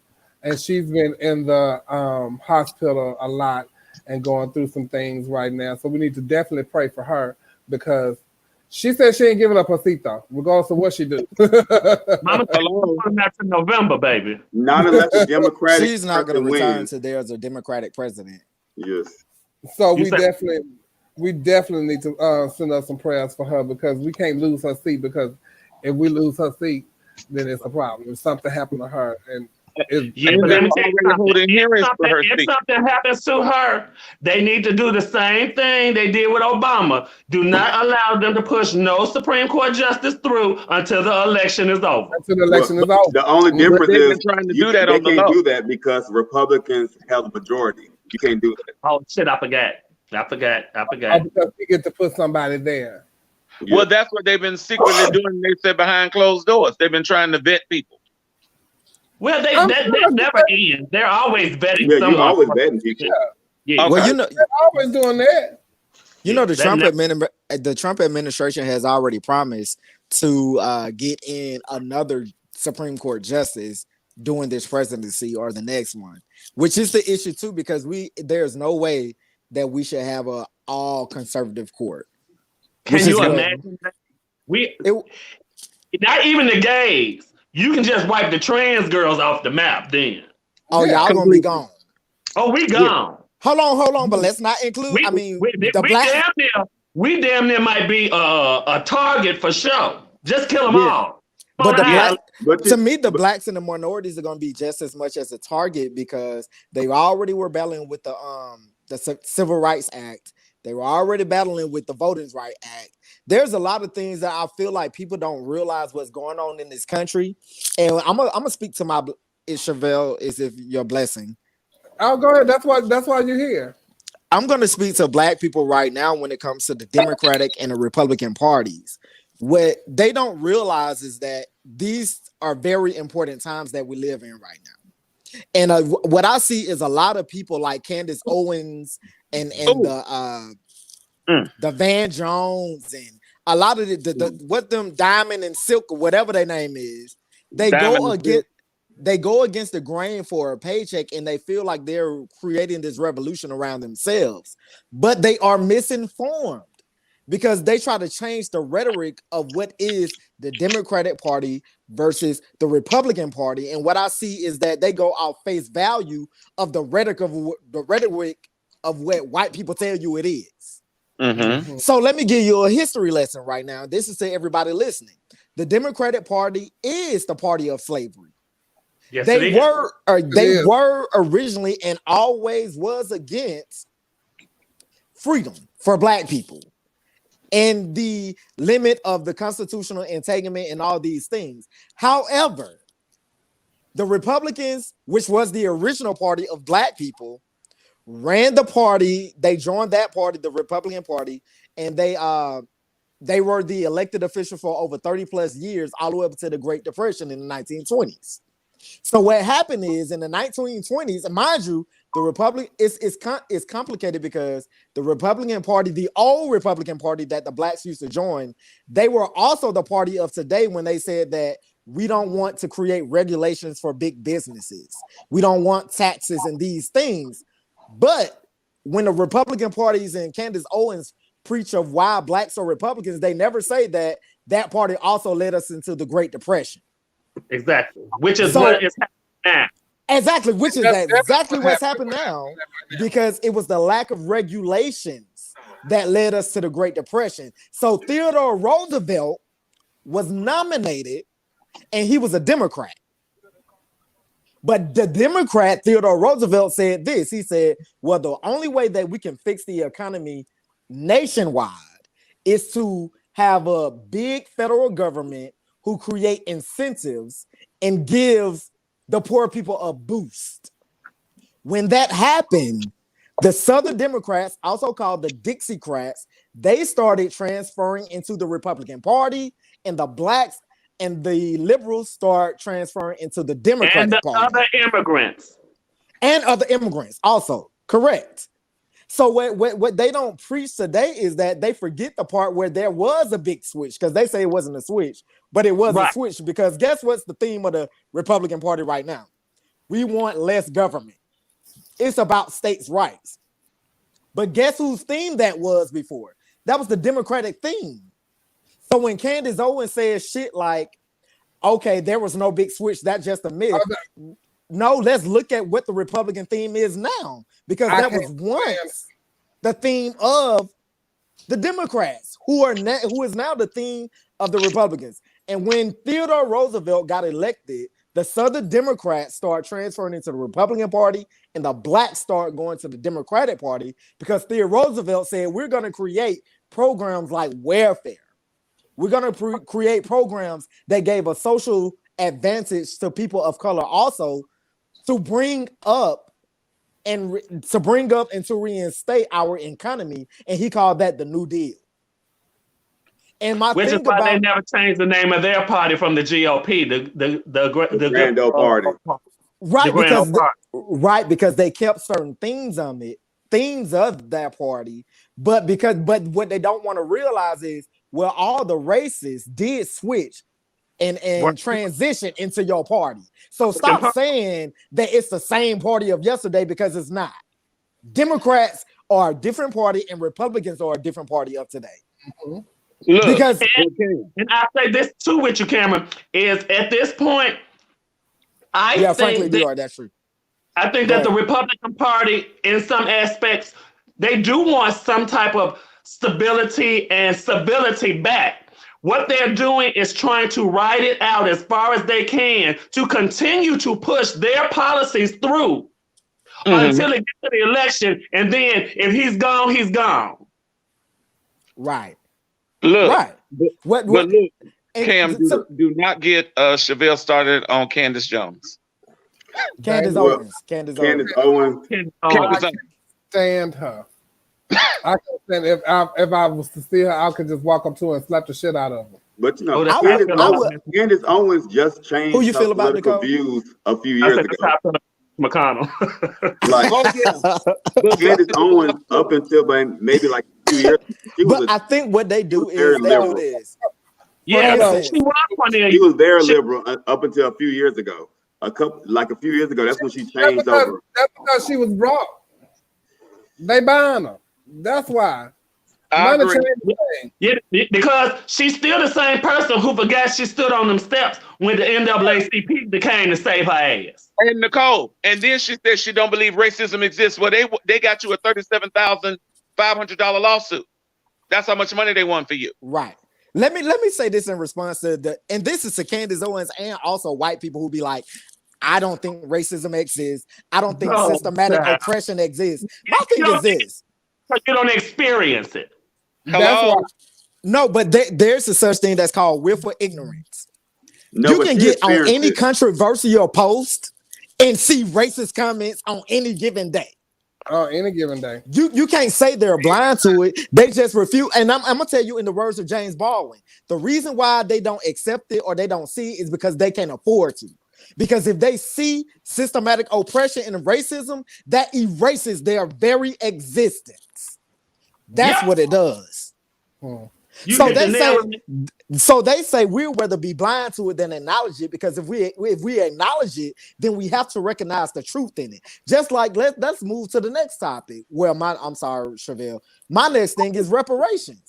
and she's been in the hospital a lot and going through some things right now. So we need to definitely pray for her because she said she ain't giving up her seat though, regardless of what she do. Mama, that's in November, baby. Not unless the Democratic. She's not going to return until there's a Democratic president. Yes. So we definitely need to send us some prayers for her because we can't lose her seat, because if we lose her seat, then it's a problem. If something happened to her, and but let me tell you if something happens to her, they need to do the same thing they did with Obama. Do not allow them to push no Supreme Court justice through until the election is over. Until the election is over. The only difference is trying to they can't do that because Republicans have the majority. You can't do that. Oh shit! I forgot. Oh, because we get to put somebody there. Yeah. Well, that's what they've been secretly doing. They said behind closed doors. They've been trying to vet people. Well, they never end. They're always vetting Yeah, someone. you always vetting people. Yeah. Well, they're always doing that. You know, the Trump administration has already promised to get in another Supreme Court justice during this presidency or the next one, which is the issue too, because there's no way that we should have a all conservative court. Can you imagine that? Not even the gays. You can just wipe the trans girls off the map then. Oh, y'all gonna be gone. Oh, we gone. Hold on, but let's not include. We damn near might be a target for sure. Just kill them all. But to me, the blacks and the minorities are going to be just as much as a target because they already were battling with the Civil Rights Act. They were already battling with the Voting Rights Act. There's a lot of things that I feel like people don't realize what's going on in this country. And I'm gonna speak to my Chevelle is if your blessing. Oh, go ahead. That's why you're here. I'm going to speak to black people right now when it comes to the Democratic and the Republican parties. What they don't realize is that these are very important times that we live in right now. And what I see is a lot of people like Candace Owens and the Van Jones and a lot of the what them Diamond and Silk or whatever their name is. They go against the grain for a paycheck and they feel like they're creating this revolution around themselves, but they are misinformed because they try to change the rhetoric of what is the Democratic Party versus the Republican Party. And what I see is that they go off face value of the rhetoric of what white people tell you it is. Mm-hmm. So let me give you a history lesson right now. This is to everybody listening. The Democratic Party is the party of slavery. Yes, they were originally and always was against freedom for black people and the limit of the constitutional entanglement and all these things. However, the Republicans, which was the original party of black people, ran the party. They joined that party, the Republican Party, and they were the elected official for over 30 plus years, all the way up to the Great Depression in the 1920s. So what happened is in the 1920s, and mind you, the Republic is complicated because the Republican Party, the old Republican Party that the blacks used to join, they were also the party of today when they said that we don't want to create regulations for big businesses. We don't want taxes and these things. But when the Republican parties and Candace Owens preach of why blacks are Republicans, they never say that that party also led us into the Great Depression. Exactly. Which is what is happening now. Exactly. Which is exactly what's happened now because it was the lack of regulations that led us to the Great Depression. So Theodore Roosevelt was nominated and he was a Democrat. But the Democrat, Theodore Roosevelt, said this. He said, well, the only way that we can fix the economy nationwide is to have a big federal government who create incentives and gives the poor people a boost. When that happened, the Southern Democrats, also called the Dixiecrats, they started transferring into the Republican Party, and the blacks and the liberals start transferring into the Democratic Party. And the other immigrants. And other immigrants also, correct. So what they don't preach today is that they forget the part where there was a big switch, because they say it wasn't a switch, but it was a switch, because guess what's the theme of the Republican Party right now? We want less government. It's about states' rights. But guess whose theme that was before? That was the Democratic theme. So when Candace Owens says shit like, okay, there was no big switch, that's just a myth. No, let's look at what the Republican theme is now, because that was once the theme of the Democrats, who is now the theme of the Republicans. And when Theodore Roosevelt got elected, the Southern Democrats start transferring into the Republican Party, and the blacks start going to the Democratic Party, because Theodore Roosevelt said, we're going to create programs like welfare. We're going to create programs that gave a social advantage to people of color also, to bring up and to reinstate our economy. And he called that the New Deal. And my Which is thing why they about never changed the name of their party from the GOP, the Grand Old Party. right Grand Old Party. right, because they kept certain things of that party, but what they don't want to realize is, well, all the races did switch and transition into your party. So stop saying that it's the same party of yesterday, because it's not. Democrats are a different party and Republicans are a different party of today. Look, Because and I say this too with you, Cameron, is at this point, frankly, that's true. I think that the Republican Party, in some aspects, they do want some type of stability and civility back. What they're doing is trying to ride it out as far as they can to continue to push their policies through until it gets to the election. And then if he's gone, he's gone. Right. Look. Right. But look, Cam, do not get Chevelle started on Candace Jones. Candace Owens. Candace Owens. Owens. I can't stand her. I can stand if I was to see her, I could just walk up to her and slap the shit out of her. But you know, I Candace Owens just changed Who you feel about political Necole? views a few years ago. McConnell. Like Candace Owens, up until maybe like a few years, I think what they do is they do this. Yeah, she was very liberal up until a few years ago. A few years ago, that's when she changed over. That's because she was broke. They buying her. That's why. Yeah, because she's still the same person who forgot she stood on them steps when the NAACP came to save her ass. And Necole, and then she said she don't believe racism exists. Well, they got you a $37,500 lawsuit. That's how much money they want for you. Right. Let me say this in response to and this is to Candace Owens and also white people who be like, I don't think racism exists. I don't think systematic oppression exists. My thing is this. You don't experience it. Hello? No, but there's a such thing that's called willful ignorance. No, you can get on any controversial post and see racist comments on any given day. Oh, any given day. You can't say they're blind to it. They just refuse. And I'm gonna tell you, in the words of James Baldwin, the reason why they don't accept it or they don't see it is because they can't afford to. Because if they see systematic oppression and racism, that erases their very existence. That's what it does. So they say we'd rather be blind to it than acknowledge it, because if we acknowledge it, then we have to recognize the truth in it. Just like let's move to the next topic. Well, I'm sorry, Chevelle. My next thing is reparations.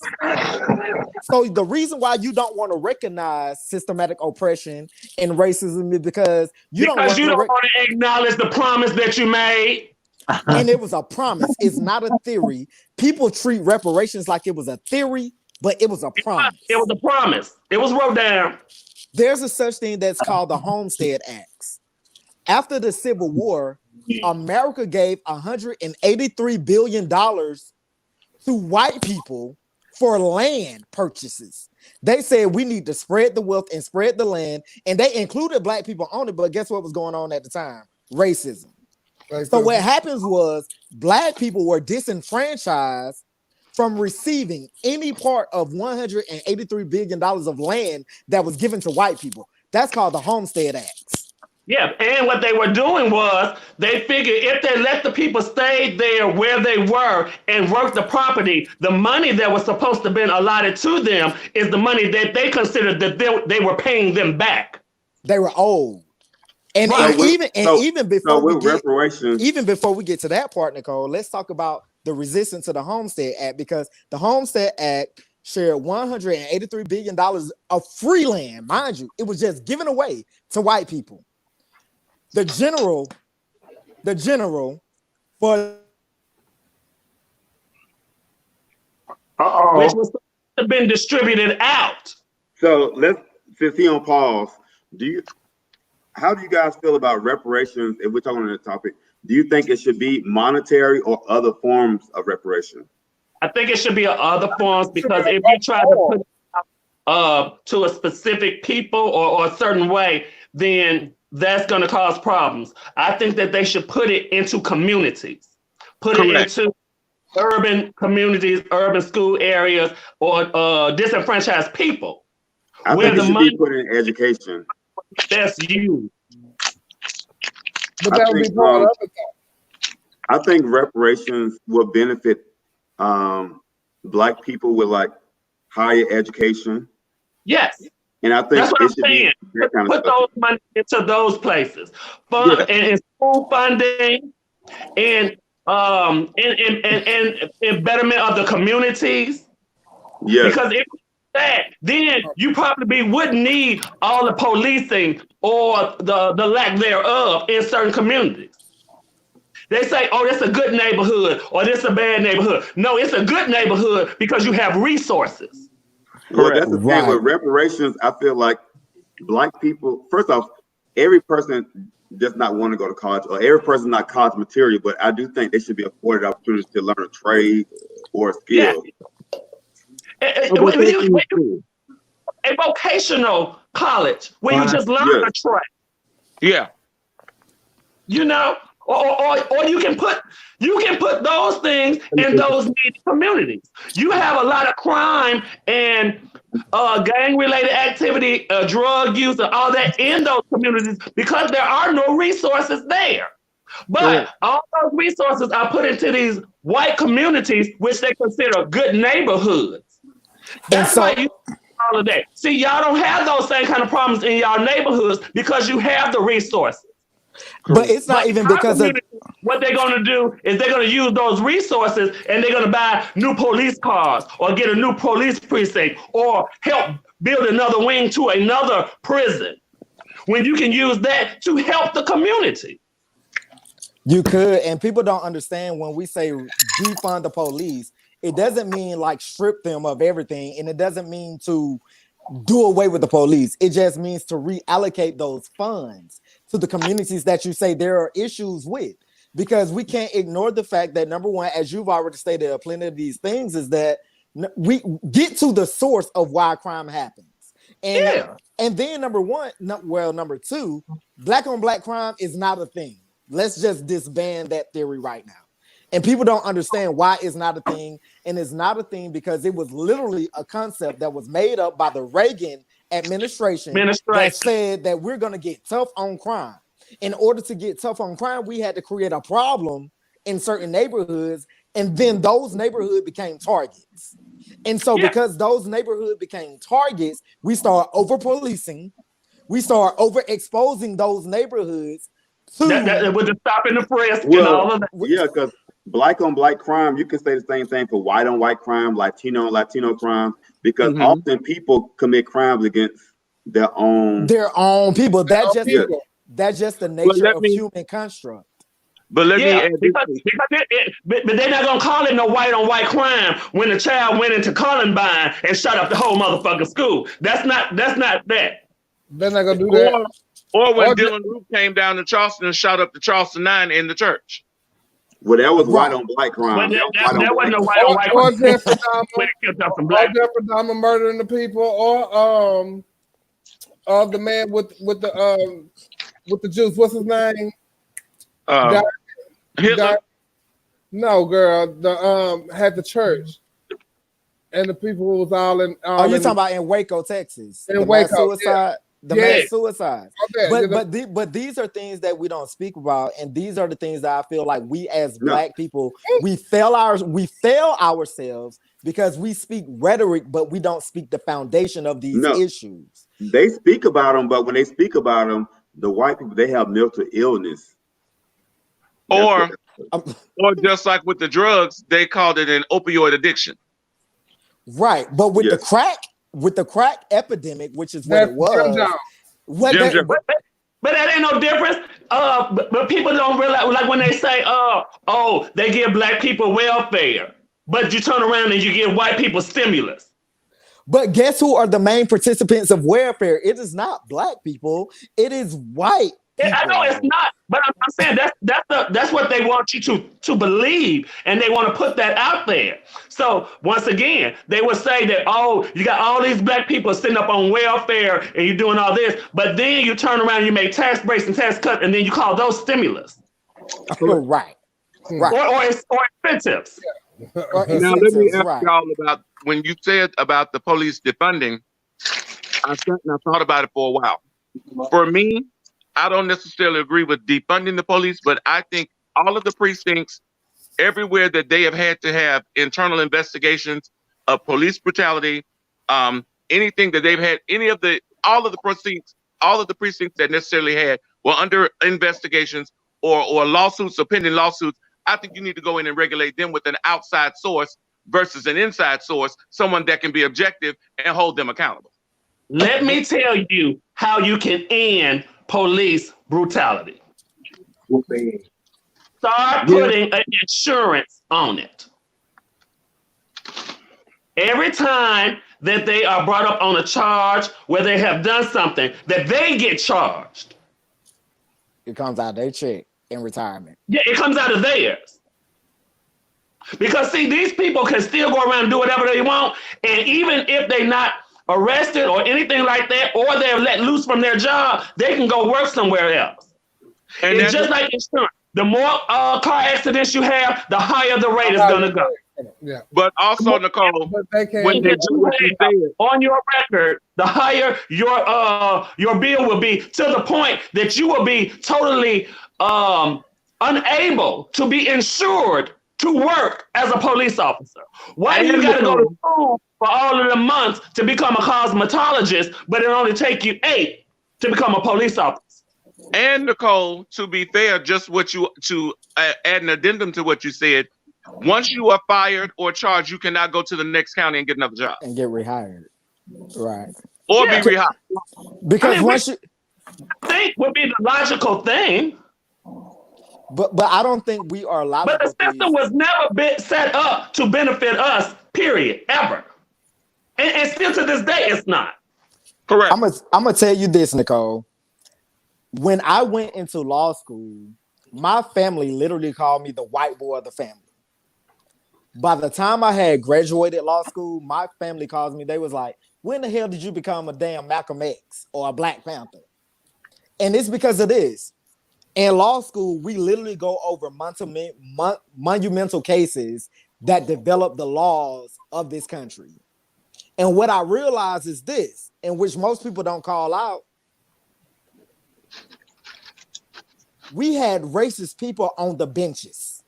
So the reason why you don't want to recognize systematic oppression and racism is because you don't want to acknowledge the promise that you made. And it was a promise. It's not a theory. People treat reparations like it was a theory, but it was a promise. It was a promise. It was wrote down. There's a such thing that's called the Homestead Acts. After the Civil War, America gave $183 billion to white people for land purchases. They said we need to spread the wealth and spread the land, and they included black people on it, but guess what was going on at the time? Racism. So what happens was black people were disenfranchised from receiving any part of $183 billion of land that was given to white people. That's called the Homestead Acts. Yeah, and what they were doing was they figured if they let the people stay there where they were and work the property, the money that was supposed to have been allotted to them is the money that they considered that they were paying them back. They were owed. And even before we get to that part, Necole, let's talk about the resistance to the Homestead Act, because the Homestead Act shared $183 billion of free land. Mind you, it was just given away to white people. The general for which was have been distributed out. So since he on pause, how do you guys feel about reparations? If we're talking on the topic, do you think it should be monetary or other forms of reparation? I think it should be other forms, because if you try to put it to a specific people or a certain way, then that's going to cause problems. I think that they should put it into communities, put it into urban communities, urban school areas, or disenfranchised people. I think it should be put in education. That's you. But that would be part of it. I think reparations will benefit Black people with like higher education. Yes. And I think that's what I'm saying. Put those money into those places. And school funding and betterment of the communities. Yes. Because if that, then you probably wouldn't need all the policing or the lack thereof in certain communities. They say, oh, this is a good neighborhood or this is a bad neighborhood. No, it's a good neighborhood because you have resources. Well, that's the thing with reparations. I feel like Black people, first off, every person does not want to go to college, or every person not college material, but I do think they should be afforded opportunities to learn a trade or a skill. A vocational college where you just learn a trade. Yeah. You know, or you can put those things in those needy communities. You have a lot of crime and gang-related activity, drug use, and all that in those communities because there are no resources there. But all those resources are put into these white communities, which they consider good neighborhoods. That's why you all of that. See, y'all don't have those same kind of problems in y'all neighborhoods because you have the resources. But it's not even because of what they're going to do is they're going to use those resources and they're going to buy new police cars or get a new police precinct or help build another wing to another prison when you can use that to help the community. You could, and people don't understand when we say defund the police, it doesn't mean like strip them of everything, and it doesn't mean to do away with the police. It just means to reallocate those funds to the communities that you say there are issues with, because we can't ignore the fact that, number one, as you've already stated plenty of these things, is that we get to the source of why crime happens. And then number two, Black on Black crime is not a thing. Let's just disband that theory right now. And people don't understand why it's not a thing. And it's not a thing because it was literally a concept that was made up by the Reagan administration that said that we're going to get tough on crime. In order to get tough on crime, we had to create a problem in certain neighborhoods. And then those neighborhoods became targets. And so because those neighborhoods became targets, we start over-policing. We start overexposing those neighborhoods. That would just stop in the press and all of that. Yeah, because Black on Black crime, you can say the same thing for white on white crime, Latino on Latino crime, because often people commit crimes against their own people. That's just the nature of human construct. But let me add but they're not gonna call it no white on white crime when a child went into Columbine and shut up the whole motherfucking school. That's not that. They're not gonna do that. Or when Dylan Roof came down to Charleston and shot up the Charleston 9 in the church. Well, that was white on black crime. That wasn't no white on white crime. Or Jeffrey Dahmer murdering the people, or the man with the juice. What's his name? Hitler. No, girl. Had the church. And the people was all in. You're talking about in Waco, Texas? In Waco, suicide. The mass suicide. Okay. But these are things that we don't speak about, and these are the things that I feel like we as Black people we fail ourselves because we speak rhetoric, but we don't speak the foundation of these issues. They speak about them, but when they speak about them, the white people, they have mental illness. Or just like with the drugs, they called it an opioid addiction. Right, but with the crack epidemic, which is what it was. But that ain't no difference. But people don't realize, like when they say, they give Black people welfare, but you turn around and you give white people stimulus. But guess who are the main participants of welfare? It is not Black people. It is white people. I know it's not, but I'm saying that's what they want you to believe, and they want to put that out there. So once again, they would say that, you got all these Black people sitting up on welfare and you're doing all this, but then you turn around and you make tax breaks and tax cuts, and then you call those stimulus. Right. Or incentives. or Now let me incentives, ask right? y'all about when you said about the police defunding. I sat and I thought about it for a while. For me, I don't necessarily agree with defunding the police, but I think all of the precincts, everywhere that they have had to have internal investigations of police brutality, anything that they've had, all of the precincts that necessarily had were under investigations or lawsuits or pending lawsuits. I think you need to go in and regulate them with an outside source versus an inside source, someone that can be objective and hold them accountable. Let me tell you how you can end police brutality. Start putting an insurance on it. Every time that they are brought up on a charge where they have done something, that they get charged. It comes out their check in retirement. Yeah, it comes out of theirs. Because see, these people can still go around and do whatever they want, and even if they're not arrested or anything like that, or they're let loose from their job, they can go work somewhere else. And it's just like insurance. The more car accidents you have, the higher the rate is going to go. Yeah. But also, Necole, when they do what you said on your record, the higher your bill will be, to the point that you will be totally unable to be insured to work as a police officer. Why do you got to go to school for all of the months to become a cosmetologist, but it only take you 8 to become a police officer? And Necole, to be fair, just to add an addendum to what you said, once you are fired or charged, you cannot go to the next county and get another job. And get rehired. Right. Or be rehired. Because once you think would be the logical thing. But I don't think we are allowed. But the system was never set up to benefit us, period, ever. And still to this day, it's not. Correct. I'm gonna tell you this, Necole. When I went into law school, my family literally called me the white boy of the family. By the time I had graduated law school, my family calls me. They was like, when the hell did you become a damn Malcolm X or a Black Panther? And it's because of this. In law school, we literally go over monumental cases that develop the laws of this country. And what I realize is this, in which most people don't call out, we had racist people on the benches.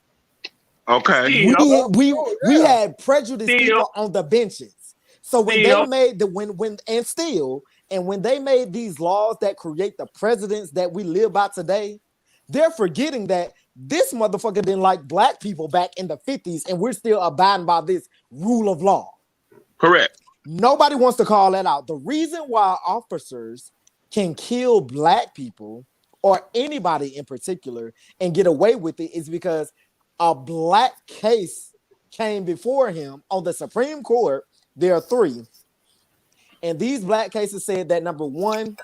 Okay. We had prejudiced people on the benches. So when they made when they made these laws that create the presidents that we live by today, they're forgetting that this motherfucker didn't like Black people back in the 50s, and we're still abiding by this rule of law. Correct. Nobody wants to call that out. The reason why officers can kill Black people or anybody in particular and get away with it is because a Black case came before him on the Supreme Court. There are 3. And these Black cases said that, number one,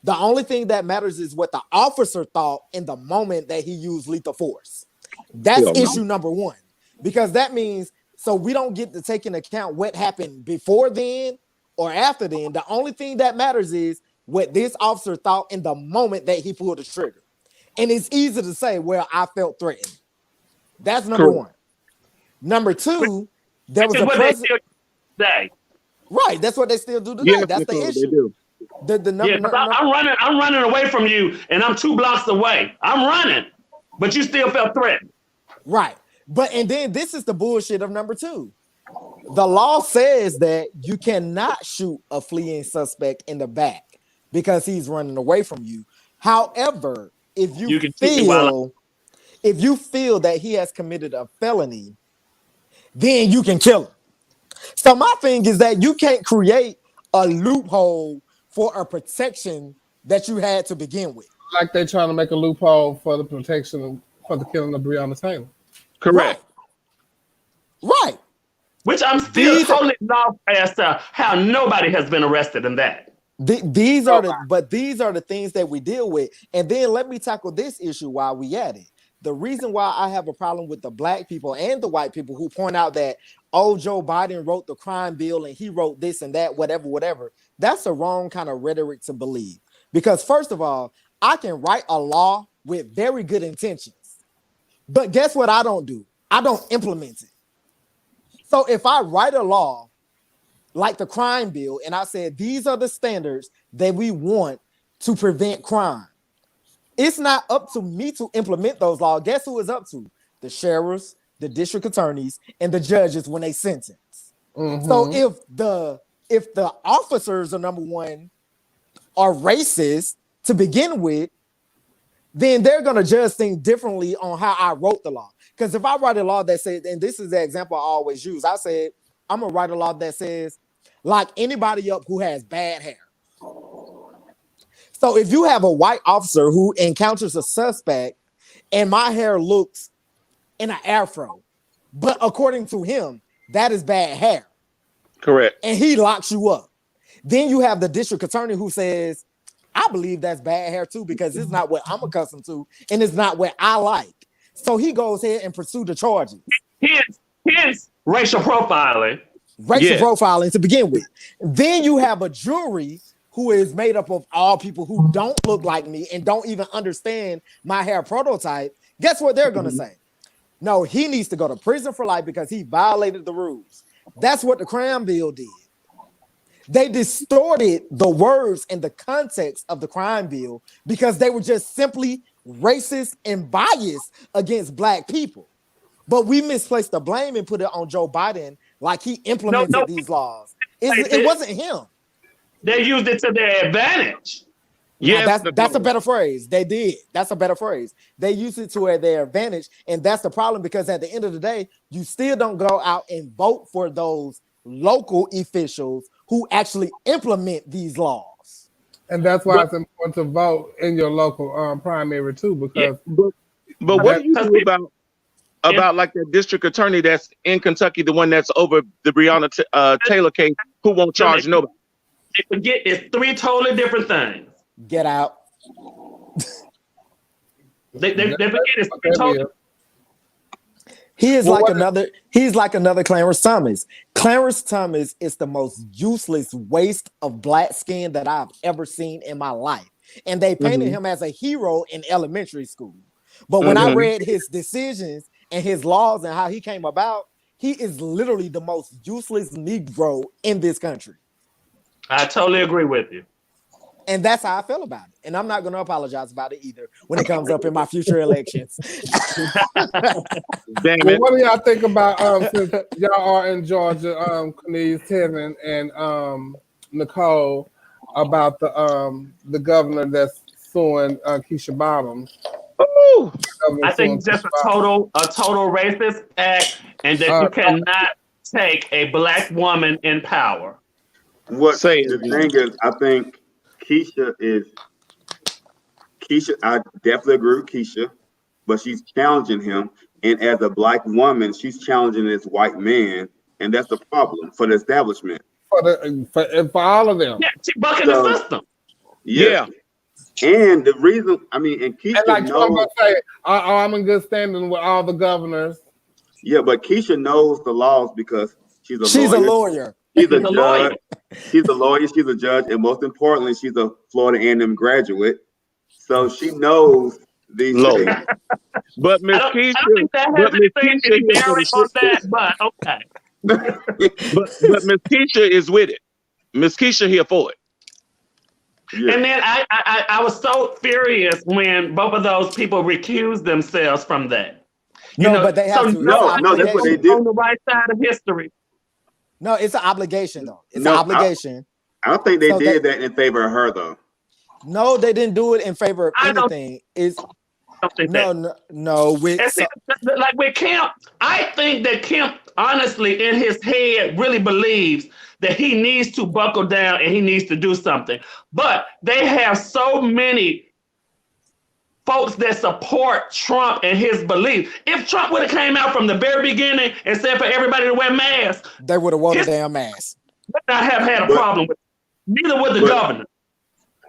the only thing that matters is what the officer thought in the moment that he used lethal force. That's issue number 1. Because that means, so we don't get to take into account what happened before then or after then. The only thing that matters is what this officer thought in the moment that he pulled the trigger. And it's easy to say, well, I felt threatened. That's number 1. Number 2, there was a president. Right, that's what they still do today. That's the issue. I'm running away from you, and I'm 2 blocks away. I'm running, but you still felt threatened. Right. And then this is the bullshit of number 2. The law says that you cannot shoot a fleeing suspect in the back because he's running away from you. However, if you feel that he has committed a felony, then you can kill him. So my thing is that you can't create a loophole for a protection that you had to begin with. Like they're trying to make a loophole for the protection for the killing of Breonna Taylor. Correct. Right. Which I'm still totally lost as to how nobody has been arrested in that. These are the things that we deal with. And then let me tackle this issue while we at it. The reason why I have a problem with the Black people and the white people who point out that, oh, Joe Biden wrote the crime bill and he wrote this and that, whatever. That's the wrong kind of rhetoric to believe. Because first of all, I can write a law with very good intentions. But guess what I don't do? I don't implement it. So if I write a law like the crime bill and I said these are the standards that we want to prevent crime, it's not up to me to implement those laws. Guess who is up to? The sheriffs, the district attorneys, and the judges when they sentence. So if the officers are number one are racist to begin with, then they're gonna judge things differently on how I wrote the law. Because if I write a law that says, and this is the example I always use, I said I'm gonna write a law that says lock anybody up who has bad hair. So if you have a white officer who encounters a suspect and my hair looks in an afro, but according to him, that is bad hair. Correct. And he locks you up. Then you have the district attorney who says, I believe that's bad hair too, because it's not what I'm accustomed to, and it's not what I like. So he goes ahead and pursue the charges. Hence racial profiling. Racial profiling to begin with. Then you have a jury who is made up of all people who don't look like me and don't even understand my hair prototype. Guess what they're gonna say? No, he needs to go to prison for life because he violated the rules. That's what the crime bill did. They distorted the words and the context of the crime bill because they were just simply racist and biased against black people. But we misplaced the blame and put it on Joe Biden like he implemented these laws. It wasn't him. They used it to their advantage. Yeah, that's a better phrase. They did. That's a better phrase. They used it to their advantage, and that's the problem because at the end of the day, you still don't go out and vote for those local officials who actually implement these laws. And that's why it's important to vote in your local primary too, because. But what do you do about like that district attorney that's in Kentucky, the one that's over the Breonna Taylor case, who won't charge nobody? Forget it's three totally different things. Get out. They forget it's three totally. He's like another Clarence Thomas. Clarence Thomas is the most useless waste of black skin that I've ever seen in my life. And they painted him as a hero in elementary school. But when I read his decisions and his laws and how he came about, he is literally the most useless Negro in this country. I totally agree with you. And that's how I feel about it. And I'm not going to apologize about it either when it comes up in my future elections. Damn Well, it. what do y'all think about, since y'all are in Georgia, Kenise, Tevin, and Necole, about the governor that's suing Keisha Bottoms? Ooh. I think just a total racist act, and that you cannot take a black woman in power. What the thing is, I think Keisha, I definitely agree with Keisha, but she's challenging him. And as a black woman, she's challenging this white man. And that's the problem for the establishment. For all of them. Yeah, she's bucking the system. Yeah. And the reason, I mean, and Keisha And like knows. I'm going to say, I'm in good standing with all the governors. Yeah, but Keisha knows the laws because she's a lawyer. She's a judge. She's a lawyer. She's a judge, and most importantly, she's a Florida A&M graduate, so she knows these things. But Miss Keisha, I don't think that has anything to bearing on that, but okay. but Miss Keisha is with it. Miss Keisha here for it. Yeah. And then I was so furious when both of those people recused themselves from that. But they have to. No, that's what they did. On the right side of history. No, it's an obligation, though. It's an obligation. I don't think they did that in favor of her, though. No, they didn't do it in favor of anything. Like with Kemp, I think that Kemp, honestly, in his head, really believes that he needs to buckle down and he needs to do something. But they have so many folks that support Trump and his belief. If Trump would have came out from the very beginning and said for everybody to wear masks, they would have worn a damn mask. Would not have had a problem with it. Neither would the governor.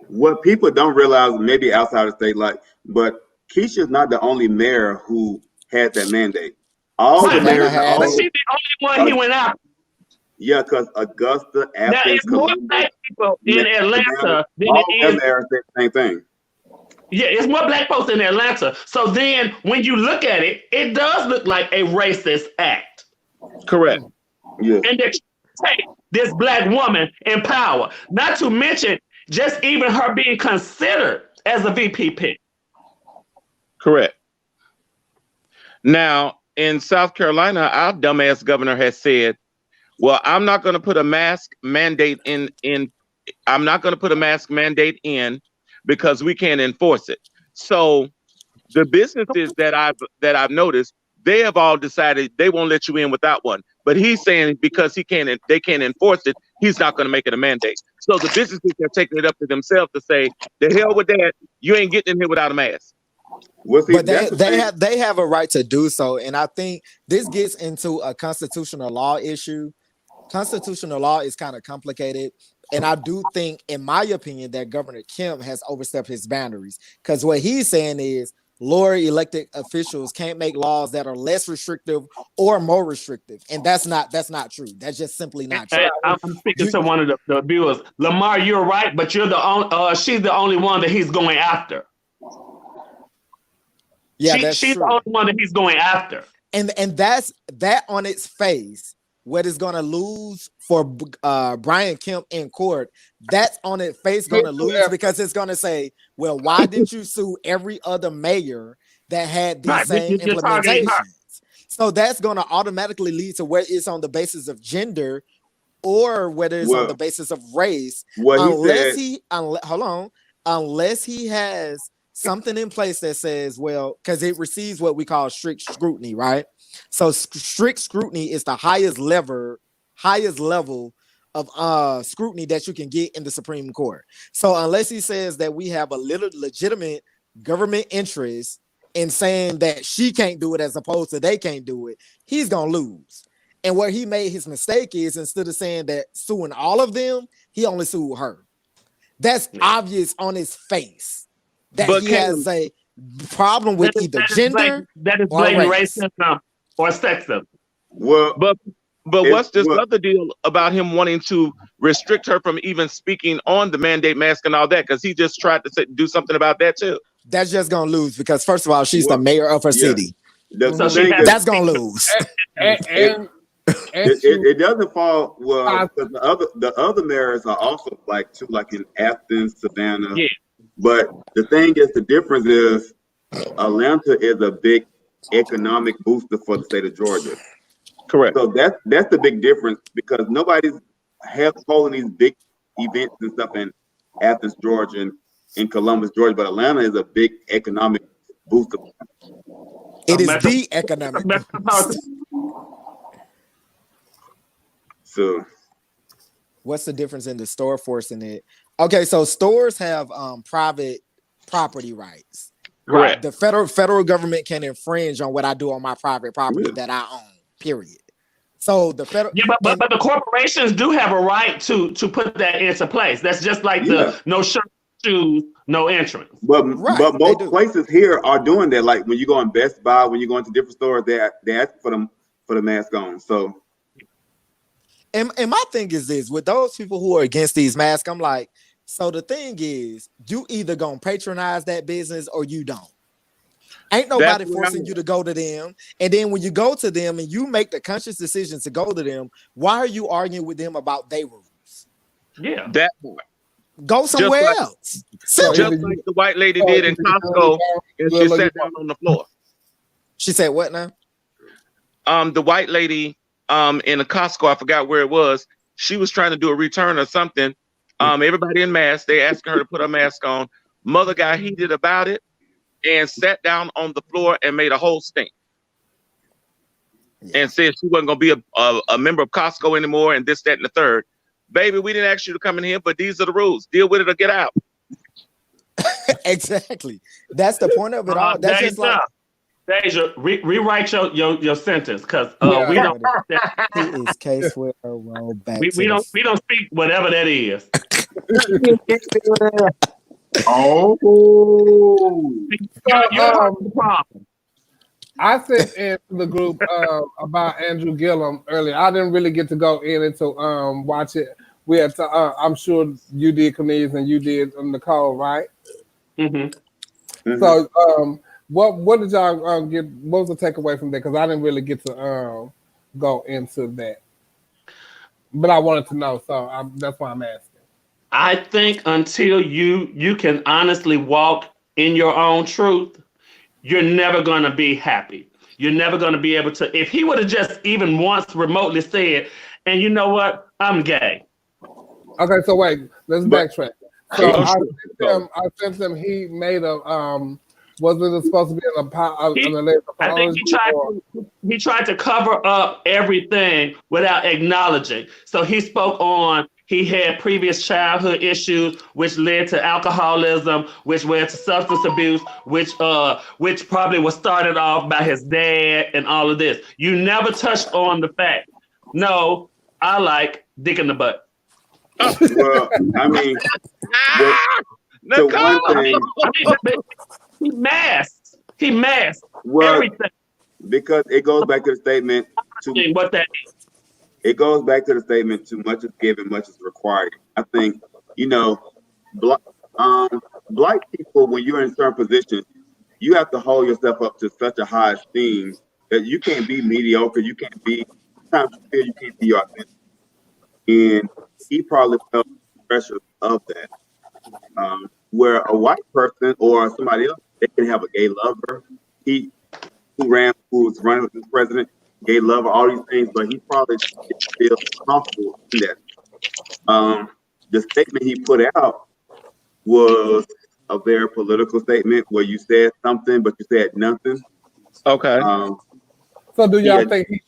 What people don't realize, maybe outside the state, but Keisha's not the only mayor who had that mandate. All the mayors, but she's the only one he went out. Yeah, because Augusta, Athens, now it's more black people in Atlanta than it is. Same thing. Yeah, it's more black folks in Atlanta. So then when you look at it, it does look like a racist act. Correct. Yes. And that take this black woman in power. Not to mention just even her being considered as a VP pick. Correct. Now, in South Carolina, our dumbass governor has said, well, I'm not going to put a mask mandate in. I'm not going to put a mask mandate in because we can't enforce it. So the businesses that I've noticed, they have all decided they won't let you in without one. But he's saying because they can't enforce it, he's not going to make it a mandate. So the businesses are taking it up to themselves to say, the hell with that, you ain't getting in here without a mask. Well, see, But they have a right to do so, and I think this gets into a constitutional law issue. Constitutional law is kind of complicated, and I do think, in my opinion, that Governor Kemp has overstepped his boundaries, because what he's saying is lower elected officials can't make laws that are less restrictive or more restrictive, and that's not true. That's just simply not true. I'm speaking to one of the viewers. Lamar, you're right, but you're the only. She's the only one that he's going after. Yeah, she's true. the only one that he's going after. And that's that on its face. What is going to lose for Brian Kemp in court? That's on its face going to lose because it's going to say, well, why didn't you sue every other mayor that had these same implementations? So that's going to automatically lead to where it's on the basis of gender or whether it's on the basis of race. Unless he has something in place that says, well, because it receives what we call strict scrutiny, right? So strict scrutiny is the highest level of scrutiny that you can get in the Supreme Court. So unless he says that we have a little legitimate government interest in saying that she can't do it as opposed to they can't do it, he's gonna lose. And where he made his mistake is instead of saying that suing all of them, he only sued her. That's obvious on his face that he has a problem with either gender that is blatant racism or sexism. Well, but what's this other deal about him wanting to restrict her from even speaking on the mandate mask and all that? Because he just tried to do something about that too. That's just gonna lose because first of all, she's the mayor of her city. That's gonna lose. It doesn't fall well because the other mayors are also black too, like in Athens, Savannah. Yeah. But the thing is, the difference is Atlanta is a big economic booster for the state of Georgia. Correct. So that's the big difference because nobody's holding these big events and stuff in Athens, Georgia, and in Columbus, Georgia. But Atlanta is a big economic booster. It is the economic. So, what's the difference in the store forcing it? Okay, so stores have private property rights. Correct. The federal government can infringe on what I do on my private property that I own. Period. So the federal, but the corporations do have a right to put that into place. That's just like the no shirt, shoes, no entrance. But most places here are doing that. Like when you go in Best Buy, when you go into different stores, they ask for the mask on. So. And my thing is this, with those people who are against these masks, I'm like, so the thing is, you either gonna patronize that business or you don't. Ain't nobody forcing you to go to them. And then when you go to them and you make the conscious decision to go to them, why are you arguing with them about their rules? Yeah. That part. Go somewhere else. Just like the white lady did in Costco, and she sat down on the floor. She said what now? The white lady in a Costco, I forgot where it was. She was trying to do a return or something. Everybody in masks, they asking her to put her mask on. Mother got heated about it and sat down on the floor and made a whole stink. And said she wasn't going to be a member of Costco anymore and this, that, and the third. Baby, we didn't ask you to come in here, but these are the rules. Deal with it or get out. Exactly. That's the point of it all. That's just like... Deja, rewrite your sentence because we don't. It is case where I roll back. We don't speak whatever that is. I said in the group about Andrew Gillum earlier. I didn't really get to go into watch it. We had to, I'm sure you did, Cornelius, and you did Necole, right? Mm-hmm. So what did y'all get? What was the takeaway from that? Because I didn't really get to go into that. But I wanted to know, so that's why I'm asking. I think until you can honestly walk in your own truth, you're never going to be happy. You're never going to be able to. If he would have just even once remotely said, and you know what, I'm gay. Okay, so wait, let's backtrack. So I sent him. He made a was it supposed to be an apology? I think he tried to cover up everything without acknowledging. So he spoke on he had previous childhood issues, which led to alcoholism, which led to substance abuse, which probably was started off by his dad and all of this. You never touched on the fact. No, I like dick in the butt. Well, I mean, Necole, I mean, he masked everything. Because it goes back to the statement what that is. It goes back to the statement, too much is given, much is required. I think, black people, when you're in certain positions, you have to hold yourself up to such a high esteem that you can't be mediocre. You can't be, sometimes you feel you can't be your authentic. And he probably felt the pressure of that. Where a white person or somebody else, they can have a gay lover. Who was running for president, gay lover, all these things, but he probably didn't feel comfortable in that. The statement he put out was a very political statement where you said something, but you said nothing. Okay. So do y'all think he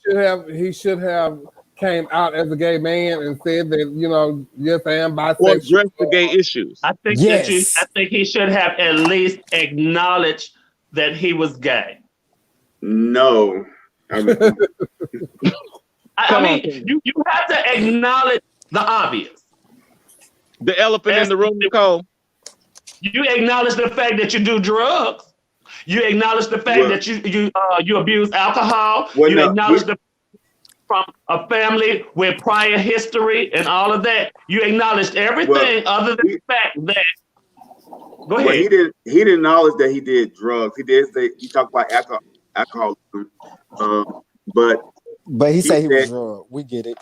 should have came out as a gay man and said that, yes, I am bisexual? Or address the gay issues. I think I think he should have at least acknowledged that he was gay. No. I mean, you have to acknowledge the obvious. The elephant in the room, Necole. You acknowledge the fact that you do drugs. You acknowledge the fact that you abuse alcohol. Acknowledge from a family with prior history and all of that. You acknowledged everything other than the fact that. Go ahead. He didn't acknowledge that he did drugs. He did say he talked about alcoholism, but he said he was drug. We get it.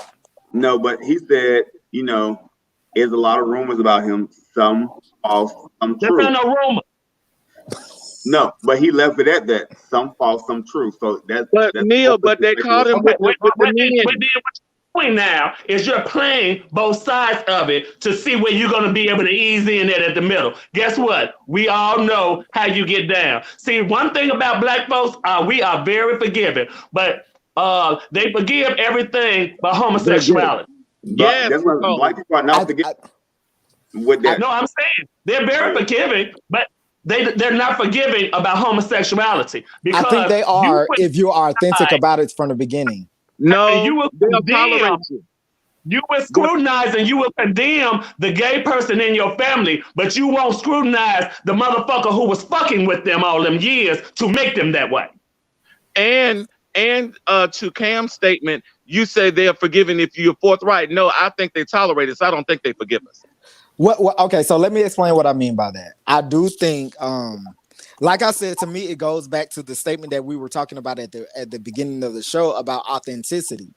No, but he said, there's a lot of rumors about him. Some false, some true. There's no rumor. No, but he left it at that. Some false, some true. So that's Neil, but they called him with the men. What you're doing now is you're playing both sides of it to see where you're going to be able to ease in at the middle. Guess what? We all know how you get down. See, one thing about black folks, we are very forgiving, but they forgive everything but homosexuality. Yeah, that's what black people are not forgiving. With that. No, I'm saying they're very forgiving, but they're not forgiving about homosexuality. Because I think they are if you are authentic about it from the beginning. No, you will condemn. You will scrutinize and you will condemn the gay person in your family, but you won't scrutinize the motherfucker who was fucking with them all them years to make them that way. And to Cam's statement, you say they are forgiven if you're forthright. No, I think they tolerate us. I don't think they forgive us. Okay, so let me explain what I mean by that. I do think, like I said, to me, it goes back to the statement that we were talking about at the beginning of the show about authenticity.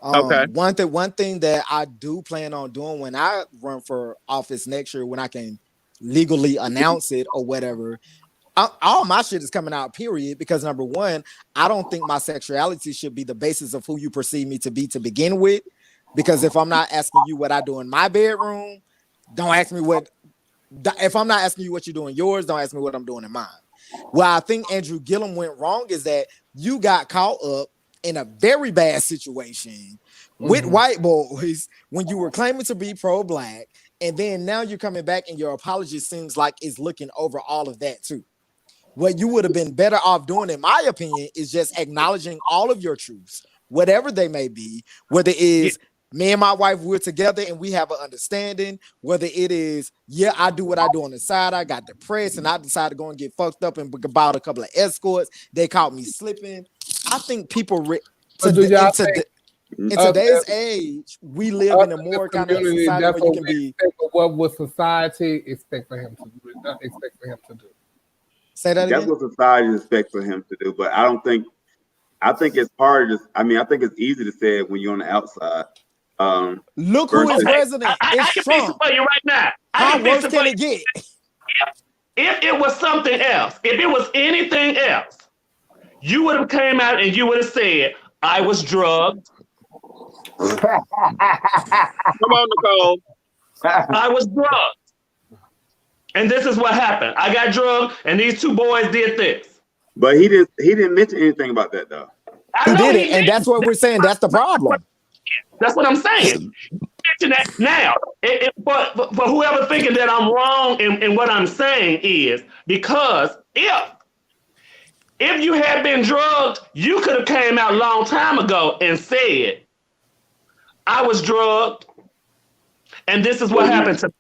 Okay. One thing that I do plan on doing when I run for office next year, when I can legally announce it or whatever, all my shit is coming out, period. Because number one, I don't think my sexuality should be the basis of who you perceive me to be to begin with. Because if I'm not asking you what I do in my bedroom, don't ask me if I'm not asking you what you do in yours, don't ask me what I'm doing in mine. Where I think Andrew Gillum went wrong is that you got caught up in a very bad situation with white boys when you were claiming to be pro-black, and then now you're coming back and your apology seems like it's looking over all of that too. What you would have been better off doing, in my opinion, is just acknowledging all of your truths, whatever they may be, whether it is me and my wife, we're together and we have an understanding, whether it is, I do what I do on the side. I got depressed and I decided to go and get fucked up and bought a couple of escorts. They caught me slipping. I think people, in today's age, we live in a more kind of society where you can be. What would society expect for him to do? Say that again? That's what society expects for him to do. But I think it's hard. I think it's easy to say it when you're on the outside. Look who is Okay, president. I It's can fix it Trump. for you right now. I How can fix worse it can for it you. get? If it was something else, if it was anything else, you would have came out and you would have said, I was drugged. Come on, Necole. I was drugged. And this is what happened. I got drugged and these two boys did this. But he didn't mention anything about that though. I He know did it, and that's what we're saying. That's the problem. That's what I'm saying. That now, but for whoever thinking that I'm wrong in what I'm saying is because if you had been drugged, you could have came out a long time ago and said, I was drugged, and this is what happened to me.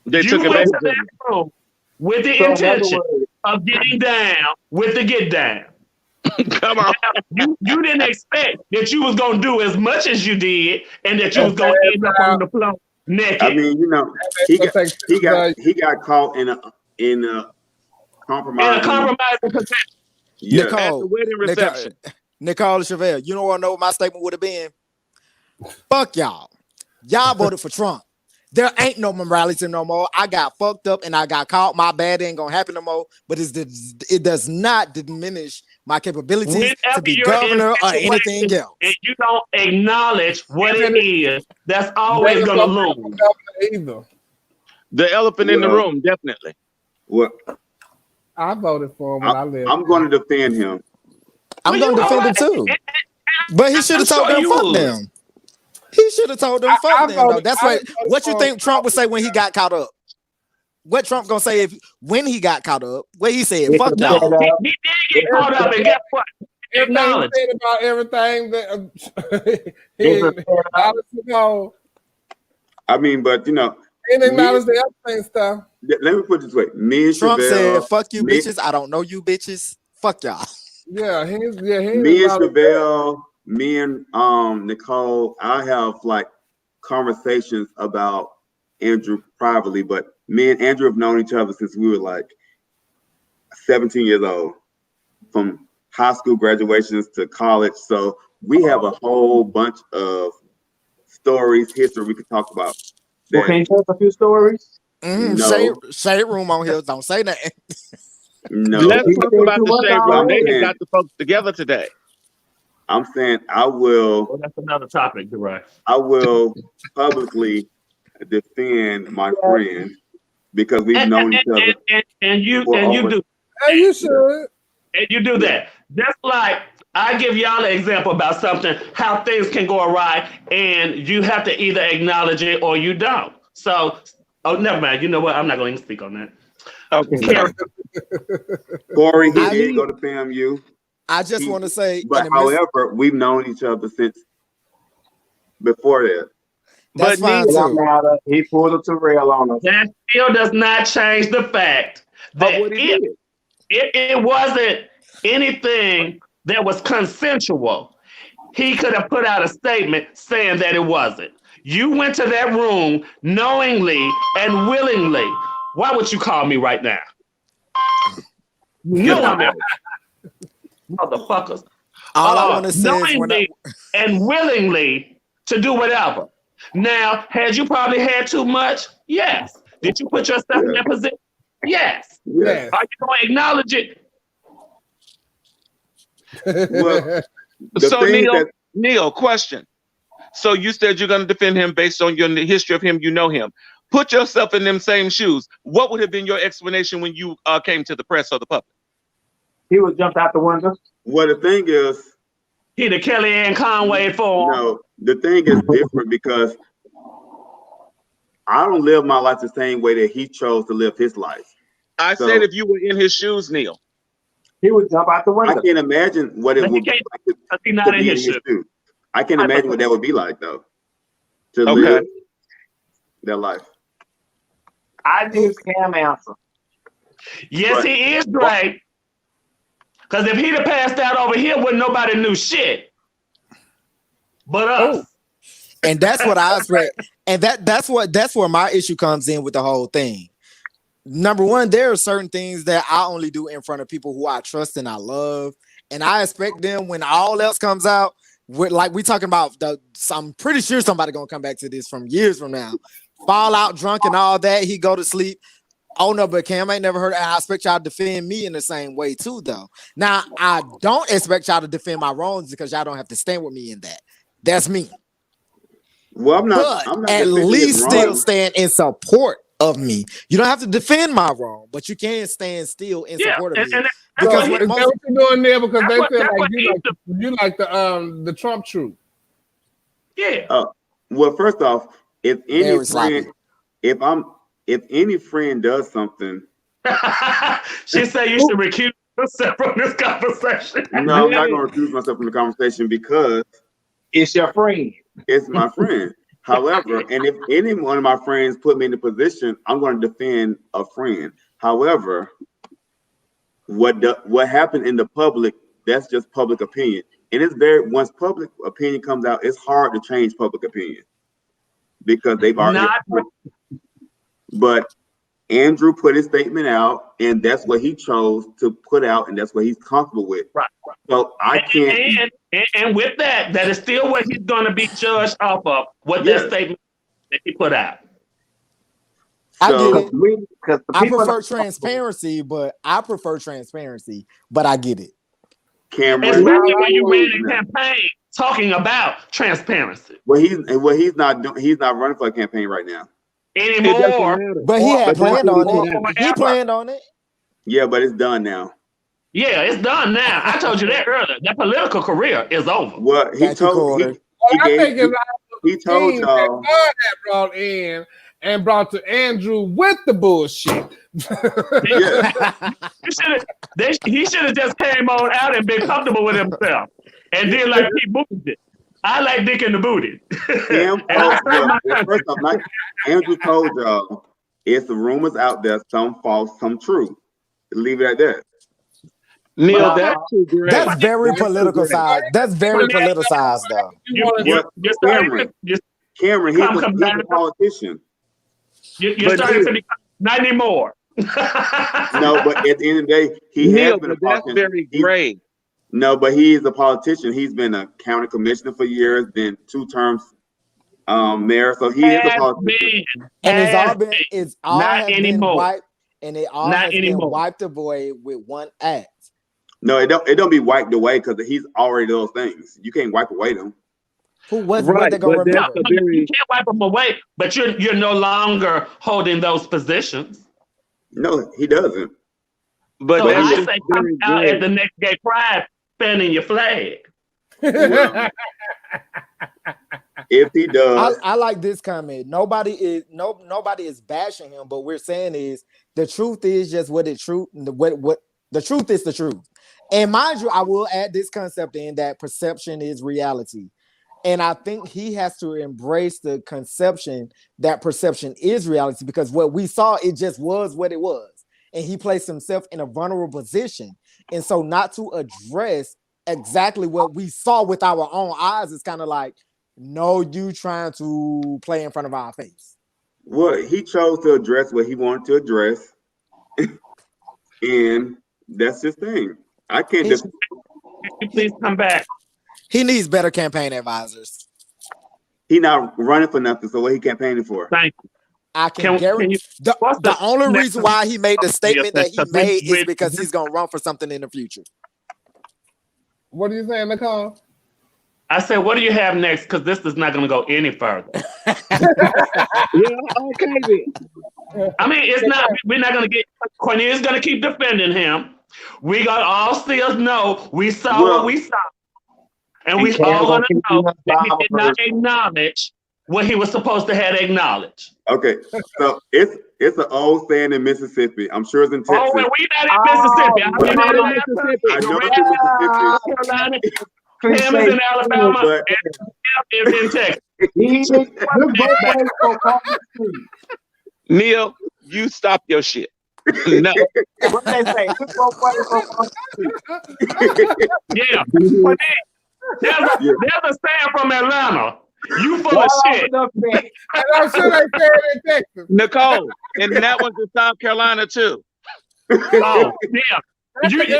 They You took it went back. to that room with the So in other intention words, of getting down with the get down. Come on. You didn't expect that you was gonna do as much as you did, and that you was gonna end up on the floor naked. I mean, he got caught in a compromise. In a compromising position. Yeah. At the Nicole, wedding reception. Nicole Chevelle, you know what my statement would have been? Fuck y'all. Y'all voted for Trump. There ain't no morality no more. I got fucked up and I got caught. My bad ain't gonna happen no more. But it does not diminish my capabilities to be governor or anything else. And you don't acknowledge what it is, that's always gonna loom. Either. The elephant in the room, definitely. Well, I voted for him when I lived. I'm going to defend him. I'm gonna defend him too. But he should have told them fuck them. He should have told them fuck them. Though. That's what you think Trump would say when he got caught up. What Trump gonna say when he got caught up? What he said, fuck y'all. He did get caught up, and guess what? Acknowledge. He said about everything that he acknowledged. I mean, but he acknowledged the everything stuff. Let me put it this way: me and Trump Chevelle, said, "Fuck you, bitches. I don't know you, bitches. Fuck y'all." Yeah, me and Chevelle, me and Necole, I have like conversations about Andrew privately, but me and Andrew have known each other since we were like 17 years old, from high school graduations to college. So we have a whole bunch of stories, history we could talk about. Well, can you tell us a few stories? No. Shade room on here. Don't say that. No. Let's talk about the shade room. They just got the folks together today. I'm saying I will. Well, that's another topic, right? I will publicly defend my friend because we've known each other. And you do. And you should. And you do that. Just like I give y'all an example about something, how things can go awry, and you have to either acknowledge it or you don't. So, never mind. You know what? I'm not going to speak on that. Okay. Corey, he did go to FAMU. I just want to say, but however, we've known each other since before that. That's fine too. He pulled a Terrell on us. That still does not change the fact that it wasn't anything that was consensual, he could have put out a statement saying that it wasn't. You went to that room knowingly and willingly. Why would you call me right now? No one motherfuckers. All I want to say is knowingly and willingly to do whatever. Now, had you probably had too much? Yes. Did you put yourself in that position? Yes. Yes. Are you going to acknowledge it? Well, so Neil, question. So you said you're going to defend him based on your history of him. You know him. Put yourself in them same shoes. What would have been your explanation when you came to the press or the public? He was jumped out the window. Well, the thing is, he the Kellyanne Conway for. No, the thing is different because I don't live my life the same way that he chose to live his life. I said if you were in his shoes, Neil. He would jump out the window. I can't imagine what it would be like to be in his shoes. I can't imagine what that would be like, though, to live their life. I do scam answer. Yes, he is great. Because if he'd have passed out over here, wouldn't nobody knew shit. But us. And that's what I expect. And that's where my issue comes in with the whole thing. Number one, there are certain things that I only do in front of people who I trust and I love. And I expect them, when all else comes out, like we talking about I'm pretty sure somebody gonna come back to this from years from now. Fall out drunk and all that. He go to sleep. Oh no, but Cam ain't never heard. I expect y'all to defend me in the same way too, though. Now I don't expect y'all to defend my wrongs because y'all don't have to stand with me in that. That's me. Well, I'm not at least still stand in support of me. You don't have to defend my wrong, but you can stand still in support of me. Because what you're doing there? Because they feel like you like the Trump truth. Yeah. Well, first off, if any friend does something, she said you should recuse yourself from this conversation. No, I'm not going to recuse myself from the conversation because it's your friend. It's my friend. However, and if any one of my friends put me in a position, I'm going to defend a friend. However, what happened in the public, that's just public opinion. And it's once public opinion comes out, it's hard to change public opinion because they've already. But Andrew put his statement out, and that's what he chose to put out, and that's what he's comfortable with. Right. So I can't. And with that is still what he's going to be judged off of. What this statement that he put out. I get it. I prefer transparency, but I get it. Cameron, especially when you ran a campaign talking about transparency. Well, he's not running for a campaign right now anymore. But he had planned on it. He planned on it. Yeah, but it's done now. Yeah, it's done now. I told you that earlier. That political career is over. Well, he told y'all. Brought in and brought to Andrew with the bullshit. He should have just came on out and been comfortable with himself, and then like he moved it. I like dick in the booty. First off, Andrew told y'all, it's the rumors out there, some false, some true. Leave it at that. Neil, that's very political side. That's very politicized, though. Cameron, he's a politician. You're starting to be not anymore. No, but at the end of the day, he has been a politician. That's very great. No, but he is a politician. He's been a county commissioner for years, then 2 terms mayor. So he is a politician. And it's all not anymore. Been wiped, and it all has been wiped away with one act. No, it don't be wiped away because he's already those things. You can't wipe away them. What they gonna remember? You can't wipe them away, but you're no longer holding those positions. No, he doesn't. But so I say come out at the next gay pride, fanning your flag. If he does, I like this comment. Nobody is bashing him, but we're saying is the truth is just what the truth is the truth. And mind you, I will add this concept in that perception is reality. And I think he has to embrace the conception that perception is reality because what we saw, it just was what it was. And he placed himself in a vulnerable position. And so not to address exactly what we saw with our own eyes is kind of like, no, you trying to play in front of our face. Well, he chose to address what he wanted to address. And that's his thing. I can't just... Please come back. He needs better campaign advisors. He not running for nothing, so what he campaigning for? Thank you. I can guarantee the only reason why he made the statement that he made is because he's gonna run for something in the future. What are you saying, Necole? I said, what do you have next? Because this is not gonna go any further. Okay. I mean, it's not. We're not gonna get. Cornelius gonna keep defending him. We got all still know we saw what we saw. And we all gonna know that he did not acknowledge what he was supposed to have acknowledged. Okay, so it's an old saying in Mississippi. I'm sure it's in Texas. Oh, well, we not in Mississippi. I know it's in Mississippi. Tim is in Alabama and is in Texas. Neil, you stop your shit. No. What they say? Yeah. There's a saying from Atlanta. You full of shit. I'm sure they say it in Texas. Necole, and that one's in South Carolina too. Oh,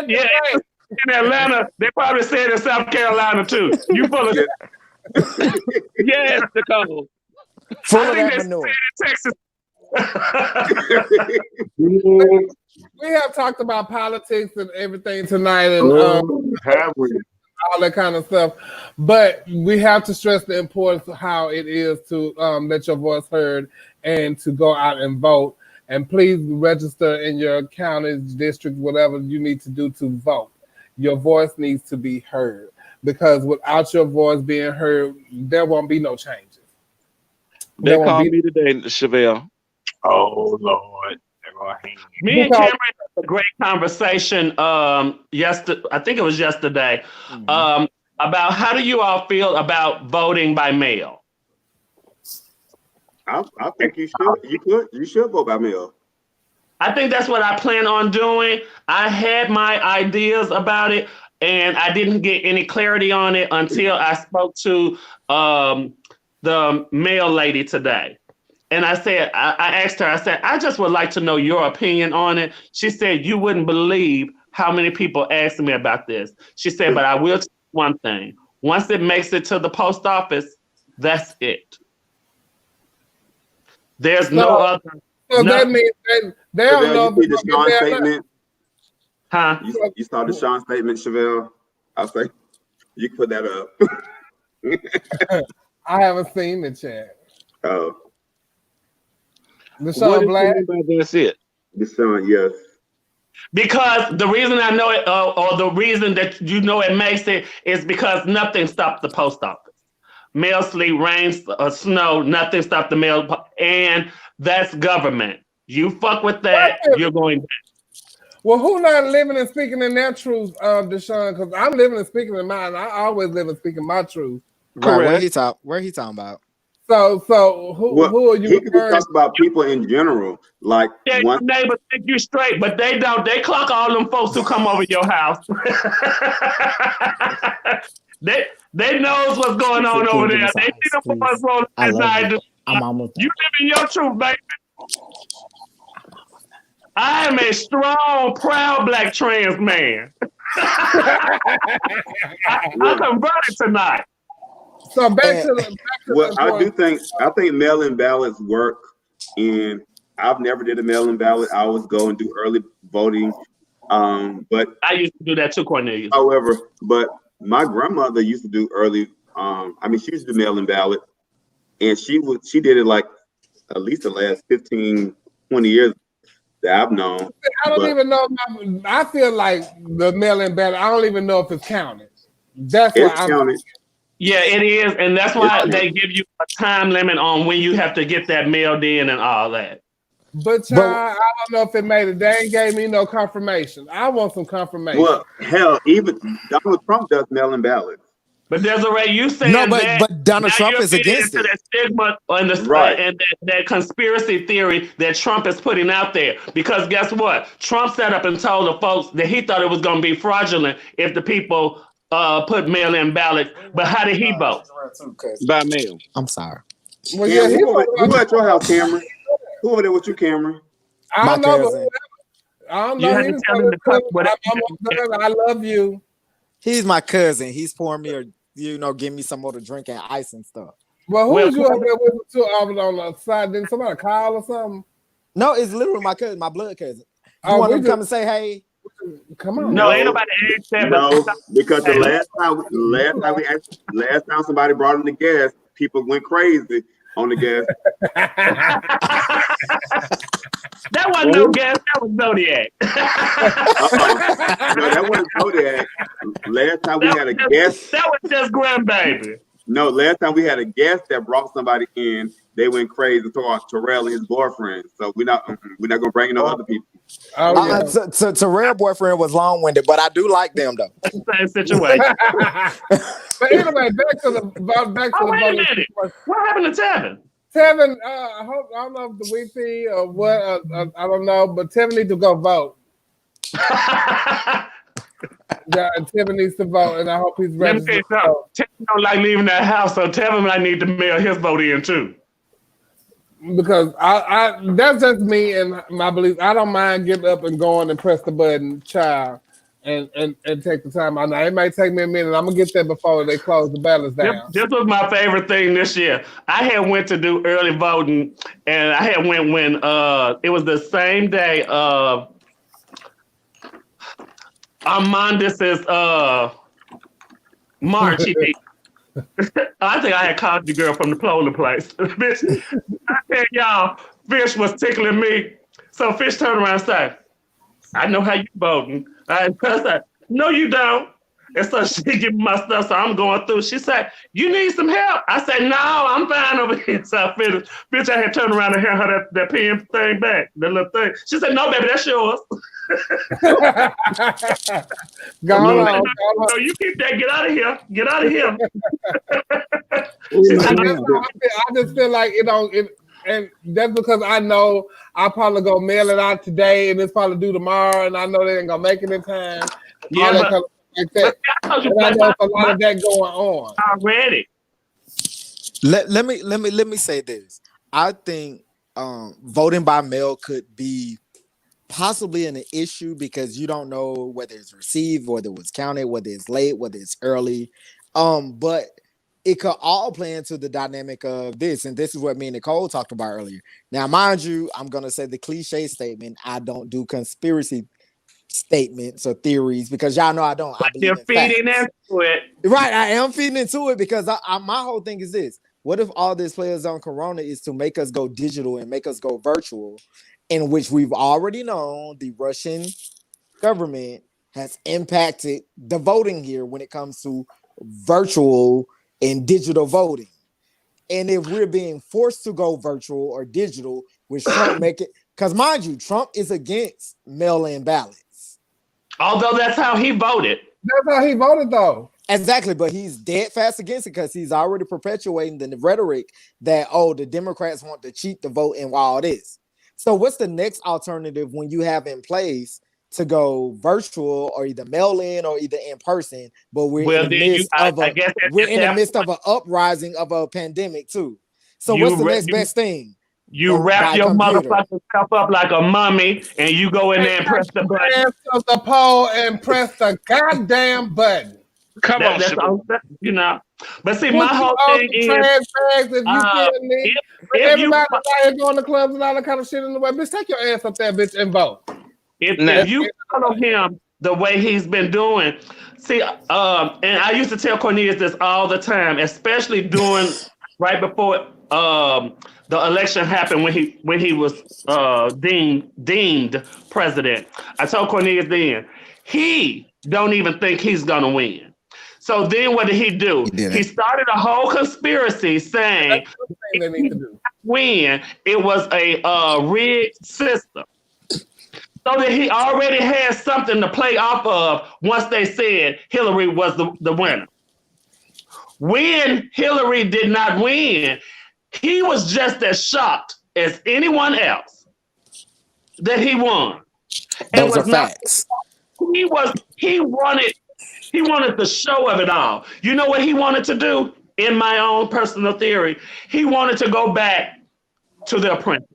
yeah. in Atlanta, they probably said in South Carolina too. You full of Yes, Nicole. Full I of think that they manure. said in Texas. We have talked about politics and everything tonight, and Have we? all that kind of stuff. But we have to stress the importance of how it is to let your voice heard and to go out and vote. And please register in your county, district, whatever you need to do to vote. Your voice needs to be heard, because without your voice being heard, there won't be no changes. They called me today, Chevelle. Oh Lord. Me and Cameron had a great conversation yesterday. I think it was yesterday, about how do you all feel about voting by mail? I think you should vote by mail. I think that's what I plan on doing. I had my ideas about it, and I didn't get any clarity on it until I spoke to the mail lady today. And I said, I asked her, I said, I just would like to know your opinion on it. She said, you wouldn't believe how many people asked me about this. She said, but I will tell you one thing. Once it makes it to the post office, that's it. There's no other. So that means they don't know. You see the Sean statement? Huh? You saw the Sean statement, Chevelle? I say, you can put that up. I haven't seen the chat. Oh. Deshaun Black. That's it. Deshaun, yes. Because the reason I know it, or the reason that you know it makes it, is because nothing stopped the post office. Mail, sleet, rain, snow, nothing stopped the mail, and that's government. You fuck with that, you're going back. Well, who not living and speaking in their truth, Deshaun? Because I'm living and speaking in mine. I always live and speaking my truth. Right? Where he talking about? So who are you? He could talk about people in general, like your neighbors think you straight, but they don't. They clock all them folks who come over your house. They knows what's going on over there. They see the boys rolling inside. You live in your truth, baby. I am a strong, proud black trans man. I converted tonight. So back to well, I think mail-in ballots work, and I've never did a mail-in ballot. I always go and do early voting, but I used to do that too, Cornelius. However, but my grandmother used to do early. She used to do mail-in ballot, and she did it like at least the last 15, 20 years that I've known. I don't even know. I feel like the mail-in ballot, I don't even know if it's counted. That's why I'm counted. Yeah, it is, and that's why they give you a time limit on when you have to get that mailed in and all that. But I don't know if it made it. They ain't gave me no confirmation. I want some confirmation. Well, hell, even Donald Trump does mail-in ballots. But Desiree, you said but Donald Trump is against it. That stigma and that conspiracy theory that Trump is putting out there. Because guess what? Trump sat up and told the folks that he thought it was going to be fraudulent if the people put mail-in ballots. But how did he vote? By mail. I'm sorry. Well, yeah, who at your house, Cameron? Who over there with you, Cameron? I don't know. I don't know. You had to tell him to cut whatever. I love you. He's my cousin. He's pouring me give me some more to drink and ice and stuff. Well, who was you up there with too? I was on the side. Didn't somebody call or something? No, it's literally my cousin, my blood cousin. You want him to come and say hey? Come on. No, ain't nobody asked that. No, because the last time somebody brought in the gas, people went crazy on the gas. That wasn't no gas. That was Zodiac. No, that wasn't Zodiac. Last time we had a guest. That was just grandbaby. No, last time we had a guest that brought somebody in, they went crazy to Terrell and his boyfriend. So we're not gonna bring in no other people. Terrell boyfriend was long-winded, but I do like them though. Same situation. But anyway, back to the wait a minute. What happened to Tevin? Tevin, I don't know if the weekly or what. I don't know, but Tevin needs to go vote. Yeah, Tevin needs to vote, and I hope he's ready. Tevin don't like leaving that house, so Tevin might need to mail his vote in too. Because I that's just me and my belief. I don't mind getting up and going and press the button, child. and take the time out. Now it might take me a minute. I'm gonna get there before they close the ballots down. This was my favorite thing this year. I had went to do early voting, and I had went when it was the same day of Armandus's march. I think I had called the girl from the polling place. Bitch, I tell y'all, Fish was tickling me. So Fish turned around and said, I know how you voting. I said, no, you don't. And so she gave me my stuff, so I'm going through. She said, you need some help? I said, no, I'm fine over here. So I finished. Bitch, I had turned around and hand her that pen thing back, that little thing. She said, no, baby, that's yours. No, you keep that. Get out of here. Get out of here. I just feel like, and that's because I know I'll probably go mail it out today and it's probably due tomorrow, and I know they ain't gonna make it in time. Yeah, like that. I know there's a lot of that going on already. Let me say this. I think voting by mail could be possibly an issue because you don't know whether it's received, whether it was counted, whether it's late, whether it's early. But it could all play into the dynamic of this. And this is what me and Necole talked about earlier. Now, mind you, I'm going to say the cliche statement. I don't do conspiracy statements or theories because y'all know I don't. I believe you're feeding into it. Right, I am feeding into it because my whole thing is this. What if all this players on Corona is to make us go digital and make us go virtual, in which we've already known the Russian government has impacted the voting here when it comes to virtual and digital voting. And if we're being forced to go virtual or digital, which Trump make it, because mind you, Trump is against mail-in ballots. Although that's how he voted. That's how he voted, though. Exactly, but he's dead fast against it because he's already perpetuating the rhetoric that, the Democrats want to cheat the vote and all this. So what's the next alternative when you have in place to go virtual or either mail in or either in person, but we're in the midst of an uprising of a pandemic too. So what's the next best thing? You wrap your motherfucking stuff up like a mummy and you go in there and press the button. Answer the poll and press the goddamn button. Come on, you know. But see, my whole thing is, bags, if you feel me, everybody out here going to clubs and all that kind of shit in the way, bitch, take your ass up there, bitch, and vote. If you follow him the way he's been doing, see, and I used to tell Cornelius this all the time, especially during right before the election happened when he was deemed president. I told Cornelius then, he don't even think he's gonna win. So then what did he do? He started a whole conspiracy saying they need to do. Win. It was a rigged system. So that he already had something to play off of once they said Hillary was the winner. When Hillary did not win, he was just as shocked as anyone else that he won. Those are facts. He wanted the show of it all. You know what he wanted to do? In my own personal theory, he wanted to go back to The Apprentice.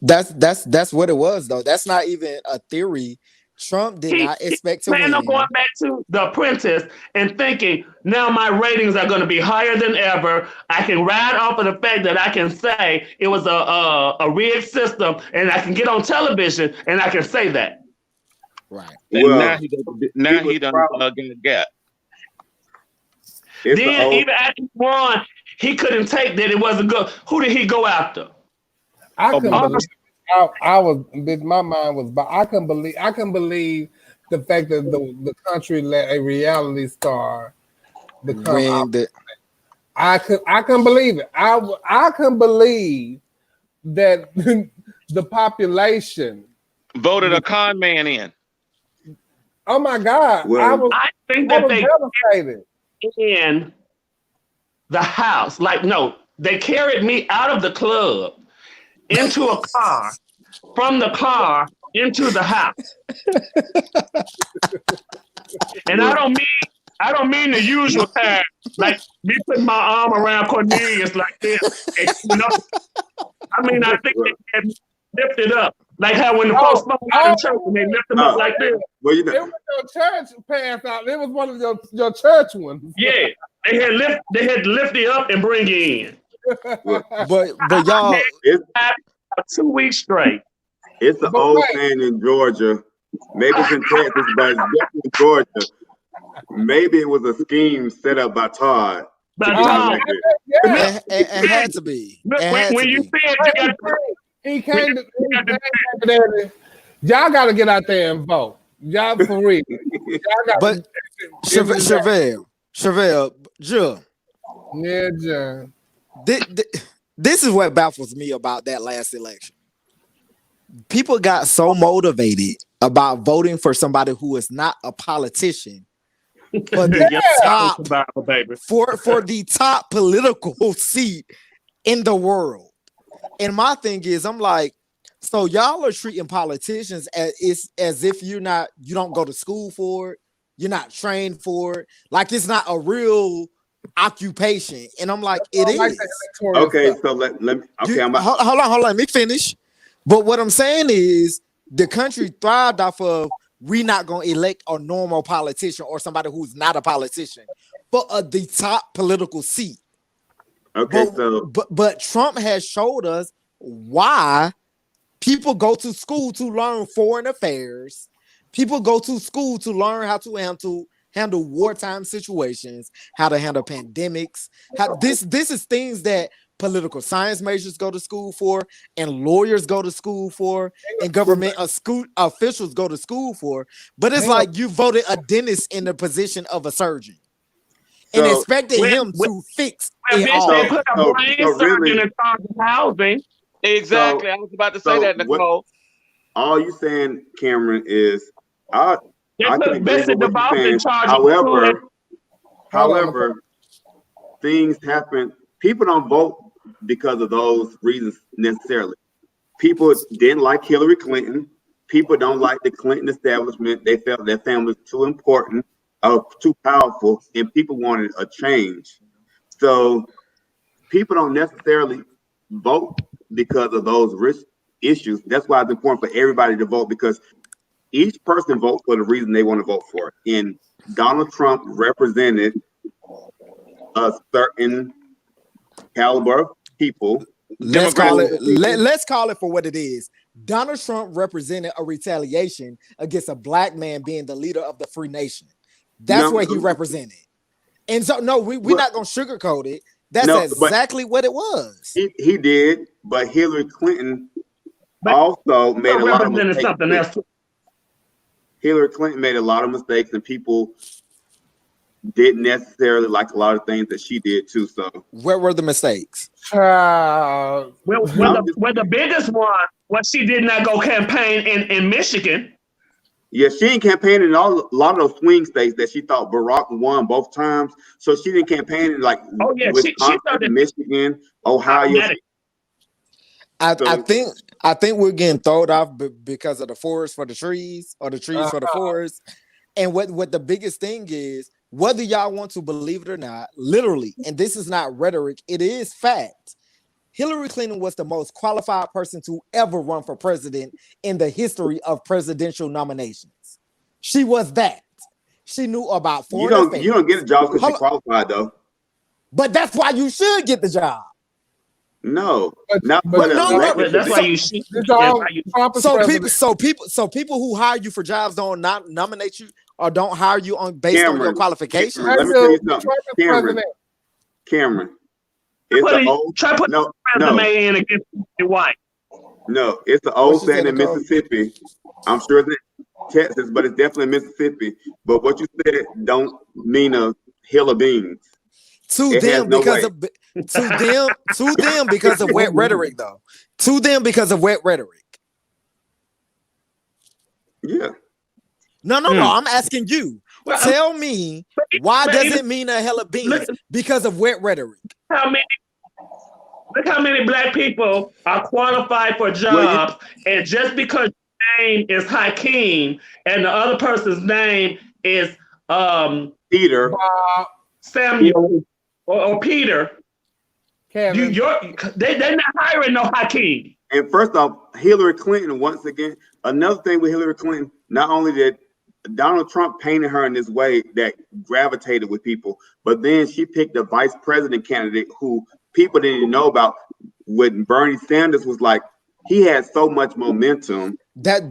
That's what it was, though. That's not even a theory. Trump did not expect to win. Planned on going back to The Apprentice and thinking, now my ratings are going to be higher than ever. I can ride off of the fact that I can say it was a rigged system, and I can get on television and I can say that. Right. Well, now he done get. Then even after he won, he couldn't take that it wasn't good. Who did he go after? I couldn't believe. My mind was, but I couldn't believe the fact that the country let a reality star become. I couldn't believe it. I couldn't believe that the population voted a con man in. Oh my God! Well, I think that they devastated in the house. Like, no, they carried me out of the club into a car, from the car into the house. And I don't mean the usual time, like me putting my arm around Cornelius like this. And, you know, I mean, I think lifted up. Like how when the folks spoke out in church and they lift them up like this. Well, It was your church passed out. It was one of your church ones. Yeah, they had to lift it up and bring it in. But y'all, it's 2 weeks straight. It's an old saying in Georgia. Maybe it's in Texas, but it's definitely in Georgia. Maybe it was a scheme set up by Todd. it had to be. When you said you got he came to Daddy. Y'all got to get out there and vote. Y'all for real. But Chevelle, Joe. Yeah, John. This is what baffles me about that last election. People got so motivated about voting for somebody who is not a politician for the top political seat in the world. And my thing is, I'm like, so y'all are treating politicians as if you don't go to school for it, you're not trained for it, like it's not a real occupation. And I'm like, it is. Okay, so let me. Okay, hold on, let me finish. But what I'm saying is, the country thrived off of we not gonna elect a normal politician or somebody who's not a politician for the top political seat. Okay, but Trump has showed us why people go to school to learn foreign affairs. People go to school to learn how to handle wartime situations, how to handle pandemics. This is things that political science majors go to school for, and lawyers go to school for, and government officials go to school for. But it's like you voted a dentist in the position of a surgeon and expected him to fix it all. They put a brain surgeon in charge of housing. Exactly. I was about to say that, Necole. All you saying, Cameron, is I can agree with what you're saying. However, things happen. People don't vote because of those reasons necessarily. People didn't like Hillary Clinton. People don't like the Clinton establishment. They felt their family was too important, too powerful, and people wanted a change. So people don't necessarily vote because of those risk issues. That's why it's important for everybody to vote, because each person votes for the reason they want to vote for. And Donald Trump represented a certain caliber of people. Let's call it for what it is. Donald Trump represented a retaliation against a black man being the leader of the free nation. That's what he represented. And so, we're not going to sugarcoat it. That's exactly what it was. He did, but Hillary Clinton also made a lot of mistakes. Hillary Clinton made a lot of mistakes, and people didn't necessarily like a lot of things that she did too. So, where were the mistakes? Well, the biggest one was she did not go campaign in Michigan. Yeah, she ain't campaigning in a lot of those swing states that she thought Barack won both times. So she didn't campaign in Wisconsin, Michigan, Ohio. I think we're getting thrown off because of the forest for the trees or the trees for the forest. And what the biggest thing is, whether y'all want to believe it or not, literally, and this is not rhetoric, it is fact. Hillary Clinton was the most qualified person to ever run for president in the history of presidential nominations. She was that. She knew about foreign affairs. You don't get a job because you're qualified, though. But that's why you should get the job. No, that's why you should. So people who hire you for jobs don't nominate you or don't hire you based on your qualifications. Let me tell you something, Cameron. Try putting a resume in against white. No, it's the old saying in Mississippi. I'm sure it's in Texas, but it's definitely Mississippi. But what you said don't mean a hill of beans. To them because of wet rhetoric, though. To them because of wet rhetoric. Yeah. No. I'm asking you. Tell me why does it mean a hell of beans? Because of wet rhetoric. Look how many black people are qualified for jobs, and just because your name is Hakeem and the other person's name is Peter, Samuel, or Peter, they're not hiring no Hakeem. And first off, Hillary Clinton, once again, another thing with Hillary Clinton, not only did Donald Trump painted her in this way that gravitated with people, but then she picked a vice president candidate who people didn't even know about. When Bernie Sanders was like, he had so much momentum. That's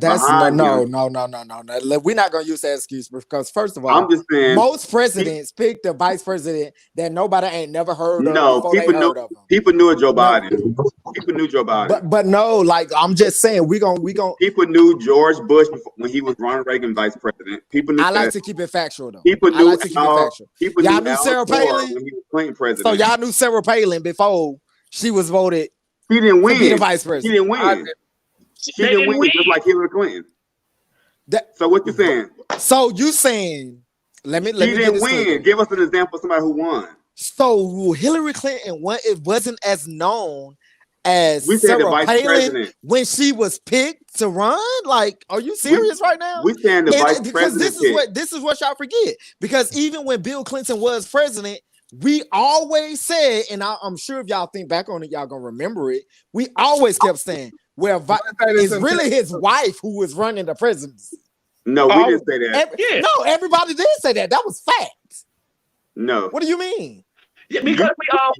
no. We're not gonna use that excuse because first of all, I'm just saying most presidents pick the vice president that nobody ain't never heard of. No, people knew Joe Biden. People knew Joe Biden. But no, like I'm just saying, we gonna. People knew George Bush when he was Ronald Reagan vice president. People knew. I like to keep it factual though. People knew. I like to keep it factual. People y'all knew Sarah Palin when he was Clinton president. So y'all knew Sarah Palin before she was voted. She didn't win. To be the vice president. She didn't win. She didn't win just like Hillary Clinton. So what you saying? So you saying? Let me. She didn't win. Clear. Give us an example of somebody who won. So Hillary Clinton won. It wasn't as known as Sarah Palin president. When she was picked to run. Like, are you serious right now? We saying the vice because president. This is what y'all forget. Because even when Bill Clinton was president. We always said, and I'm sure if y'all think back on it, y'all gonna remember it. We always kept saying, "Well, it's really his wife who was running the presidency." No, we didn't say that. No, everybody did say that. That was fact. No. What do you mean? Yeah, because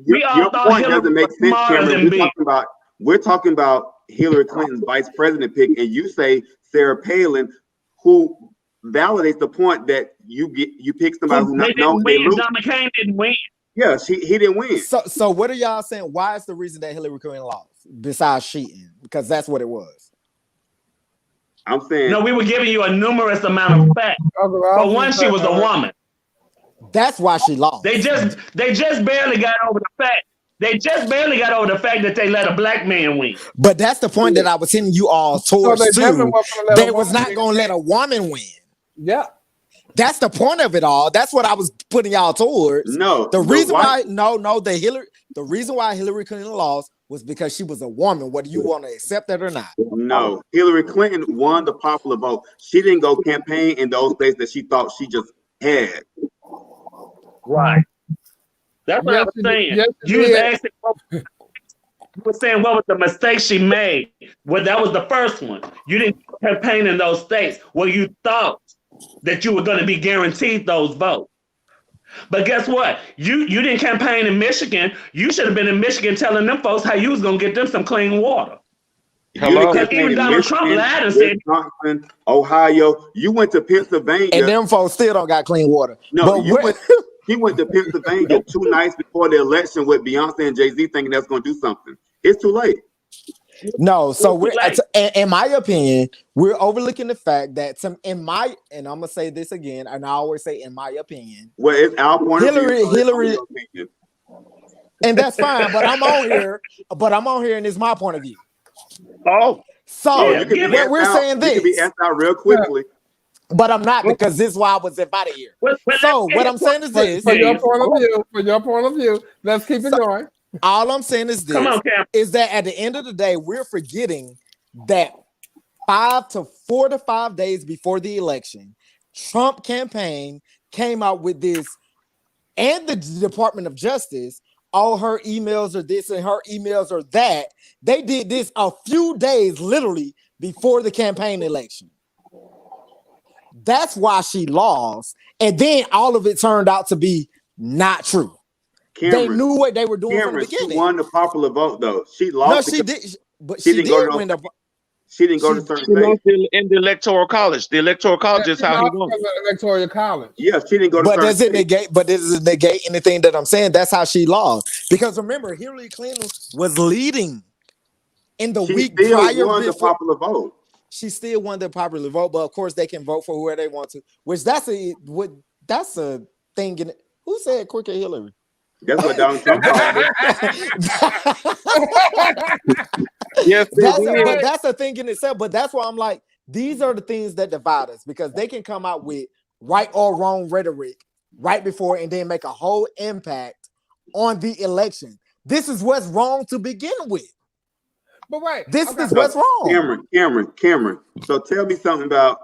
we all your thought point Hillary doesn't make was sense, smarter Cameron. than We're talking about Hillary Clinton's vice president pick, and you say Sarah Palin, who validates the point that you pick somebody who not known. John McCain didn't win. Yeah, he didn't win. So what are y'all saying? Why is the reason that Hillary Clinton lost besides cheating? Because that's what it was. I'm saying no. We were giving you a numerous amount of facts. For one, she was a woman. That's why she lost. They just barely got over the fact. They just barely got over the fact that they let a black man win. But that's the point that I was hitting you all towards too. They was not going to let a woman win. Yeah. That's the point of it all. That's what I was putting y'all towards. No. The reason the reason why Hillary Clinton lost was because she was a woman, whether you want to accept that or not. No. Hillary Clinton won the popular vote. She didn't go campaign in those states that she thought she just had. Right. That's what I was saying. You were saying what was the mistake she made? Well, that was the first one. You didn't campaign in those states where you thought that you were going to be guaranteed those votes. But guess what? You didn't campaign in Michigan. You should have been in Michigan telling them folks how you was going to get them some clean water. Because even Donald Trump lied and said, Wisconsin, Ohio, you went to Pennsylvania. And them folks still don't got clean water. No, he went to Pennsylvania 2 nights before the election with Beyonce and Jay-Z thinking that's going to do something. It's too late. No, so in my opinion, we're overlooking the fact that and I'm gonna say this again, and I always say in my opinion. Well, it's our point of view. Hillary, and that's fine. But I'm on here, and it's my point of view. Oh, so we're saying this. You can be asked out real quickly. But I'm not, because this is why I was invited here. So what I'm saying is this. For your point of view, let's keep it going. All I'm saying is this: is that at the end of the day, we're forgetting that 4 to 5 days before the election, Trump campaign came out with this, and the Department of Justice, all her emails are this and her emails are that. They did this a few days, literally, before the campaign election. That's why she lost, and then all of it turned out to be not true. They knew what they were doing from the beginning. She won the popular vote, though. She lost. No, she did. But she did win the. She didn't go to certain states. In the Electoral College. The Electoral College is how he won. Electoral College. Yeah, she didn't go to certain states. But does it negate anything that I'm saying? That's how she lost. Because remember, Hillary Clinton was leading in the week prior. She won the popular vote. She still won the popular vote, but of course they can vote for whoever they want to. Which that's a thing. Who said quicker Hillary? That's what Donald Trump called it. Yes, that's a thing in itself. But that's why I'm like, these are the things that divide us, because they can come out with right or wrong rhetoric right before and then make a whole impact on the election. This is what's wrong to begin with. But right, this is what's wrong. Cameron. So tell me something about.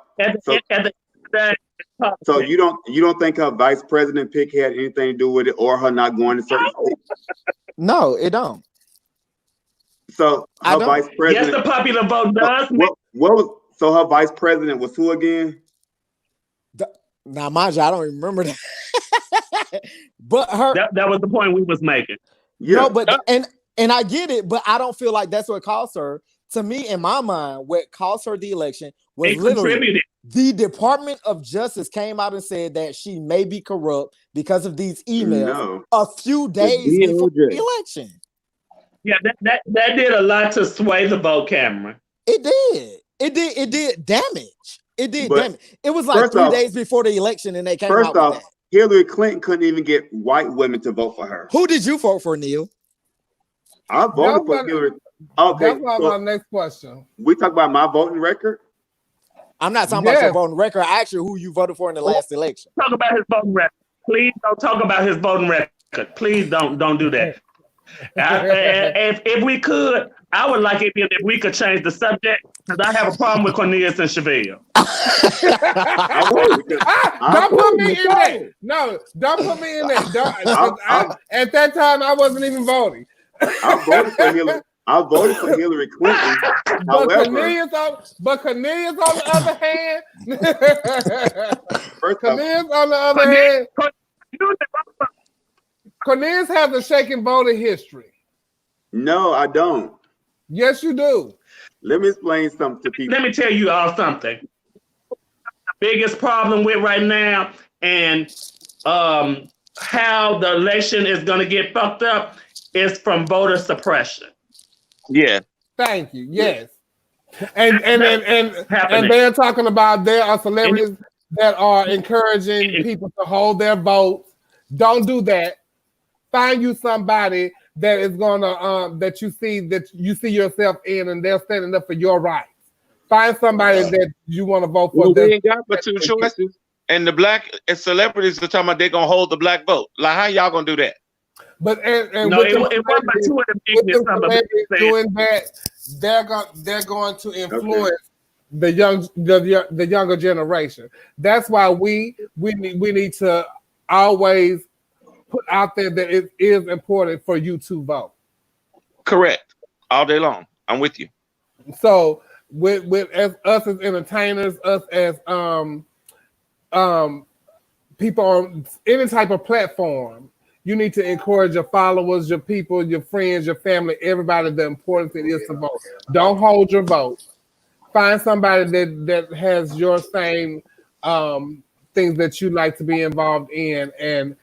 So you don't think her vice president pick had anything to do with it, or her not going to certain states? No, it don't. So her vice Yes, president. the popular vote does. What was so her vice president was who again? Now, mind you, I don't remember that. But that was the point we was making. Yeah. No, but and I get it, but I don't feel like that's what cost her. To me, in my mind, what cost her the election was literally the Department of Justice came out and said that she may be corrupt because of these emails a few days before the election. Yeah, that did a lot to sway the vote, Cameron. It did. It did damage. It did damage. It was like 3 days before the election, and they came out with that. Hillary Clinton couldn't even get white women to vote for her. Who did you vote for, Neil? I voted for Hillary. Okay, that's my next question. We talk about my voting record. I'm not talking about your voting record. I asked you who you voted for in the last election. Talk about his voting record. Please don't talk about his voting record. Please don't do that. If we could, I would like it if we could change the subject because I have a problem with Cornelius and Chevelle. Don't put me in there. No, don't put me in there. At that time, I wasn't even voting. I voted for Hillary Clinton. But Cornelius on the other hand, Cornelius has a shaken voting history. No, I don't. Yes, you do. Let me explain something to people. Let me tell you all something. The biggest problem with right now and how the election is going to get fucked up is from voter suppression. Yeah. Thank you. Yes. And they're talking about there are celebrities that are encouraging people to hold their votes. Don't do that. Find you somebody that is gonna that you see yourself in, and they're standing up for your rights. Find somebody that you want to vote for. Well, we ain't got but two choices, and the black celebrities are talking about they're gonna hold the black vote. Like, how y'all gonna do that? But and no, it wasn't but two of them doing that. They're going to influence the younger generation. That's why we need to always put out there that it is important for you to vote. Correct. All day long. I'm with you. So with us as entertainers, us as people on any type of platform, you need to encourage your followers, your people, your friends, your family, everybody, the importance it is to vote. Don't hold your vote. Find somebody that has your same things that you like to be involved in and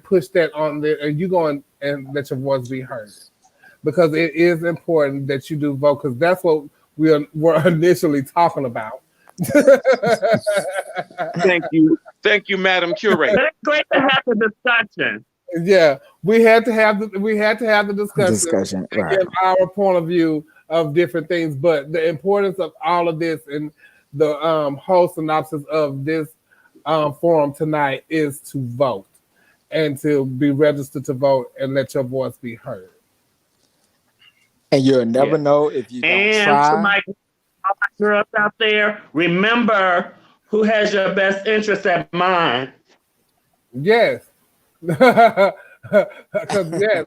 push that on there, and you go and let your voice be heard, because it is important that you do vote, because that's what we were initially talking about. Thank you, Madam Curator. It's great to have the discussion. Yeah, we had to have the discussion and give our point of view of different things, but the importance of all of this and the whole synopsis of this forum tonight is to vote. And to be registered to vote and let your voice be heard. And you'll never know if you don't try. And to my girls out there, remember who has your best interest at mind. Yes. Because yes,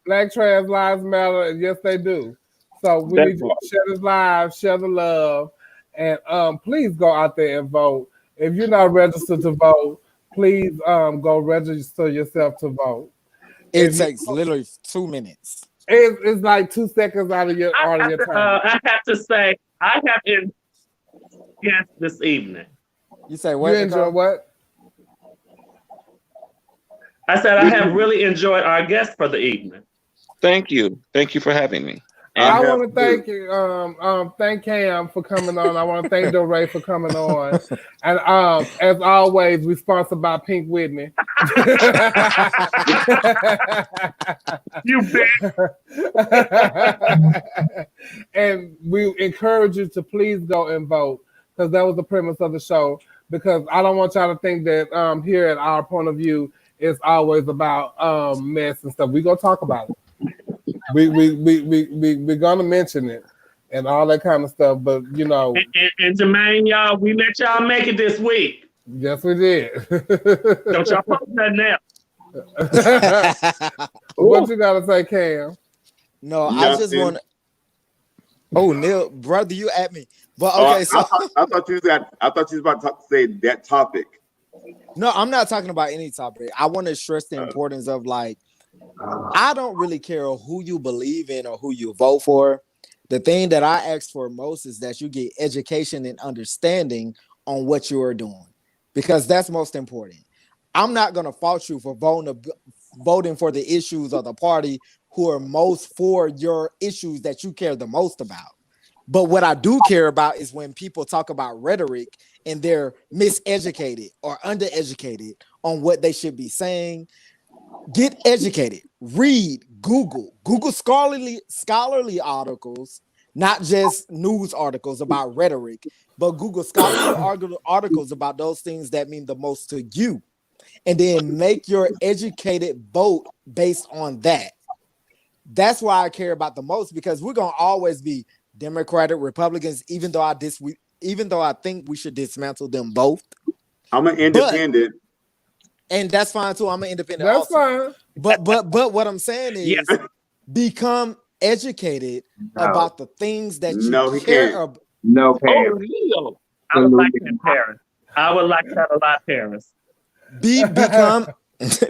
Black trans lives matter, and yes, they do. So we need to share this live, share the love, and please go out there and vote. If you're not registered to vote, please go register yourself to vote. It takes literally 2 minutes. It's like 2 seconds out of your time. I have to say, I have enjoyed this evening. You say what? You enjoy what? I said I have really enjoyed our guest for the evening. Thank you. Thank you for having me. I want to thank you, thank Cam for coming on. I want to thank DeRay for coming on. And as always, we sponsored by Pink Whitney. You bet. And we encourage you to please go and vote, because that was the premise of the show. Because I don't want y'all to think that here at our point of view, it's always about mess and stuff. We're gonna talk about it. We're gonna mention it and all that kind of stuff, but you know. And Jermaine, y'all, we let y'all make it this week. Yes, we did. Don't y'all post nothing else. What you gotta say, Cam? No, I just want Oh, Neil, brother, you at me. But Oh, okay, so I thought you was about to say that topic. no, I'm not talking about any topic. I want to stress the importance of like, I don't really care who you believe in or who you vote for. The thing that I ask for most is that you get education and understanding on what you are doing, because that's most important. I'm not gonna fault you for voting for the issues of the party who are most for your issues that you care the most about. But what I do care about is when people talk about rhetoric and they're miseducated or undereducated on what they should be saying. Get educated, read, Google scholarly articles, not just news articles about rhetoric, but Google scholarly articles about those things that mean the most to you. And then make your educated vote based on that. That's why I care about the most, because we're gonna always be Democratic, Republicans, even though I think we should dismantle them both. I'm an independent. And that's fine too. I'm an independent. That's also. fine. But what I'm saying is become educated about the things that you care about. No, Oh, Leo. I would like that, parents. I would like that a lot, parents.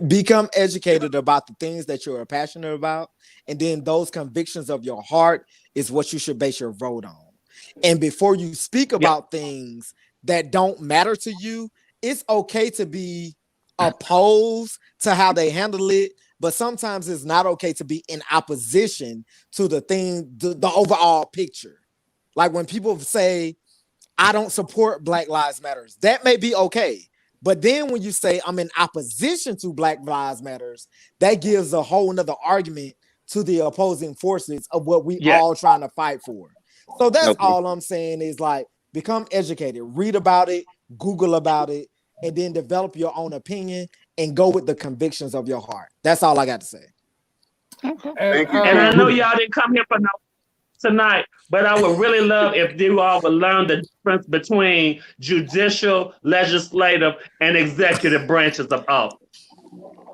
Become educated about the things that you're passionate about, and then those convictions of your heart is what you should base your vote on. And before you speak about things that don't matter to you, it's okay to be opposed to how they handle it, but sometimes it's not okay to be in opposition to the overall picture. Like when people say, I don't support Black Lives Matters, that may be okay. But then when you say I'm in opposition to Black Lives Matters, that gives a whole nother argument to the opposing forces of what we all trying to fight for. So that's all I'm saying is like, become educated, read about it, Google about it, and then develop your own opinion and go with the convictions of your heart. That's all I got to say. Okay. And I know y'all didn't come here for no tonight, but I would really love if you all would learn the difference between judicial, legislative, and executive branches of office.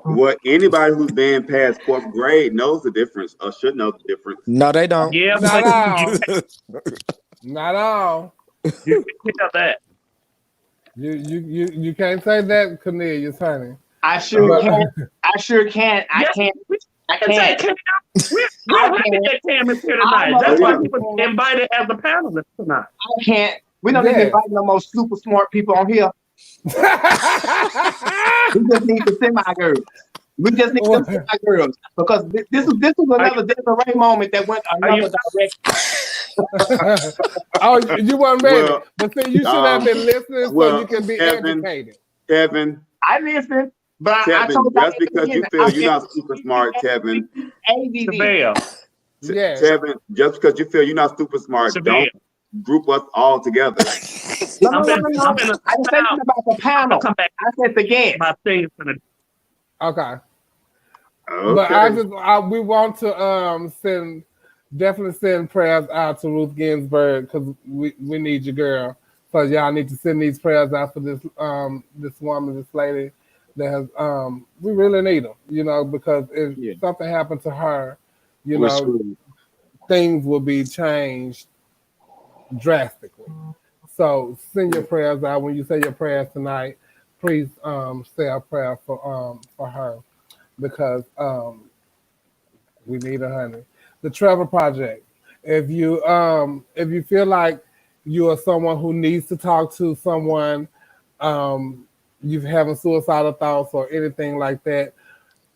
Well, anybody who's been past 4th grade knows the difference, or should know the difference. No, they don't. Yeah, not all. Not all. You can tell that. You can't say that, Cornelius, honey. I sure can. I sure can. I can't. I can't. We're happy that Cam is here tonight. That's why he was invited as a panelist tonight. I can't. We don't need to invite no more super smart people on here. We just need the semi-girls. We just need the semi-girls. Because this was another Desiree moment that went another direction. Oh, you weren't ready. Well, but see, you should have been listening so you can be educated. Tevin. I listened. But Tevin, I told that's because you feel you're not super smart, Tevin. Tevin, just because you feel you're not super smart, don't group us all together. No. I said something about the panel. I said the guest. My thing is okay. But we want to definitely send prayers out to Ruth Ginsburg, because we need you, girl. So y'all need to send these prayers out for this woman, this lady that has we really need them, because if something happened to her, things will be changed drastically. So send your prayers out. When you say your prayers tonight, please say a prayer for her, because we need her, honey. The Trevor Project. If you feel like you are someone who needs to talk to someone, you're having suicidal thoughts or anything like that,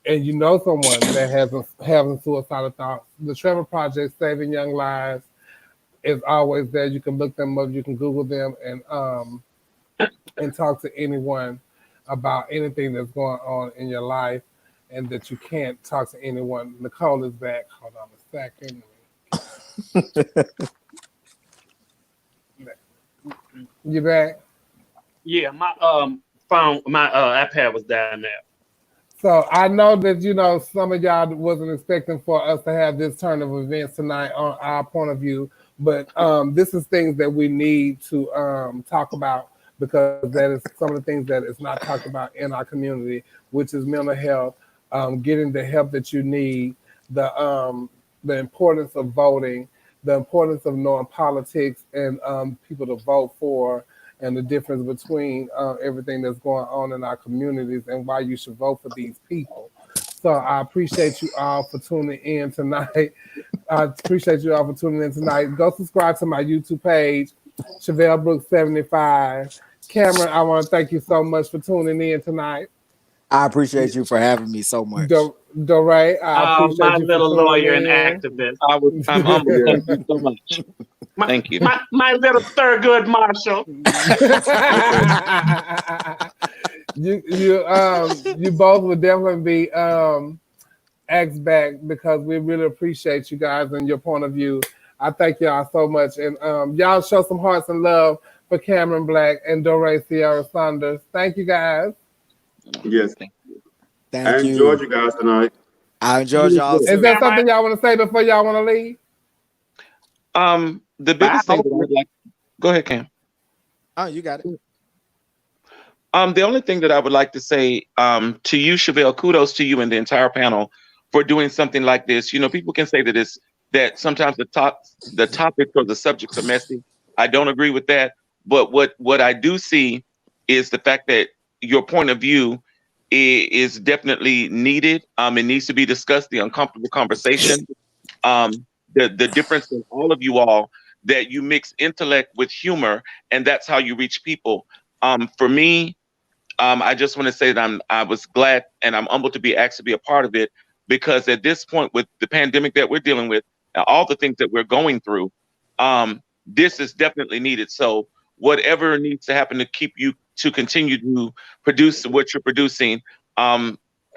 and you know someone that has having suicidal thoughts, the Trevor Project, Saving Young Lives, is always there. You can look them up. You can Google them and talk to anyone about anything that's going on in your life, and that you can't talk to anyone. Necole is back. Hold on a second. You back? Yeah, my phone, my iPad was down there. So I know that some of y'all wasn't expecting for us to have this turn of events tonight on our point of view, but this is things that we need to talk about, because that is some of the things that is not talked about in our community, which is mental health, getting the help that you need, the importance of voting, the importance of knowing politics and people to vote for, and the difference between everything that's going on in our communities and why you should vote for these people. So I appreciate you all for tuning in tonight. I appreciate you all for tuning in tonight. Go subscribe to my YouTube page, Chevelle Brooks 75. Cameron, I want to thank you so much for tuning in tonight. I appreciate you for having me so much. DeRay, I appreciate my you little for tuning lawyer in. and activist. I'm humbled. Thank you so much. Thank you. My little Thurgood Marshall. You both would definitely be asked back because we really appreciate you guys and your point of view. I thank y'all so much, and y'all show some hearts and love for Cameron Black and DeRay Sierra Saunders. Thank you guys. Yes, Thank I you. enjoyed you guys tonight. I enjoyed y'all. Is there something y'all want to say before y'all want to leave? The biggest thing that I'd like. Go ahead, Cam. Oh, you got it. The only thing that I would like to say to you, Chevelle, kudos to you and the entire panel for doing something like this. You know, people can say that sometimes the topics or the subjects are messy. I don't agree with that. But what I do see is the fact that your point of view is definitely needed. It needs to be discussed, the uncomfortable conversation. The difference in all of you all, that you mix intellect with humor, and that's how you reach people. For me, I just want to say that I was glad and I'm humbled to be asked to be a part of it, because at this point with the pandemic that we're dealing with, and all the things that we're going through, this is definitely needed. So whatever needs to happen to keep you to continue to produce what you're producing,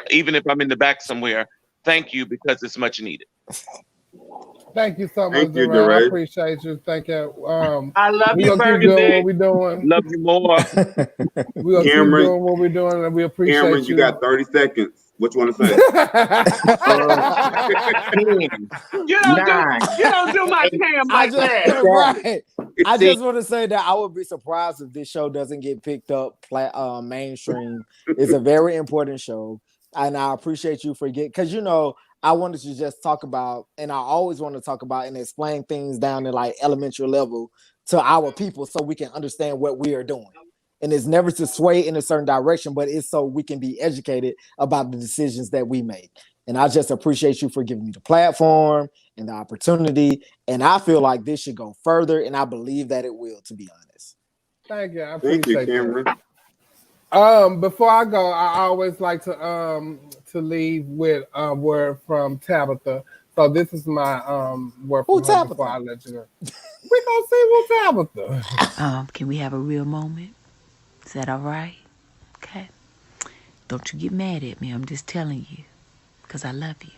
even if I'm in the back somewhere, thank you, because it's much needed. Thank you so much, Thank you, DeRay. I DeRay. appreciate you. Thank you. I love we you, gonna keep doing Burgundy. what we're doing. Love you more. We gonna keep Cameron, doing what we're doing, and we appreciate Cameron, you got 30 seconds. What you want to say? You don't do my Cam like that. Right. I just want to say that I would be surprised if this show doesn't get picked up mainstream. It's a very important show, and I appreciate you for because I wanted to just talk about, and I always want to talk about and explain things down to like elementary level to our people so we can understand what we are doing. And it's never to sway in a certain direction, but it's so we can be educated about the decisions that we make. And I just appreciate you for giving me the platform and the opportunity. And I feel like this should go further, and I believe that it will, to be honest. Thank you. I Thank you, appreciate Cameron. that. Before I go, I always like to leave with a word from Tabitha. So this is my word from her before I let you know. We're gonna see what Tabitha. Can we have a real moment? Is that all right? Okay. Don't you get mad at me. I'm just telling you because I love you.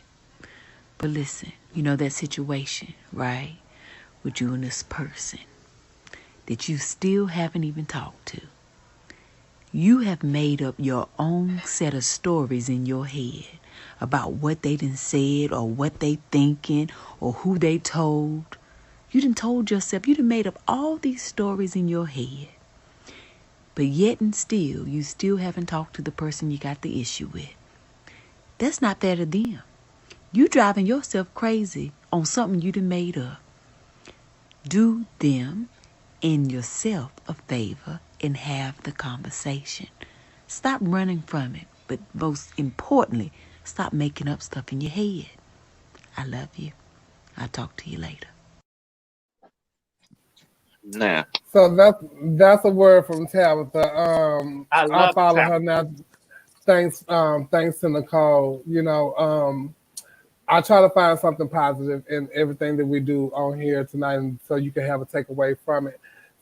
But listen, you know that situation, right? With you and this person that you still haven't even talked to. You have made up your own set of stories in your head about what they done said or what they thinking or who they told. You done told yourself, you done made up all these stories in your head. But yet and still, you still haven't talked to the person you got the issue with. That's not fair to them. You driving yourself crazy on something you done made up. Do them and yourself a favor and have the conversation. Stop running from it, but most importantly, stop making up stuff in your head. I love you. I'll talk to you later. Nah. So that's a word from Tabitha. I'll follow her now. Thanks to Necole. I try to find something positive in everything that we do on here tonight, and so you can have a takeaway from it.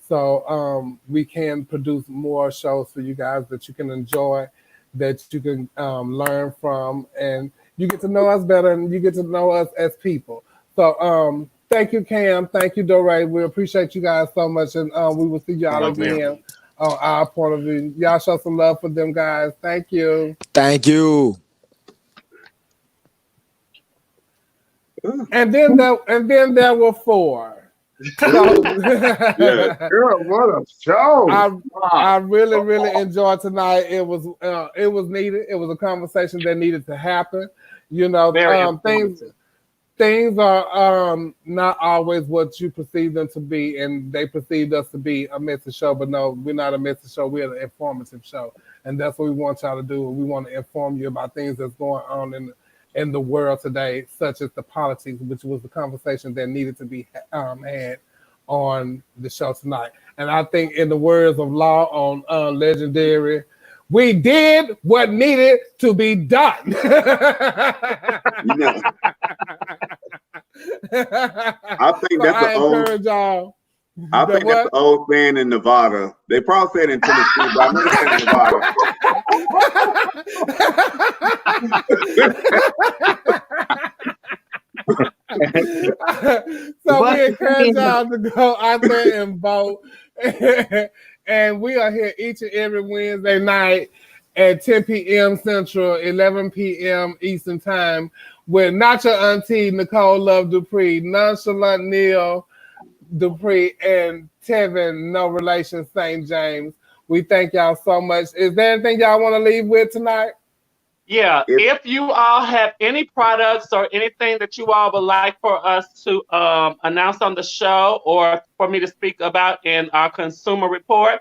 So we can produce more shows for you guys that you can enjoy, that you can learn from, and you get to know us better, and you get to know us as people. So thank you, Cam. Thank you, DeRay. We appreciate you guys so much, and we will see y'all again on our point of view. Y'all show some love for them guys. Thank you. Thank you. And then there were four. So, Yeah. Girl, what a show! I really enjoyed tonight. It was needed. It was a conversation that needed to happen. Things things are not always what you perceive them to be, and they perceived us to be a message show, but no, we're not a message show. We're an informative show, and that's what we want y'all to do. We want to inform you about things that's going on in the world today, such as the politics, which was the conversation that needed to be had on the show tonight. And I think, in the words of Law on Legendary, we did what needed to be done. You know, I think that's the old. I think that's the old saying in Nevada. They probably said it in Tennessee, but I know they said in Nevada. So we encourage y'all to go out there and vote. And we are here each and every Wednesday night at 10 p.m. Central, 11 p.m. Eastern Time with not your auntie, Necole Luv Dupree, Nonchalant Neil Dupree, and Tevin, no relation, St. James. We thank y'all so much. Is there anything y'all want to leave with tonight? Yeah, if you all have any products or anything that you all would like for us to announce on the show or for me to speak about in our consumer report,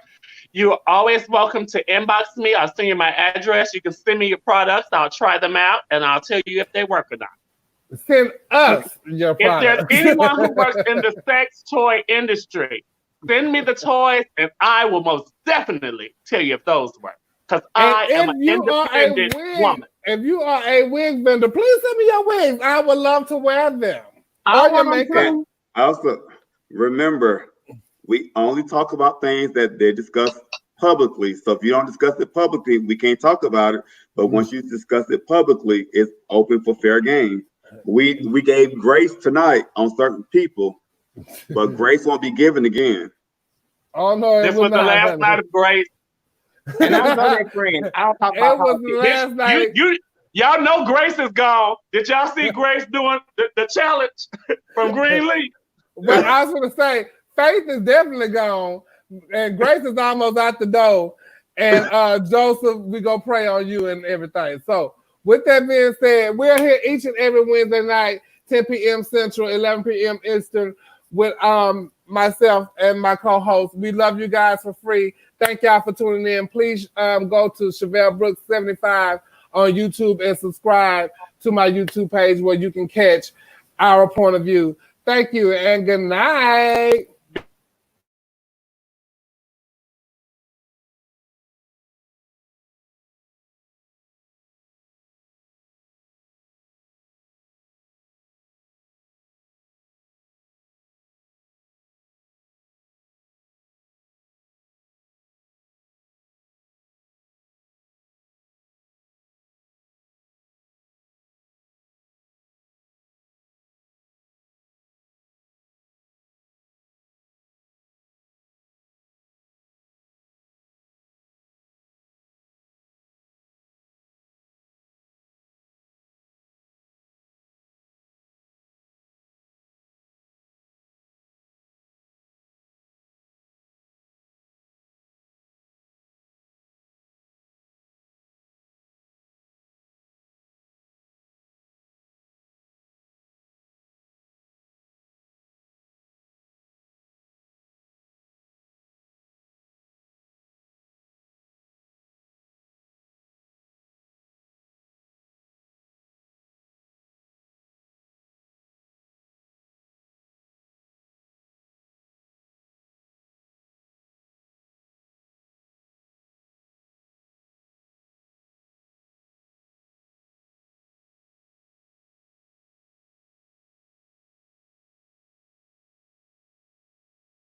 you're always welcome to inbox me. I'll send you my address. You can send me your products. I'll try them out, and I'll tell you if they work or not. Send us your products. If there's anyone who works in the sex toy industry, send me the toys, and I will most definitely tell you if those work. Because I am an independent woman. If you are a wig vendor, please send me your wigs. I would love to wear them. Also, remember, we only talk about things that they discuss publicly. So if you don't discuss it publicly, we can't talk about it. But once you discuss it publicly, it's open for fair game. We gave grace tonight on certain people, but grace won't be given again. Oh no, this was the last night of grace. And I know that, friend. I don't talk about last night. Y'all know Grace is gone. Did y'all see Grace doing the challenge from Greenleaf? But I was going to say, Faith is definitely gone, and Grace is almost out the door. And Joseph, we gonna pray on you and everything. So, with that being said, we're here each and every Wednesday night, 10 p.m. Central, 11 p.m. Eastern, with myself and my co-host. We love you guys for free. Thank y'all for tuning in. Please go to Chevelle Brooks 75 on YouTube and subscribe to my YouTube page where you can catch our point of view. Thank you and good night.